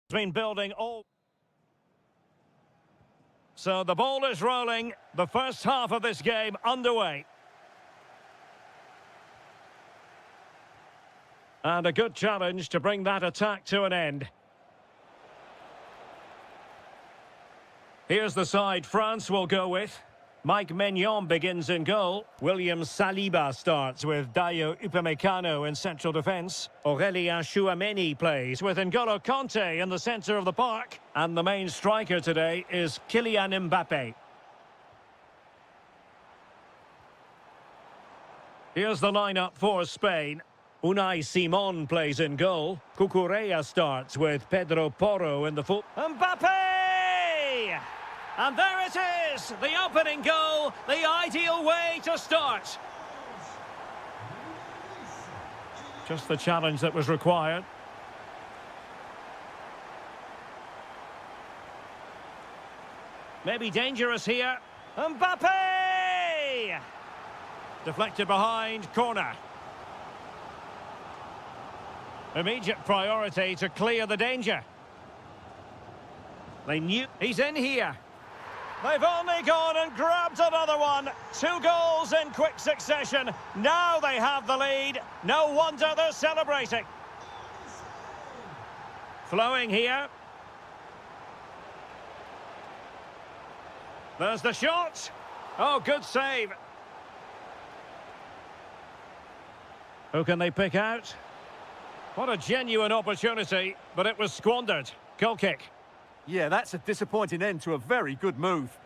Been building all. So the ball is rolling. The first half of this game underway. And a good challenge to bring that attack to an end. Here's the side France will go with. Mike Maignan begins in goal. William Saliba starts with Dayo Upamecano in central defence. Aurélien Tchouameni plays with N'Golo Kanté in the centre of the park. And the main striker today is Kylian Mbappé. Here's the lineup for Spain. Unai Simon plays in goal. Cucurella starts with Pedro Porro in the full. Mbappé! And there it is, the opening goal, the ideal way to start. Just the challenge that was required. Maybe dangerous here. Mbappé! Deflected behind, corner. Immediate priority to clear the danger. They knew he's in here. They've only gone and grabbed another one. 2 goals in quick succession. Now they have the lead. No wonder they're celebrating. Flowing here. There's the shot. Oh, good save. Who can they pick out? What a genuine opportunity, but it was squandered. Goal kick. Yeah, that's a disappointing end to a very good move.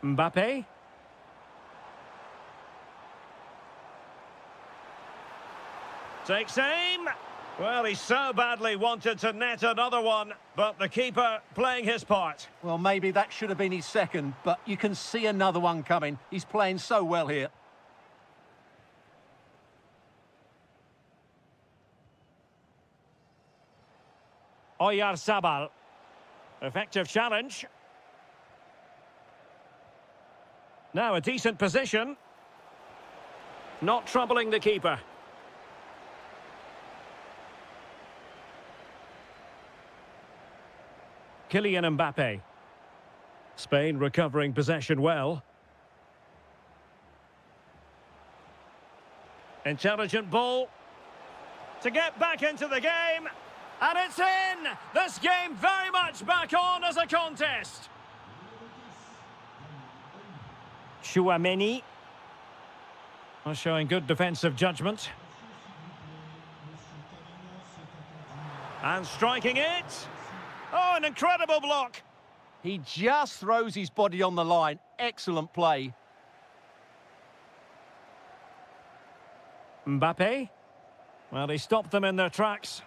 Mbappé. Takes aim. Well, he so badly wanted to net another one, but the keeper playing his part. Well, maybe that should have been his second, but you can see another one coming. He's playing so well here. Oyarzabal. Effective challenge. Now a decent position. Not troubling the keeper. Kylian Mbappé. Spain recovering possession well. Intelligent ball. To get back into the game. And it's in! This game very much back on as a contest. Tchouameni. Showing good defensive judgment. And striking it. Oh, an incredible block. He just throws his body on the line. Excellent play. Mbappé. Well, he stopped them in their tracks.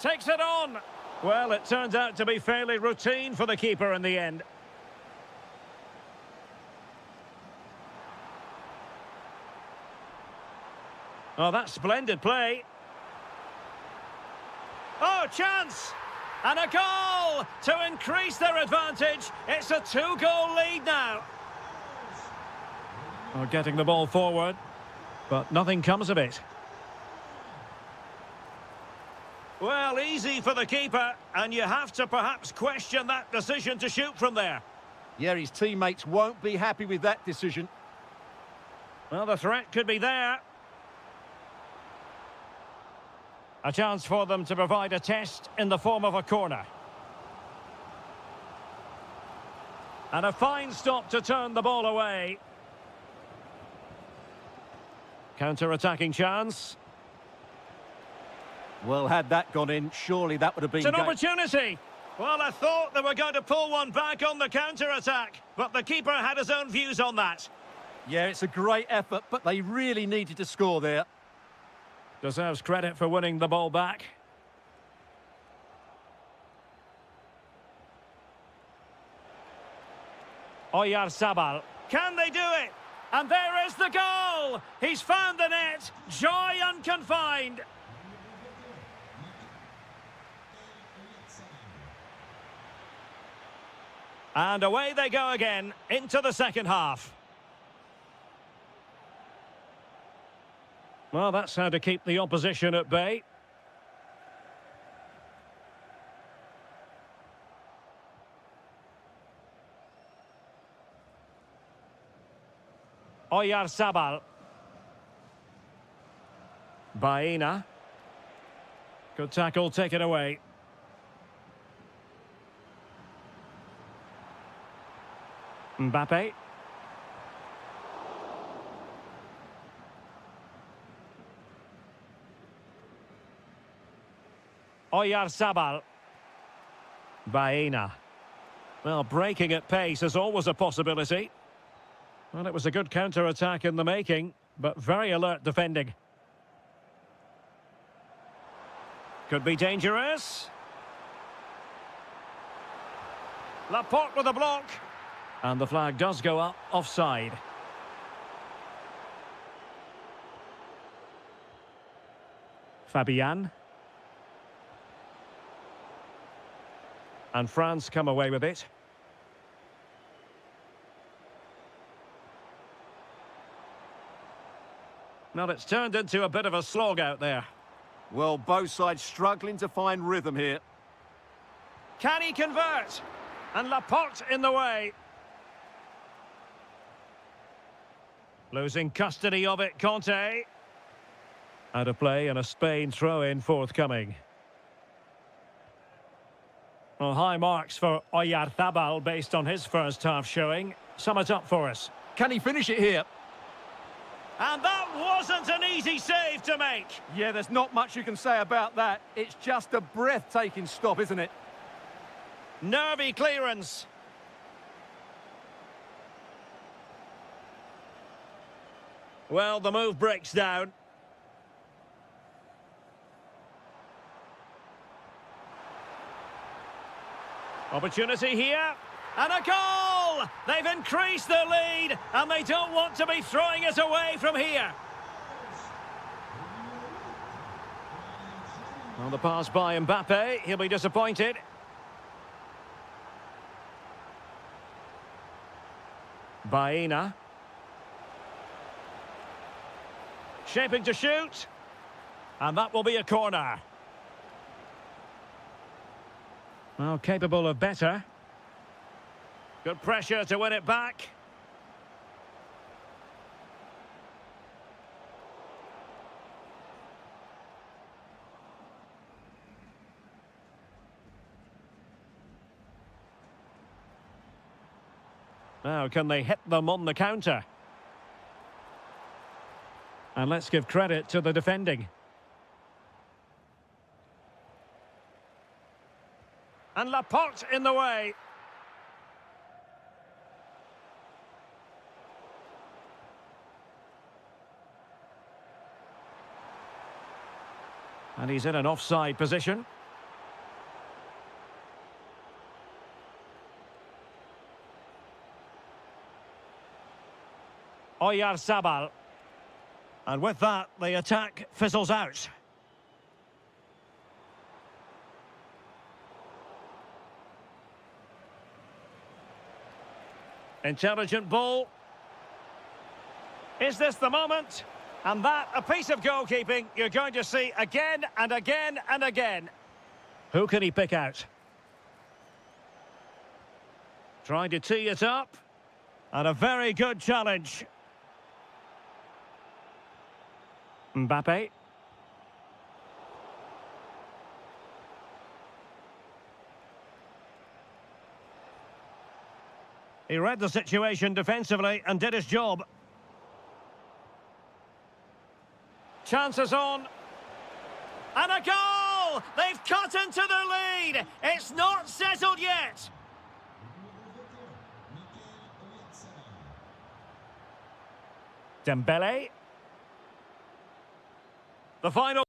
Takes it on. Well, it turns out to be fairly routine for the keeper in the end. Oh, that's splendid play. Oh, chance! And a goal to increase their advantage. It's a 2-goal lead now. Oh, getting the ball forward, but nothing comes of it. Well, easy for the keeper, and you have to perhaps question that decision to shoot from there. Yeah, his teammates won't be happy with that decision. Well, the threat could be there. A chance for them to provide a test in the form of a corner. And a fine stop to turn the ball away. Counter-attacking chance. Well, had that gone in, surely that would have been... It's an opportunity! Well, I thought they were going to pull one back on the counter-attack, but the keeper had his own views on that. Yeah, it's a great effort, but they really needed to score there. Deserves credit for winning the ball back. Oyarzabal. Can they do it? And there is the goal! He's found the net. Joy unconfined. And away they go again into the second half. Well, that's how to keep the opposition at bay. Oyarzabal. Baena. Good tackle taken away. Mbappe. Oyarzabal. Baena. Well, breaking at pace is always a possibility. Well, it was a good counter-attack in the making, but very alert defending. Could be dangerous. Laporte with a block. And the flag does go up, offside. Fabian. And France come away with it. Now it's turned into a bit of a slog out there. Well, both sides struggling to find rhythm here. Can he convert? And Laporte in the way. Losing custody of it, Conte. Out of play and a Spain throw-in forthcoming. Well, high marks for Oyarzabal based on his first half showing. Sum it up for us. Can he finish it here? And that wasn't an easy save to make. Yeah, there's not much you can say about that. It's just a breathtaking stop, isn't it? Nervy clearance. Well, the move breaks down. Opportunity here. And a goal! They've increased their lead, and they don't want to be throwing it away from here. Well, the pass by Mbappe, he'll be disappointed. Baena. Shaping to shoot. And that will be a corner. Well, capable of better. Good pressure to win it back. Now, can they hit them on the counter? And let's give credit to the defending. And Laporte in the way. And he's in an offside position. Oyarzabal. And with that, the attack fizzles out. Intelligent ball. Is this the moment? And that, a piece of goalkeeping you're going to see again and again and again. Who can he pick out? Trying to tee it up. And a very good challenge. Mbappe. He read the situation defensively and did his job. Chances on. And a goal! They've cut into the lead! It's not settled yet! Dembele. The final...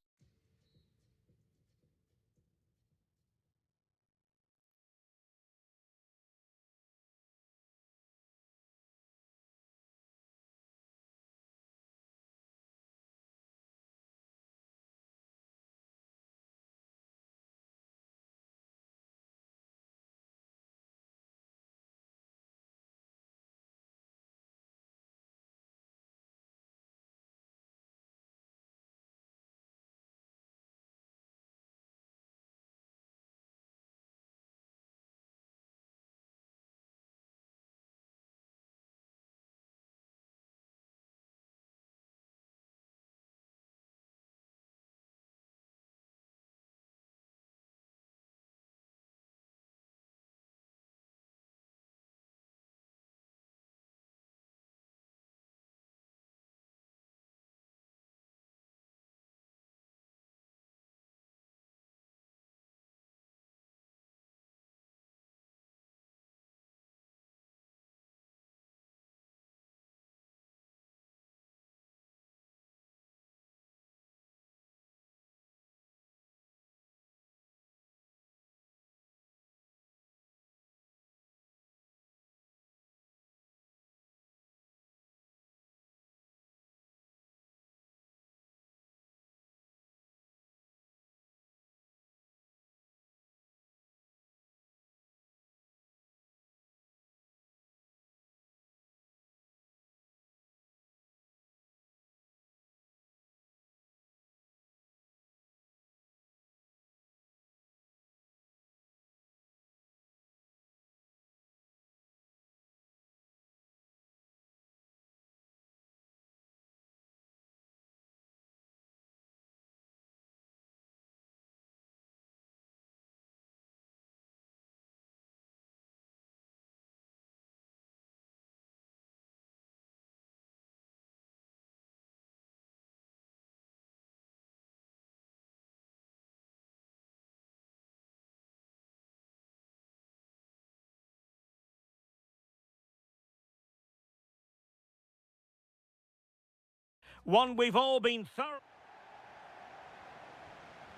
one we've all been thorough.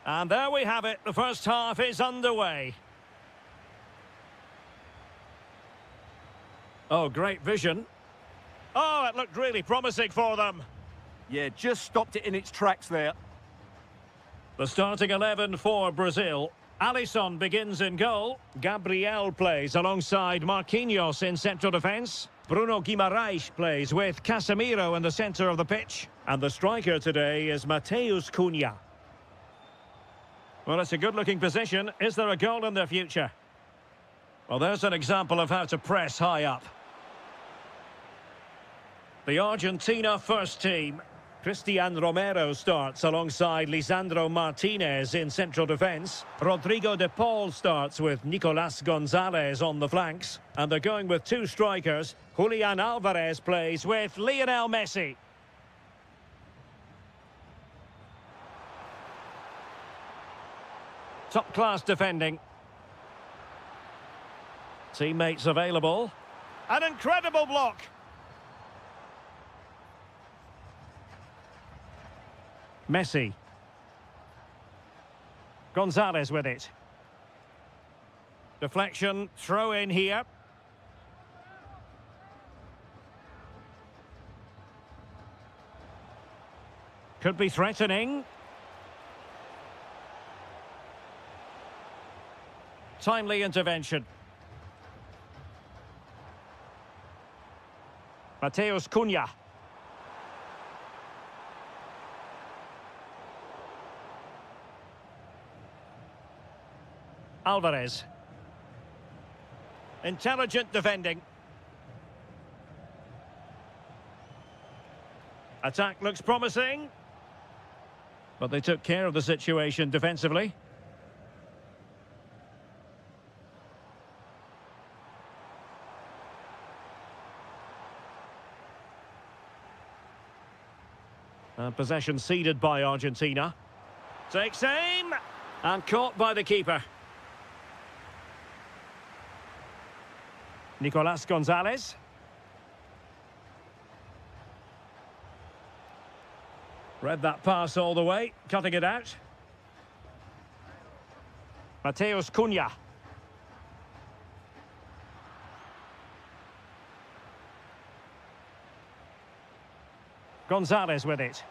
And there we have it. The first half is underway. Oh, great vision. Oh, it looked really promising for them. Yeah, just stopped it in its tracks there. The starting 11 for Brazil. Alisson begins in goal. Gabriel plays alongside Marquinhos in central defence. Bruno Guimaraes plays with Casemiro in the centre of the pitch. And the striker today is Matheus Cunha. Well, it's a good-looking position. Is there a goal in their future? Well, there's an example of how to press high up. The Argentina first team. Cristian Romero starts alongside Lisandro Martinez in central defence. Rodrigo de Paul starts with Nicolas Gonzalez on the flanks. And they're going with two strikers. Julian Alvarez plays with Lionel Messi. Top-class defending. Teammates available. An incredible block. Messi. Gonzalez with it. Deflection, throw in here. Could be threatening. Timely intervention. Matheus Cunha. Alvarez. Intelligent defending. Attack looks promising. But they took care of the situation defensively. Possession ceded by Argentina. Takes aim. And caught by the keeper. Nicolas Gonzalez. Read that pass all the way, cutting it out. Matheus Cunha. Gonzalez with it.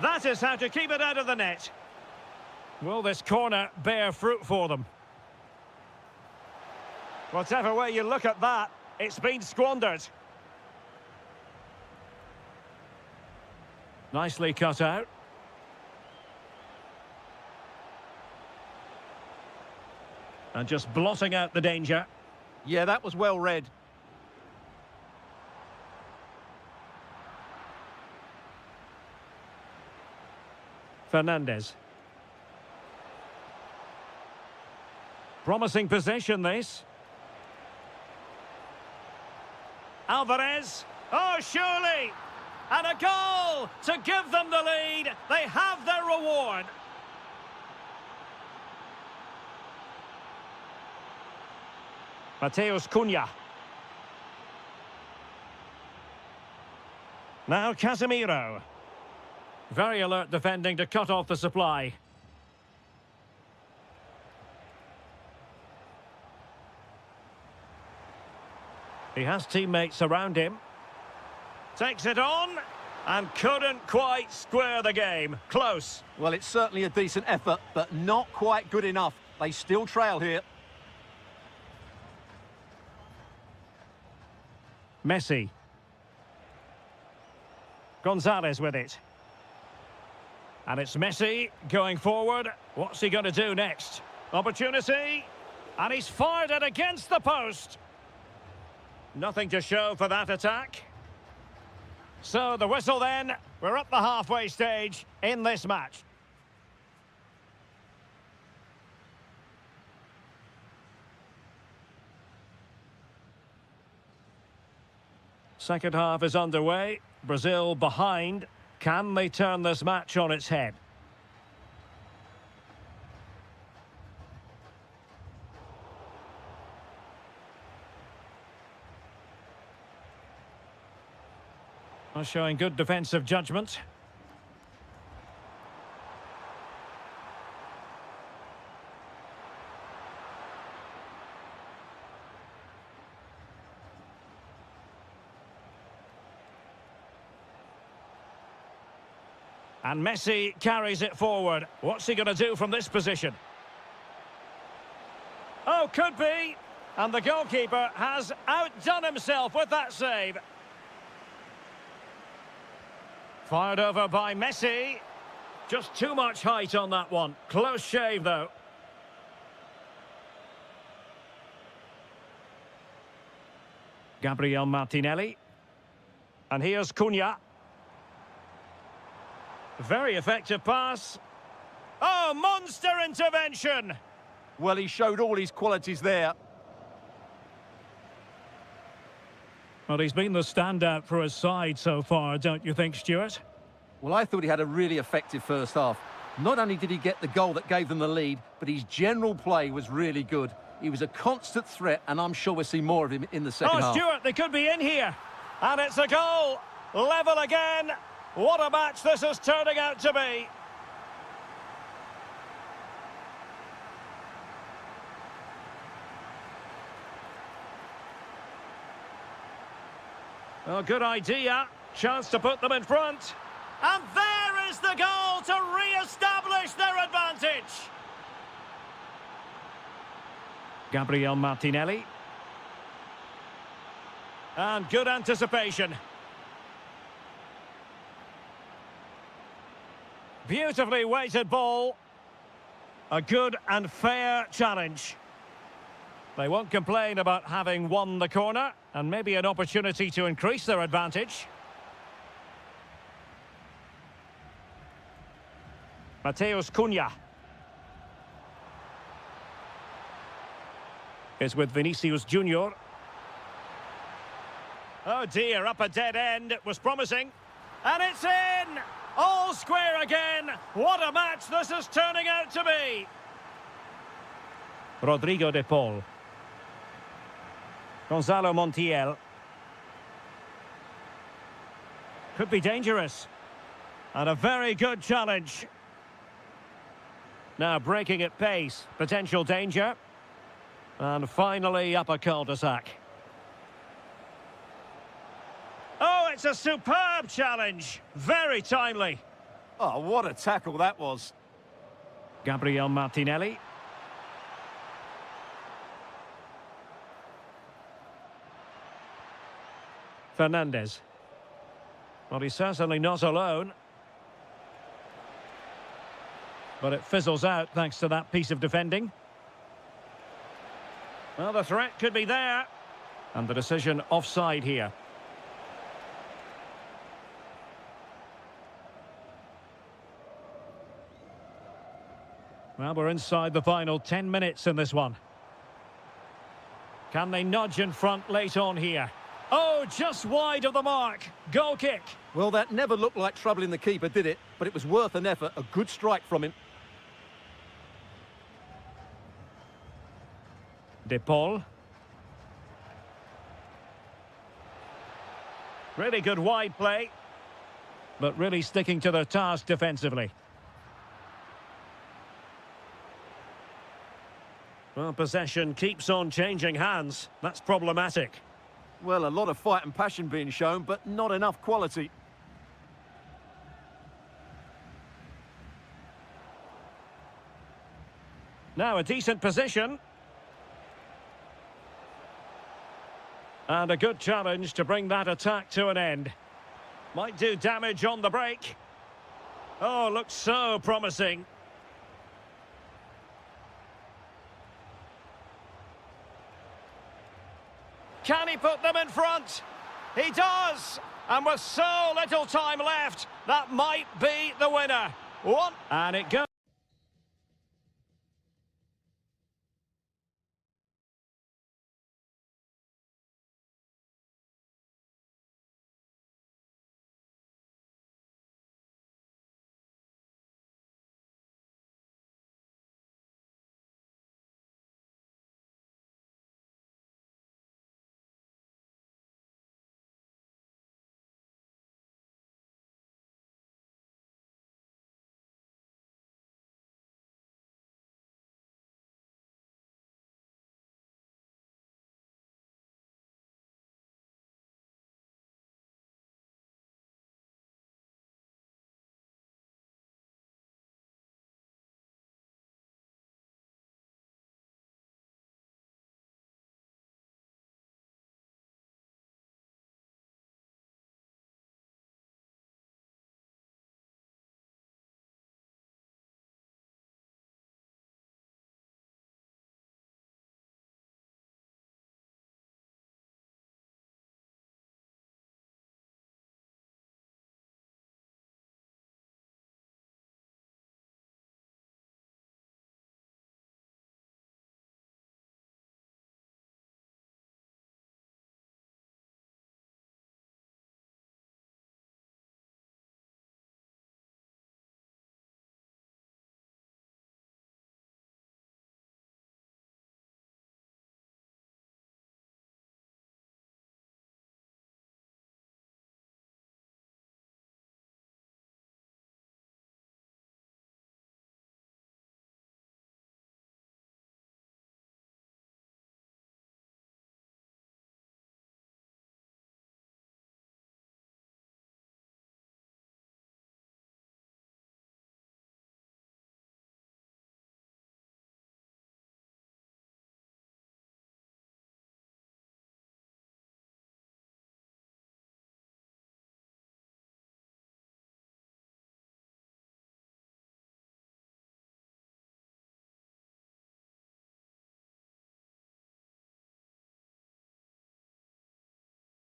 That is how to keep it out of the net. Will this corner bear fruit for them? Whatever way you look at that, it's been squandered. Nicely cut out. And just blotting out the danger. Yeah, that was well read. Fernandez. Promising possession, this. Alvarez. Oh, surely! And a goal to give them the lead. They have their reward. Matheus Cunha. Now Casemiro. Very alert defending to cut off the supply. He has teammates around him. Takes it on and couldn't quite square the game. Close. Well, it's certainly a decent effort, but not quite good enough. They still trail here. Messi. Gonzalez with it. And it's Messi going forward. What's he going to do next? Opportunity. And he's fired it against the post. Nothing to show for that attack. So the whistle then. We're at the halfway stage in this match. Second half is underway. Brazil behind. Can they turn this match on its head? Well, showing good defensive judgment. And Messi carries it forward. What's he going to do from this position? Oh, could be. And the goalkeeper has outdone himself with that save. Fired over by Messi. Just too much height on that one. Close shave, though. Gabriel Martinelli. And here's Cunha. Very effective pass. Oh, monster intervention! Well, he showed all his qualities there. Well, he's been the standout for his side so far, don't you think, Stuart? Well, I thought he had a really effective first half. Not only did he get the goal that gave them the lead, but his general play was really good. He was a constant threat, and I'm sure we'll see more of him in the second half. Oh, Stuart, they could be in here. And it's a goal. Level again. What a match this is turning out to be. Oh, good idea. Chance to put them in front. And there is the goal to re-establish their advantage. Gabriel Martinelli. And good anticipation. Beautifully weighted ball. A good and fair challenge. They won't complain about having won the corner, and maybe an opportunity to increase their advantage. Mateus Cunha is with Vinicius Junior. Oh dear, up a dead end. It was promising. And it's in! All square again. What a match this is turning out to be. Rodrigo de Paul. Gonzalo Montiel. Could be dangerous. And a very good challenge. Now breaking at pace. Potential danger. And finally up a cul-de-sac. Oh, it's a superb challenge. Very timely. Oh, what a tackle that was. Gabriel Martinelli. Fernandez. Well, he's certainly not alone. But it fizzles out thanks to that piece of defending. Well, the threat could be there. And the decision offside here. Well, we're inside the final 10 minutes in this one. Can they nudge in front late on here? Oh, just wide of the mark. Goal kick. Well, that never looked like troubling the keeper, did it? But it was worth an effort. A good strike from him. De Paul. Really good wide play. But really sticking to their task defensively. Well, possession keeps on changing hands. That's problematic. Well, a lot of fight and passion being shown, but not enough quality. Now a decent position. And a good challenge to bring that attack to an end. Might do damage on the break. Oh, looks so promising. Can he put them in front? He does! And with so little time left, that might be the winner. One, and it goes.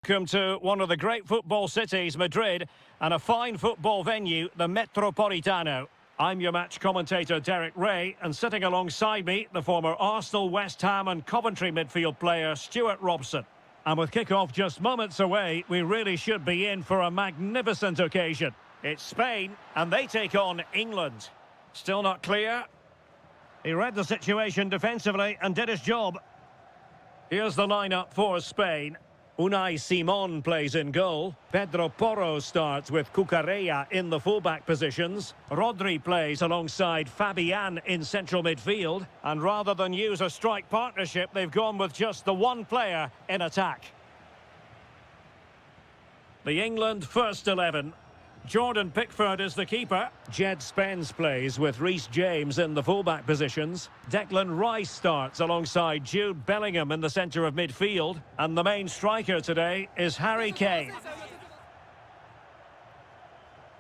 Welcome to one of the great football cities, Madrid, and a fine football venue, the Metropolitano. I'm your match commentator, Derek Ray, and sitting alongside me, the former Arsenal, West Ham and Coventry midfield player, Stuart Robson. And with kick-off just moments away, we really should be in for a magnificent occasion. It's Spain, and they take on England. Still not clear. He read the situation defensively and did his job. Here's the lineup for Spain. Unai Simon plays in goal. Pedro Porro starts with Cucurella in the fullback positions. Rodri plays alongside Fabian in central midfield. And rather than use a strike partnership, they've gone with just the one player in attack. The England first 11. Jordan Pickford is the keeper. Jed Spence plays with Reece James in the fullback positions. Declan Rice starts alongside Jude Bellingham in the centre of midfield. And the main striker today is Harry Kane.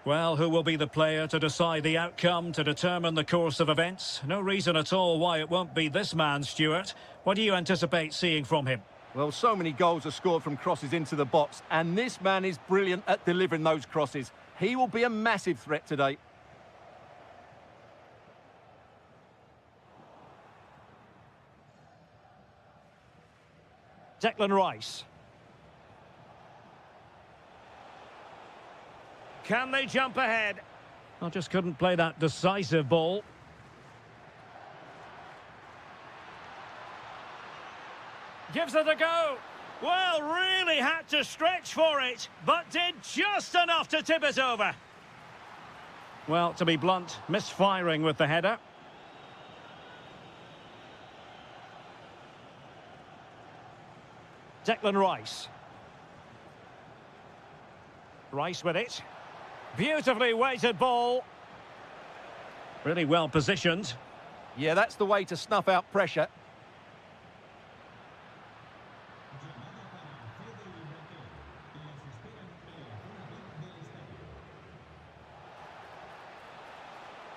Well, who will be the player to decide the outcome, to determine the course of events? No reason at all why it won't be this man, Stuart. What do you anticipate seeing from him? Well, so many goals are scored from crosses into the box, and this man is brilliant at delivering those crosses. He will be a massive threat today. Declan Rice. Can they jump ahead? I just couldn't play that decisive ball. Gives it a go. Well, really had to stretch for it, but did just enough to tip it over. Well, to be blunt, misfiring with the header. Declan Rice. Rice with it. Beautifully weighted ball. Really well positioned. Yeah, that's the way to snuff out pressure.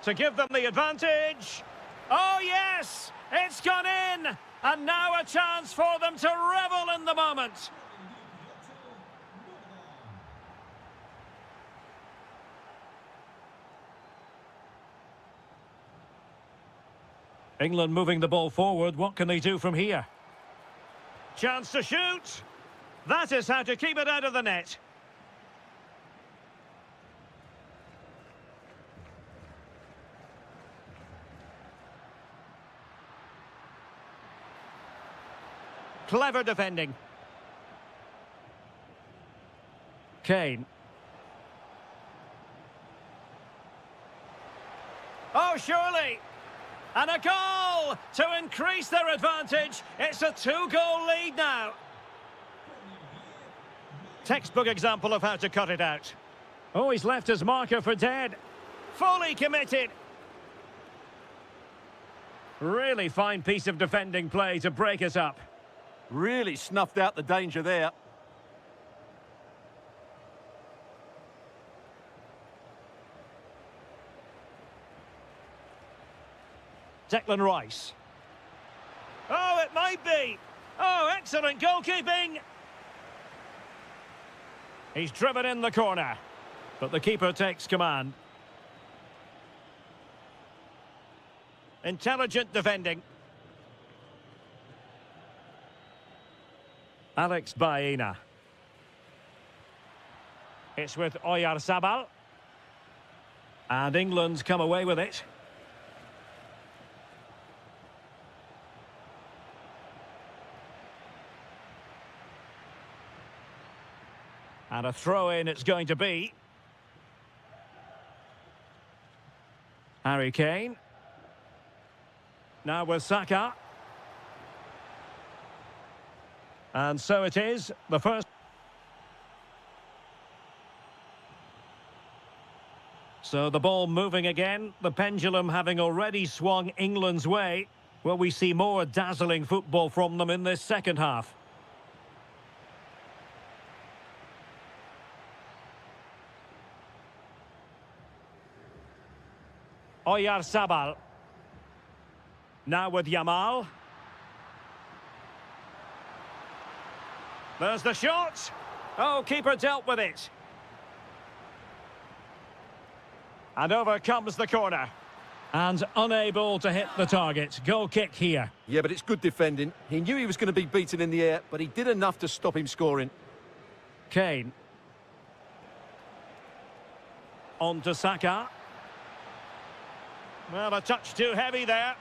To give them the advantage. Oh, yes! It's gone in! And now a chance for them to revel in the moment. England moving the ball forward. What can they do from here? Chance to shoot. That is how to keep it out of the net. Clever defending. Kane. Oh, surely. And a goal to increase their advantage. It's a 2-goal lead now. Textbook example of how to cut it out. Oh, he's left his marker for dead. Fully committed. Really fine piece of defending play to break it up. Really snuffed out the danger there. Declan Rice. Oh, it might be. Oh, excellent goalkeeping. He's driven in the corner, but the keeper takes command. Intelligent defending. Alex Baena. It's with Oyarzabal. And England's come away with it. And a throw-in it's going to be. Harry Kane. Now with Saka. And so it is, the first. So the ball moving again, the pendulum having already swung England's way. Will we see more dazzling football from them in this second half? Oyarzabal. Now with Yamal. There's the shot. Oh, keeper dealt with it. And over comes the corner. And unable to hit the target. Goal kick here. Yeah, but it's good defending. He knew he was going to be beaten in the air, but he did enough to stop him scoring. Kane. On to Saka. Well, a touch too heavy there.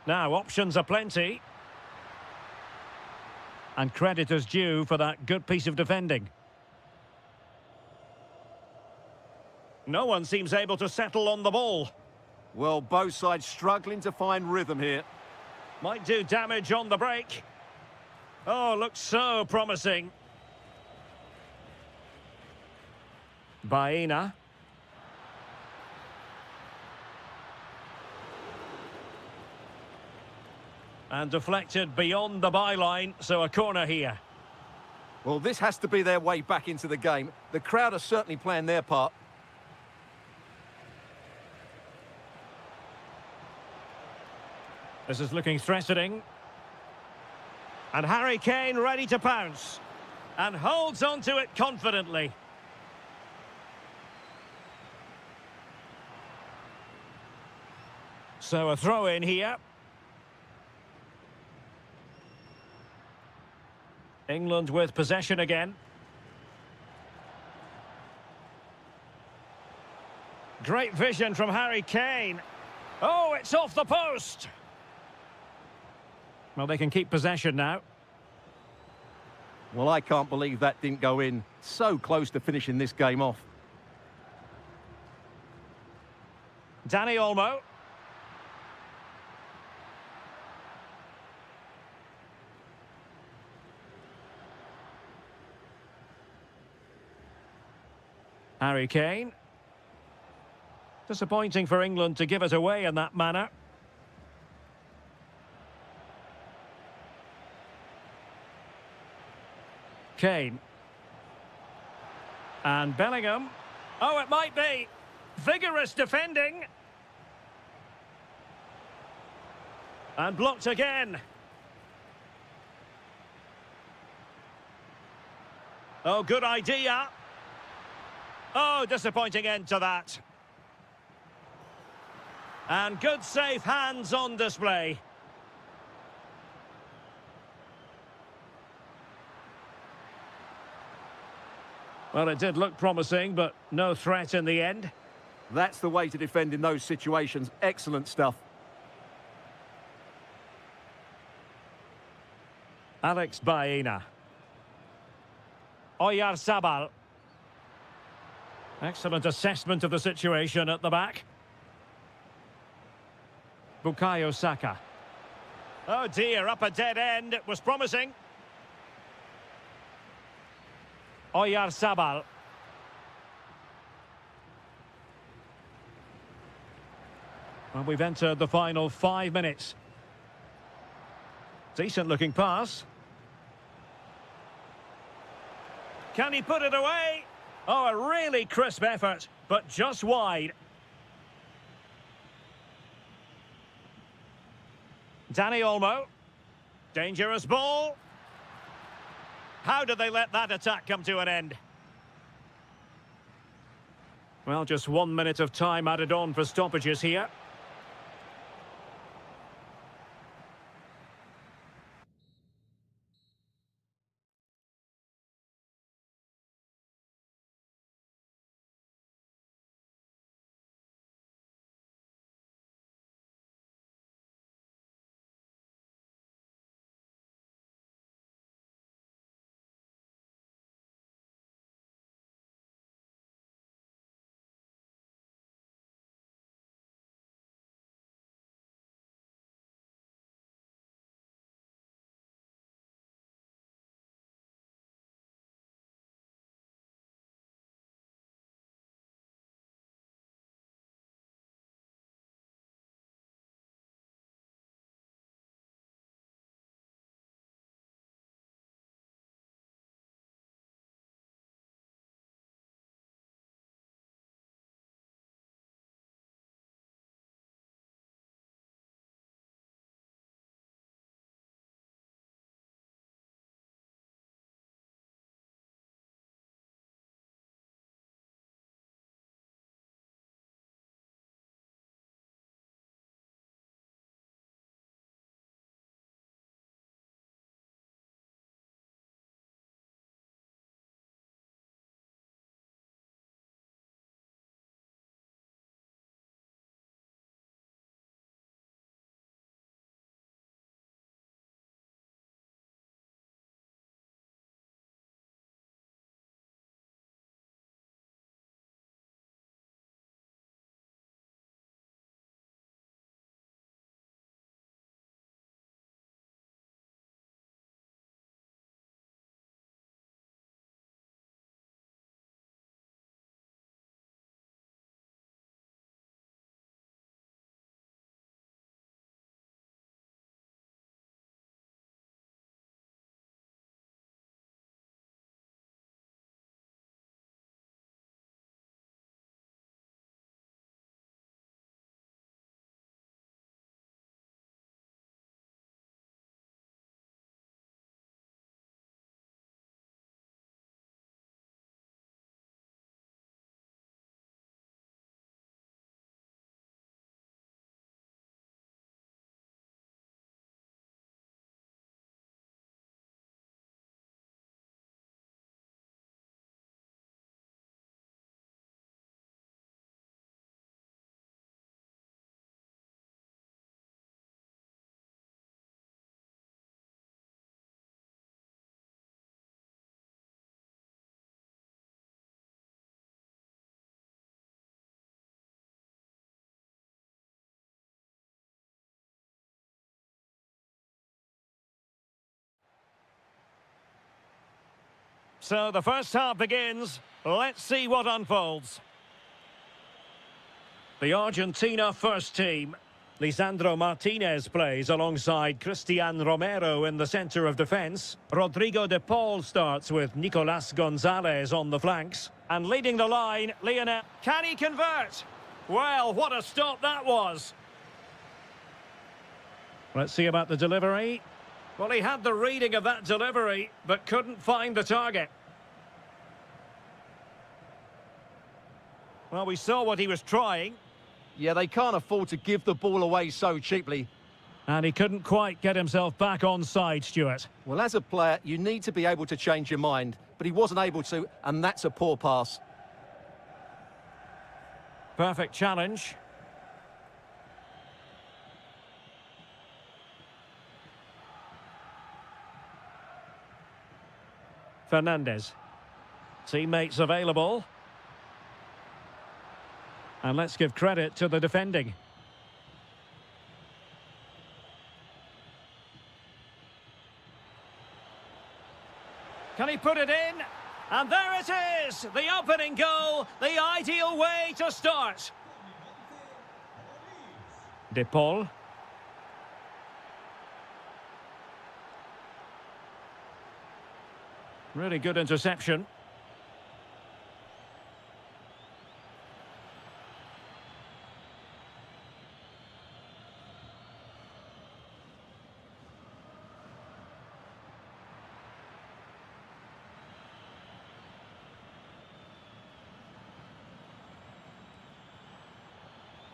Now, options are plenty. And credit is due for that good piece of defending. No one seems able to settle on the ball. Well, both sides struggling to find rhythm here. Might do damage on the break. Oh, looks so promising. Baena. And deflected beyond the byline, so a corner here. Well, this has to be their way back into the game. The crowd are certainly playing their part. This is looking threatening. And Harry Kane ready to pounce. And holds on to it confidently. So a throw in here. England with possession again. Great vision from Harry Kane. Oh, it's off the post. Well, they can keep possession now. Well, I can't believe that didn't go in. So close to finishing this game off. Danny Olmo. Harry Kane. Disappointing for England to give it away in that manner. Kane. And Bellingham. Oh, it might be. Vigorous defending. And blocked again. Oh, good idea. Oh, disappointing end to that. And good safe hands on display. Well, it did look promising, but no threat in the end. That's the way to defend in those situations. Excellent stuff. Alex Baena. Oyarzabal. Excellent assessment of the situation at the back. Bukayo Saka. Oh dear, up a dead end. It was promising. Oyarzabal. Well, we've entered the final 5 minutes. Decent looking pass. Can he put it away? Oh, a really crisp effort, but just wide. Danny Olmo. Dangerous ball. How did they let that attack come to an end? Well, just 1 minute of time added on for stoppages here. So the first half begins. Let's see what unfolds. The Argentina first team. Lisandro Martinez plays alongside Cristian Romero in the centre of defence. Rodrigo de Paul starts with Nicolas Gonzalez on the flanks. And leading the line, Lionel. Can he convert? Well, what a stop that was. Let's see about the delivery. Well, he had the reading of that delivery, but couldn't find the target. Well, we saw what he was trying. Yeah, they can't afford to give the ball away so cheaply. And he couldn't quite get himself back on side, Stuart. Well, as a player, you need to be able to change your mind, but he wasn't able to, and that's a poor pass. Perfect challenge. Fernandez. Teammates available. And let's give credit to the defending. Can he put it in? And there it is! The opening goal, the ideal way to start. De Paul. Really good interception.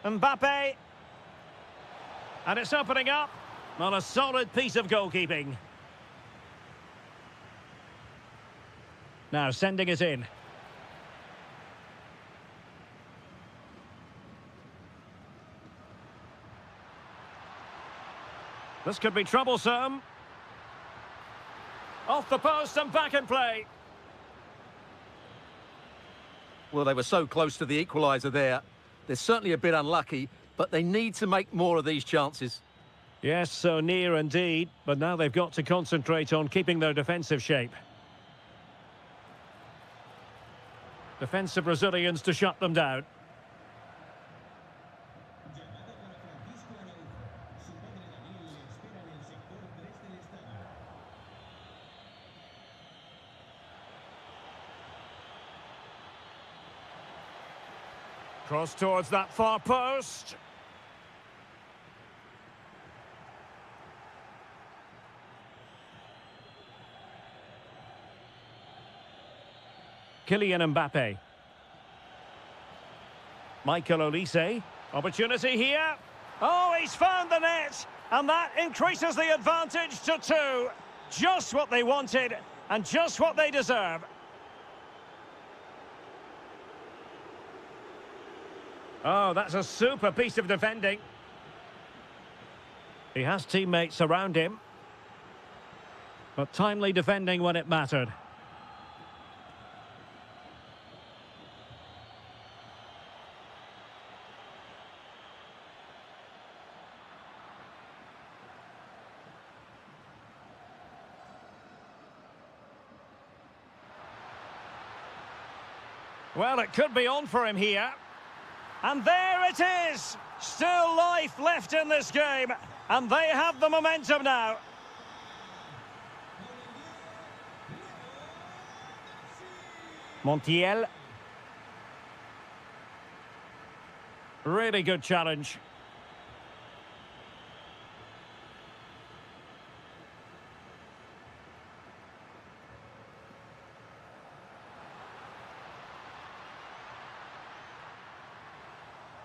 Mbappe. And it's opening up. Well, a solid piece of goalkeeping. Now sending it in. This could be troublesome. Off the post and back in play. Well, they were so close to the equaliser there. They're certainly a bit unlucky, but they need to make more of these chances. Yes, so near indeed, but now they've got to concentrate on keeping their defensive shape. Defensive Brazilians to shut them down. Cross towards that far post. Kylian Mbappe. Michael Olise. Opportunity here. Oh, he's found the net. And that increases the advantage to 2. Just what they wanted and just what they deserve. Oh, that's a super piece of defending. He has teammates around him. But timely defending when it mattered. Well, it could be on for him here. And there it is! Still life left in this game. And they have the momentum now. Montiel. Really good challenge.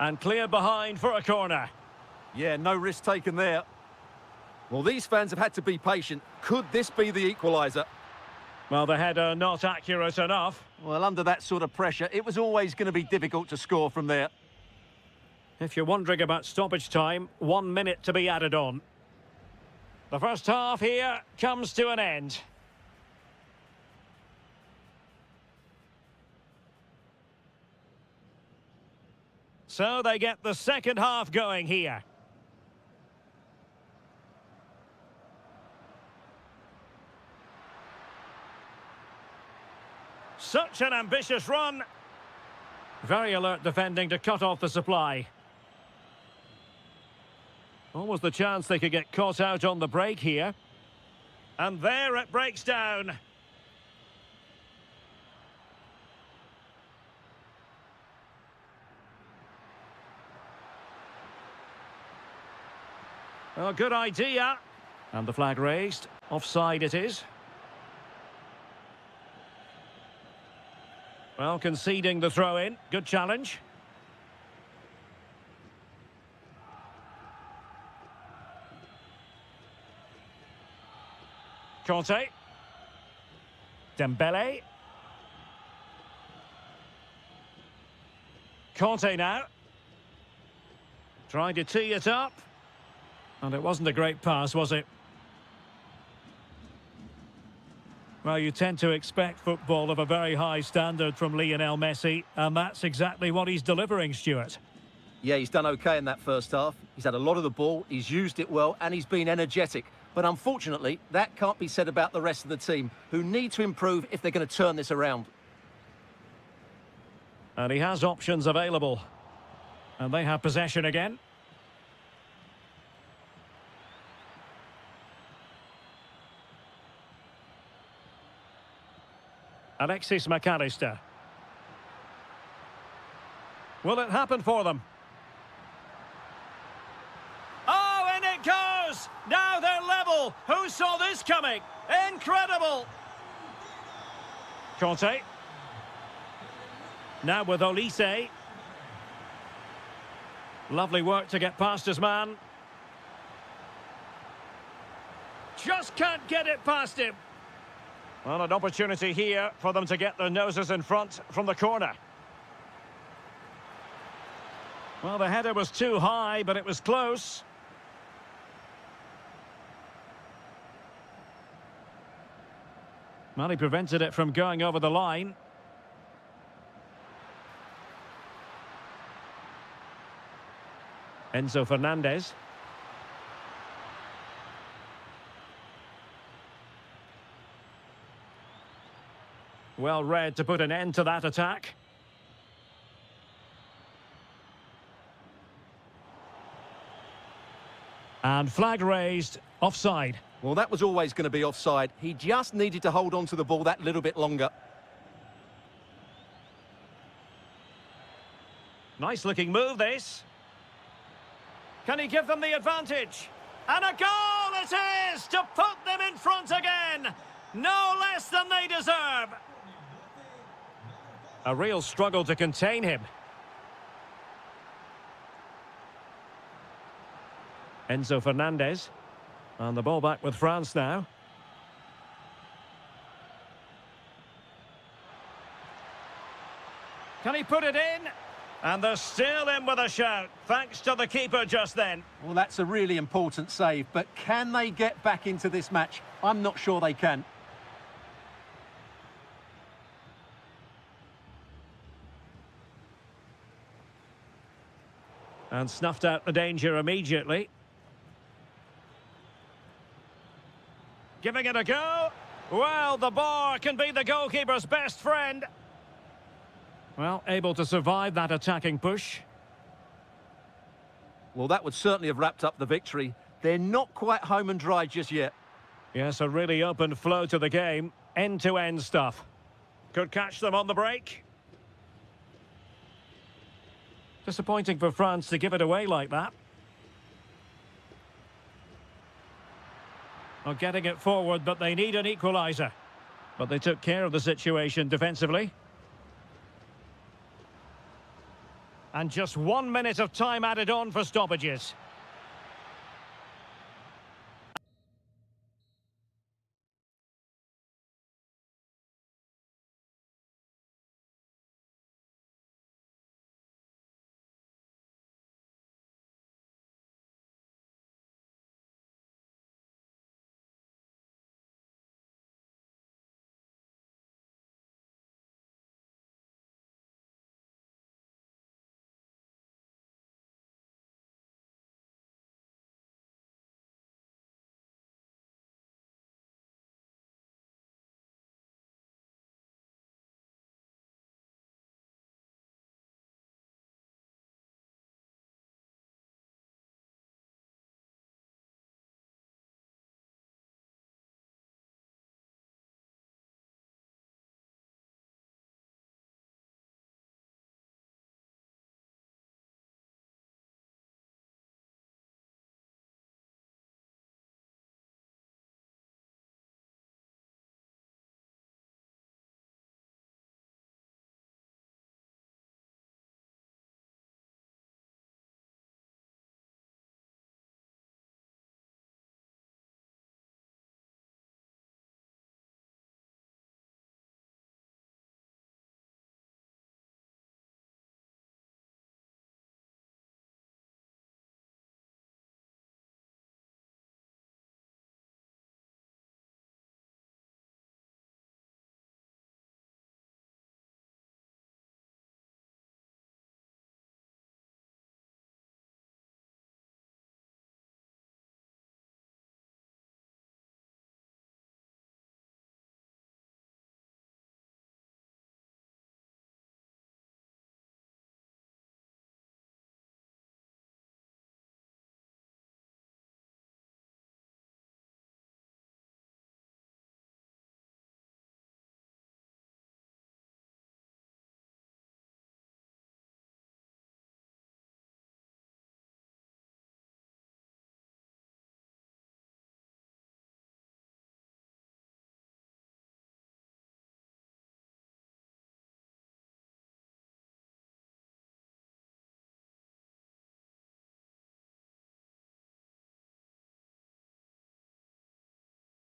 And clear behind for a corner. Yeah, no risk taken there. Well, these fans have had to be patient. Could this be the equaliser? Well, the header not accurate enough. Well, under that sort of pressure, it was always going to be difficult to score from there. If you're wondering about stoppage time, 1 minute to be added on. The first half here comes to an end. So they get the second half going here. such an ambitious run. Very alert defending to cut off the supply. Almost the chance they could get caught out on the break here. And there it breaks down. Oh, good idea. And the flag raised. Offside it is. Well, conceding the throw-in. Good challenge. Conte. Dembele. Conte now. Trying to tee it up. And it wasn't a great pass, was it? Well, you tend to expect football of a very high standard from Lionel Messi, and that's exactly what he's delivering, Stuart. Yeah, he's done okay in that first half. He's had a lot of the ball, he's used it well, and he's been energetic. But unfortunately, that can't be said about the rest of the team, who need to improve if they're going to turn this around. And he has options available. And they have possession again. Alexis McAllister. Will it happen for them? Oh, and it goes! Now they're level! Who saw this coming? Incredible! Conte. Now with Olise. Lovely work to get past his man. Just can't get it past him. Well, an opportunity here for them to get their noses in front from the corner. Well, the header was too high, but it was close. Well, he prevented it from going over the line. Enzo Fernandez. Well read to put an end to that attack. And flag raised, offside. Well, that was always going to be offside. He just needed to hold on to the ball that little bit longer. Nice looking move, this. Can he give them the advantage? And a goal it is to put them in front again. No less than they deserve. A real struggle to contain him. Enzo Fernandez. And the ball back with France now. Can he put it in? And they're still in with a shout, thanks to the keeper just then. Well, that's a really important save, but can they get back into this match? I'm not sure they can. And snuffed out the danger immediately. Giving it a go. Well, the bar can be the goalkeeper's best friend. Well, able to survive that attacking push. Well, that would certainly have wrapped up the victory. They're not quite home and dry just yet. Yes, a really open flow to the game. End-to-end stuff. Could catch them on the break. Disappointing for France to give it away like that. Well, getting it forward, but they need an equaliser. But they took care of the situation defensively. And just 1 minute of time added on for stoppages.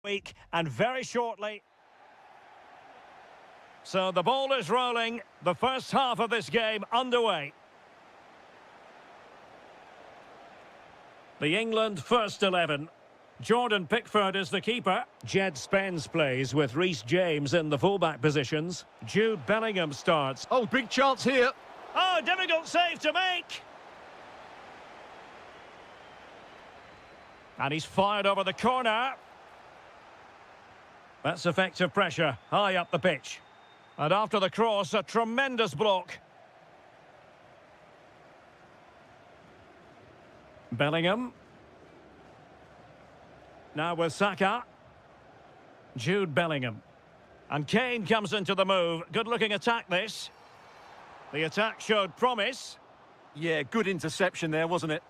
week and very shortly. So the ball is rolling. The first half of this game underway. The England first 11. Jordan Pickford is the keeper. Jed Spence plays with Reece James in the fullback positions. Jude Bellingham starts. Oh, big chance here. Oh, difficult save to make. And he's fired over the corner. That's effective pressure, high up the pitch. And after the cross, a tremendous block. Bellingham. Now with Saka. Jude Bellingham. And Kane comes into the move. Good-looking attack, this. The attack showed promise. Yeah, good interception there, wasn't it?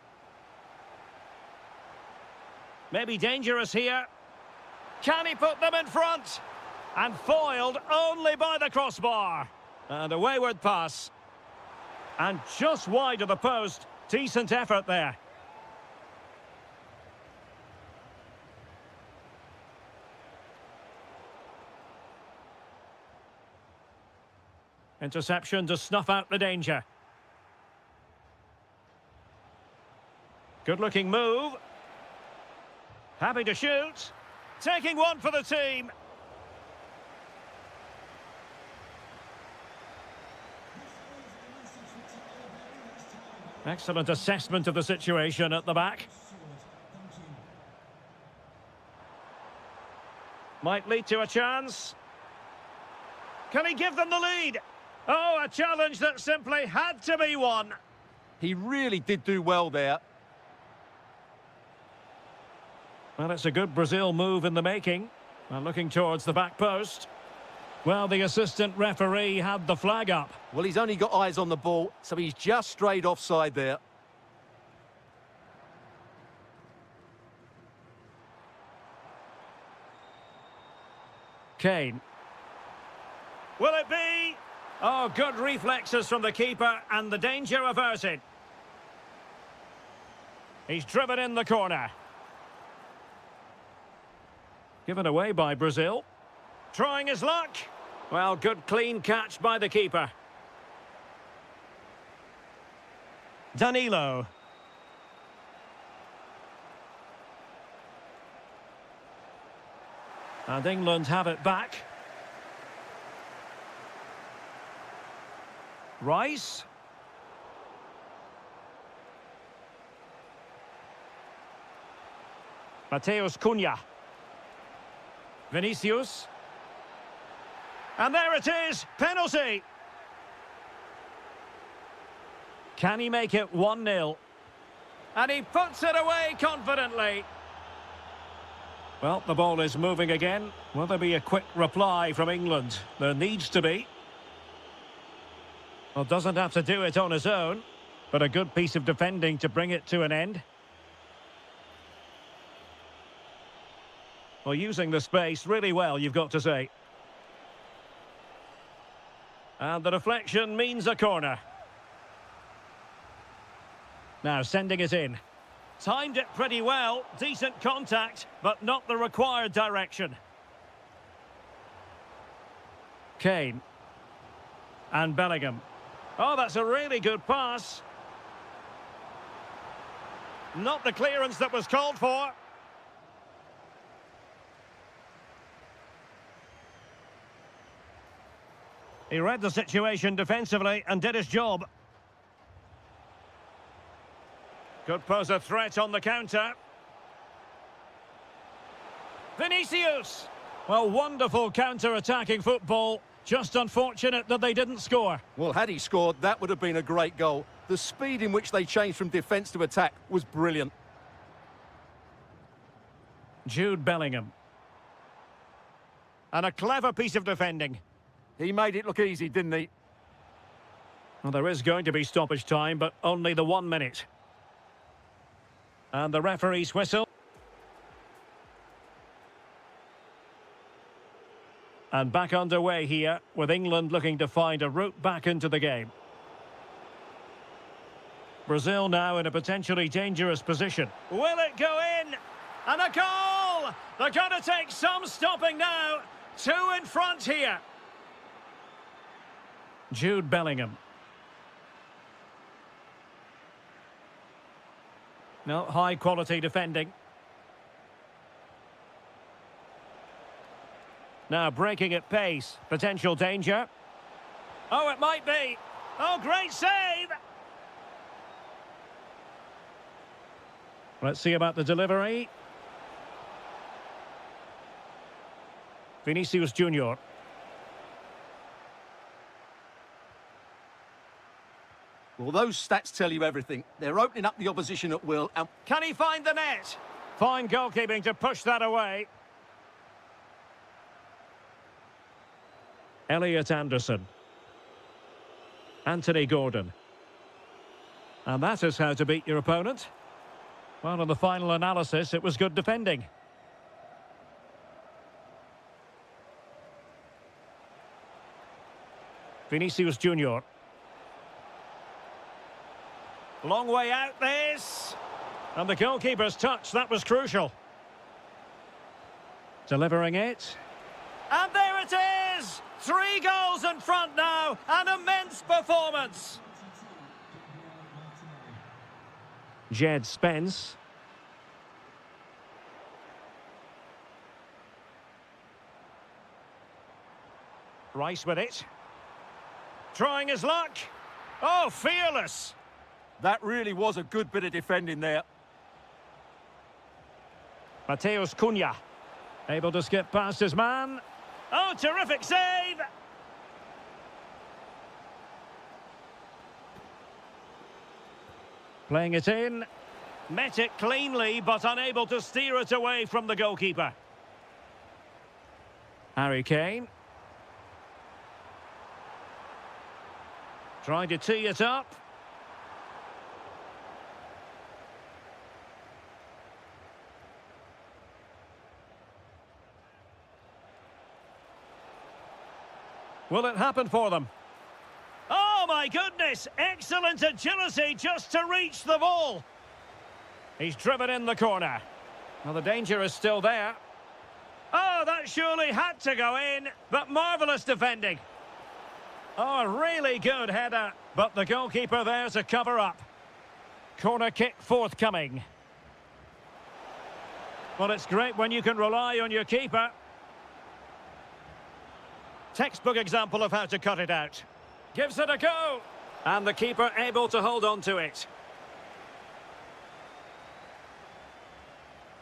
Maybe dangerous here. Can he put them in front? And foiled only by the crossbar. And a wayward pass. And just wide of the post. Decent effort there. Interception to snuff out the danger. Good-looking move. Happy to shoot. Taking one for the team. Excellent assessment of the situation at the back. Might lead to a chance. Can he give them the lead? Oh, a challenge that simply had to be won. He really did do well there. Well, it's a good Brazil move in the making. And looking towards the back post. Well, the assistant referee had the flag up. Well, he's only got eyes on the ball, so he's just strayed offside there. Kane. Will it be? Oh, good reflexes from the keeper and the danger averted. He's driven in the corner. Given away by Brazil. Trying his luck. Well, good clean catch by the keeper. Danilo. And England have it back. Rice. Mateus Cunha. Vinicius. And there it is, penalty. Can he make it 1-0? And he puts it away confidently. Well, the ball is moving again. Will there be a quick reply from England? There needs to be. Well, doesn't have to do it on his own, but a good piece of defending to bring it to an end. Well, using the space really well, you've got to say. And the deflection means a corner. Now sending it in. Timed it pretty well. Decent contact, but not the required direction. Kane. And Bellingham. Oh, that's a really good pass. Not the clearance that was called for. He read the situation defensively and did his job. Could pose a threat on the counter. Vinicius! Well, wonderful counter-attacking football. Just unfortunate that they didn't score. Well, had he scored, that would have been a great goal. The speed in which they changed from defence to attack was brilliant. Jude Bellingham. And a clever piece of defending. He made it look easy, didn't he? Well, there is going to be stoppage time, but only the 1 minute. And the referee's whistle. And back underway here, with England looking to find a route back into the game. Brazil now in a potentially dangerous position. Will it go in? And a goal! Well, they're going to take some stopping now. Two in front here. Jude Bellingham. No, high-quality defending. Now breaking at pace. Potential danger. Oh, it might be. Oh, great save! Let's see about the delivery. Vinicius Junior. Well, those stats tell you everything. They're opening up the opposition at will. And Can he find the net? Fine goalkeeping to push that away. Elliot Anderson. Anthony Gordon. And that is how to beat your opponent. Well, in the final analysis, it was good defending. Vinicius Junior. Long way out this. And the goalkeeper's touch, that was crucial. Delivering it. And there it is! 3 goals in front now. An immense performance. Jed Spence. Rice with it. Trying his luck. Oh, fearless. that really was a good bit of defending there. Mateus Cunha. Able to skip past his man. Oh, terrific save! Playing it in. Met it cleanly, but unable to steer it away from the goalkeeper. Harry Kane. Trying to tee it up. Will it happen for them? Oh, my goodness! Excellent agility just to reach the ball. He's driven in the corner. Well, the danger is still there. Oh, that surely had to go in, but marvellous defending. Oh, a really good header, but the goalkeeper there to cover up. Corner kick forthcoming. Well, it's great when you can rely on your keeper. Textbook example of how to cut it out. Gives it a go. And the keeper able to hold on to it.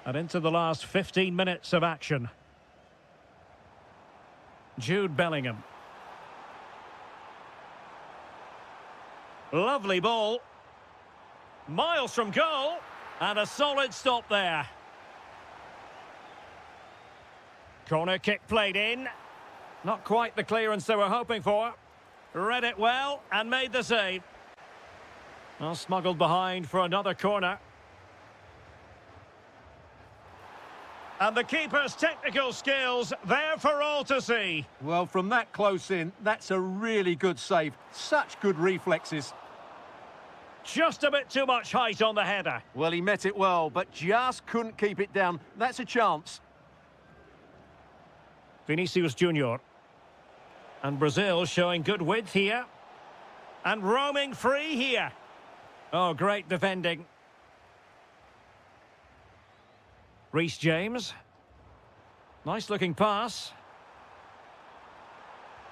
And into the last 15 minutes of action. Jude Bellingham. Lovely ball. Miles from goal. And a solid stop there. Corner kick played in. Not quite the clearance they were hoping for. Read it well and made the save. Well, smuggled behind for another corner. And the keeper's technical skills there for all to see. Well, from that close in, that's a really good save. Such good reflexes. Just a bit too much height on the header. Well, he met it well, but just couldn't keep it down. That's a chance. Vinicius Junior. And Brazil showing good width here. And roaming free here. Oh, great defending. Reece James. Nice looking pass.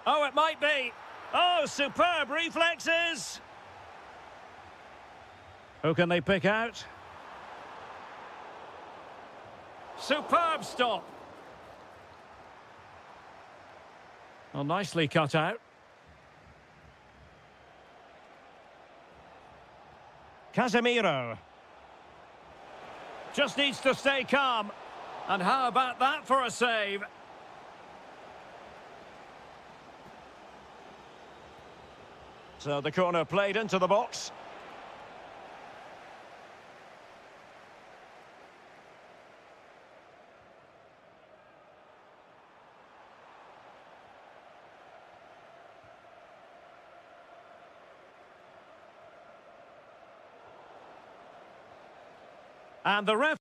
Oh, it might be. Oh, superb reflexes. Who can they pick out? Superb stop. Well, nicely cut out. Casemiro. Just needs to stay calm. And how about that for a save? So the corner played into the box. And the ref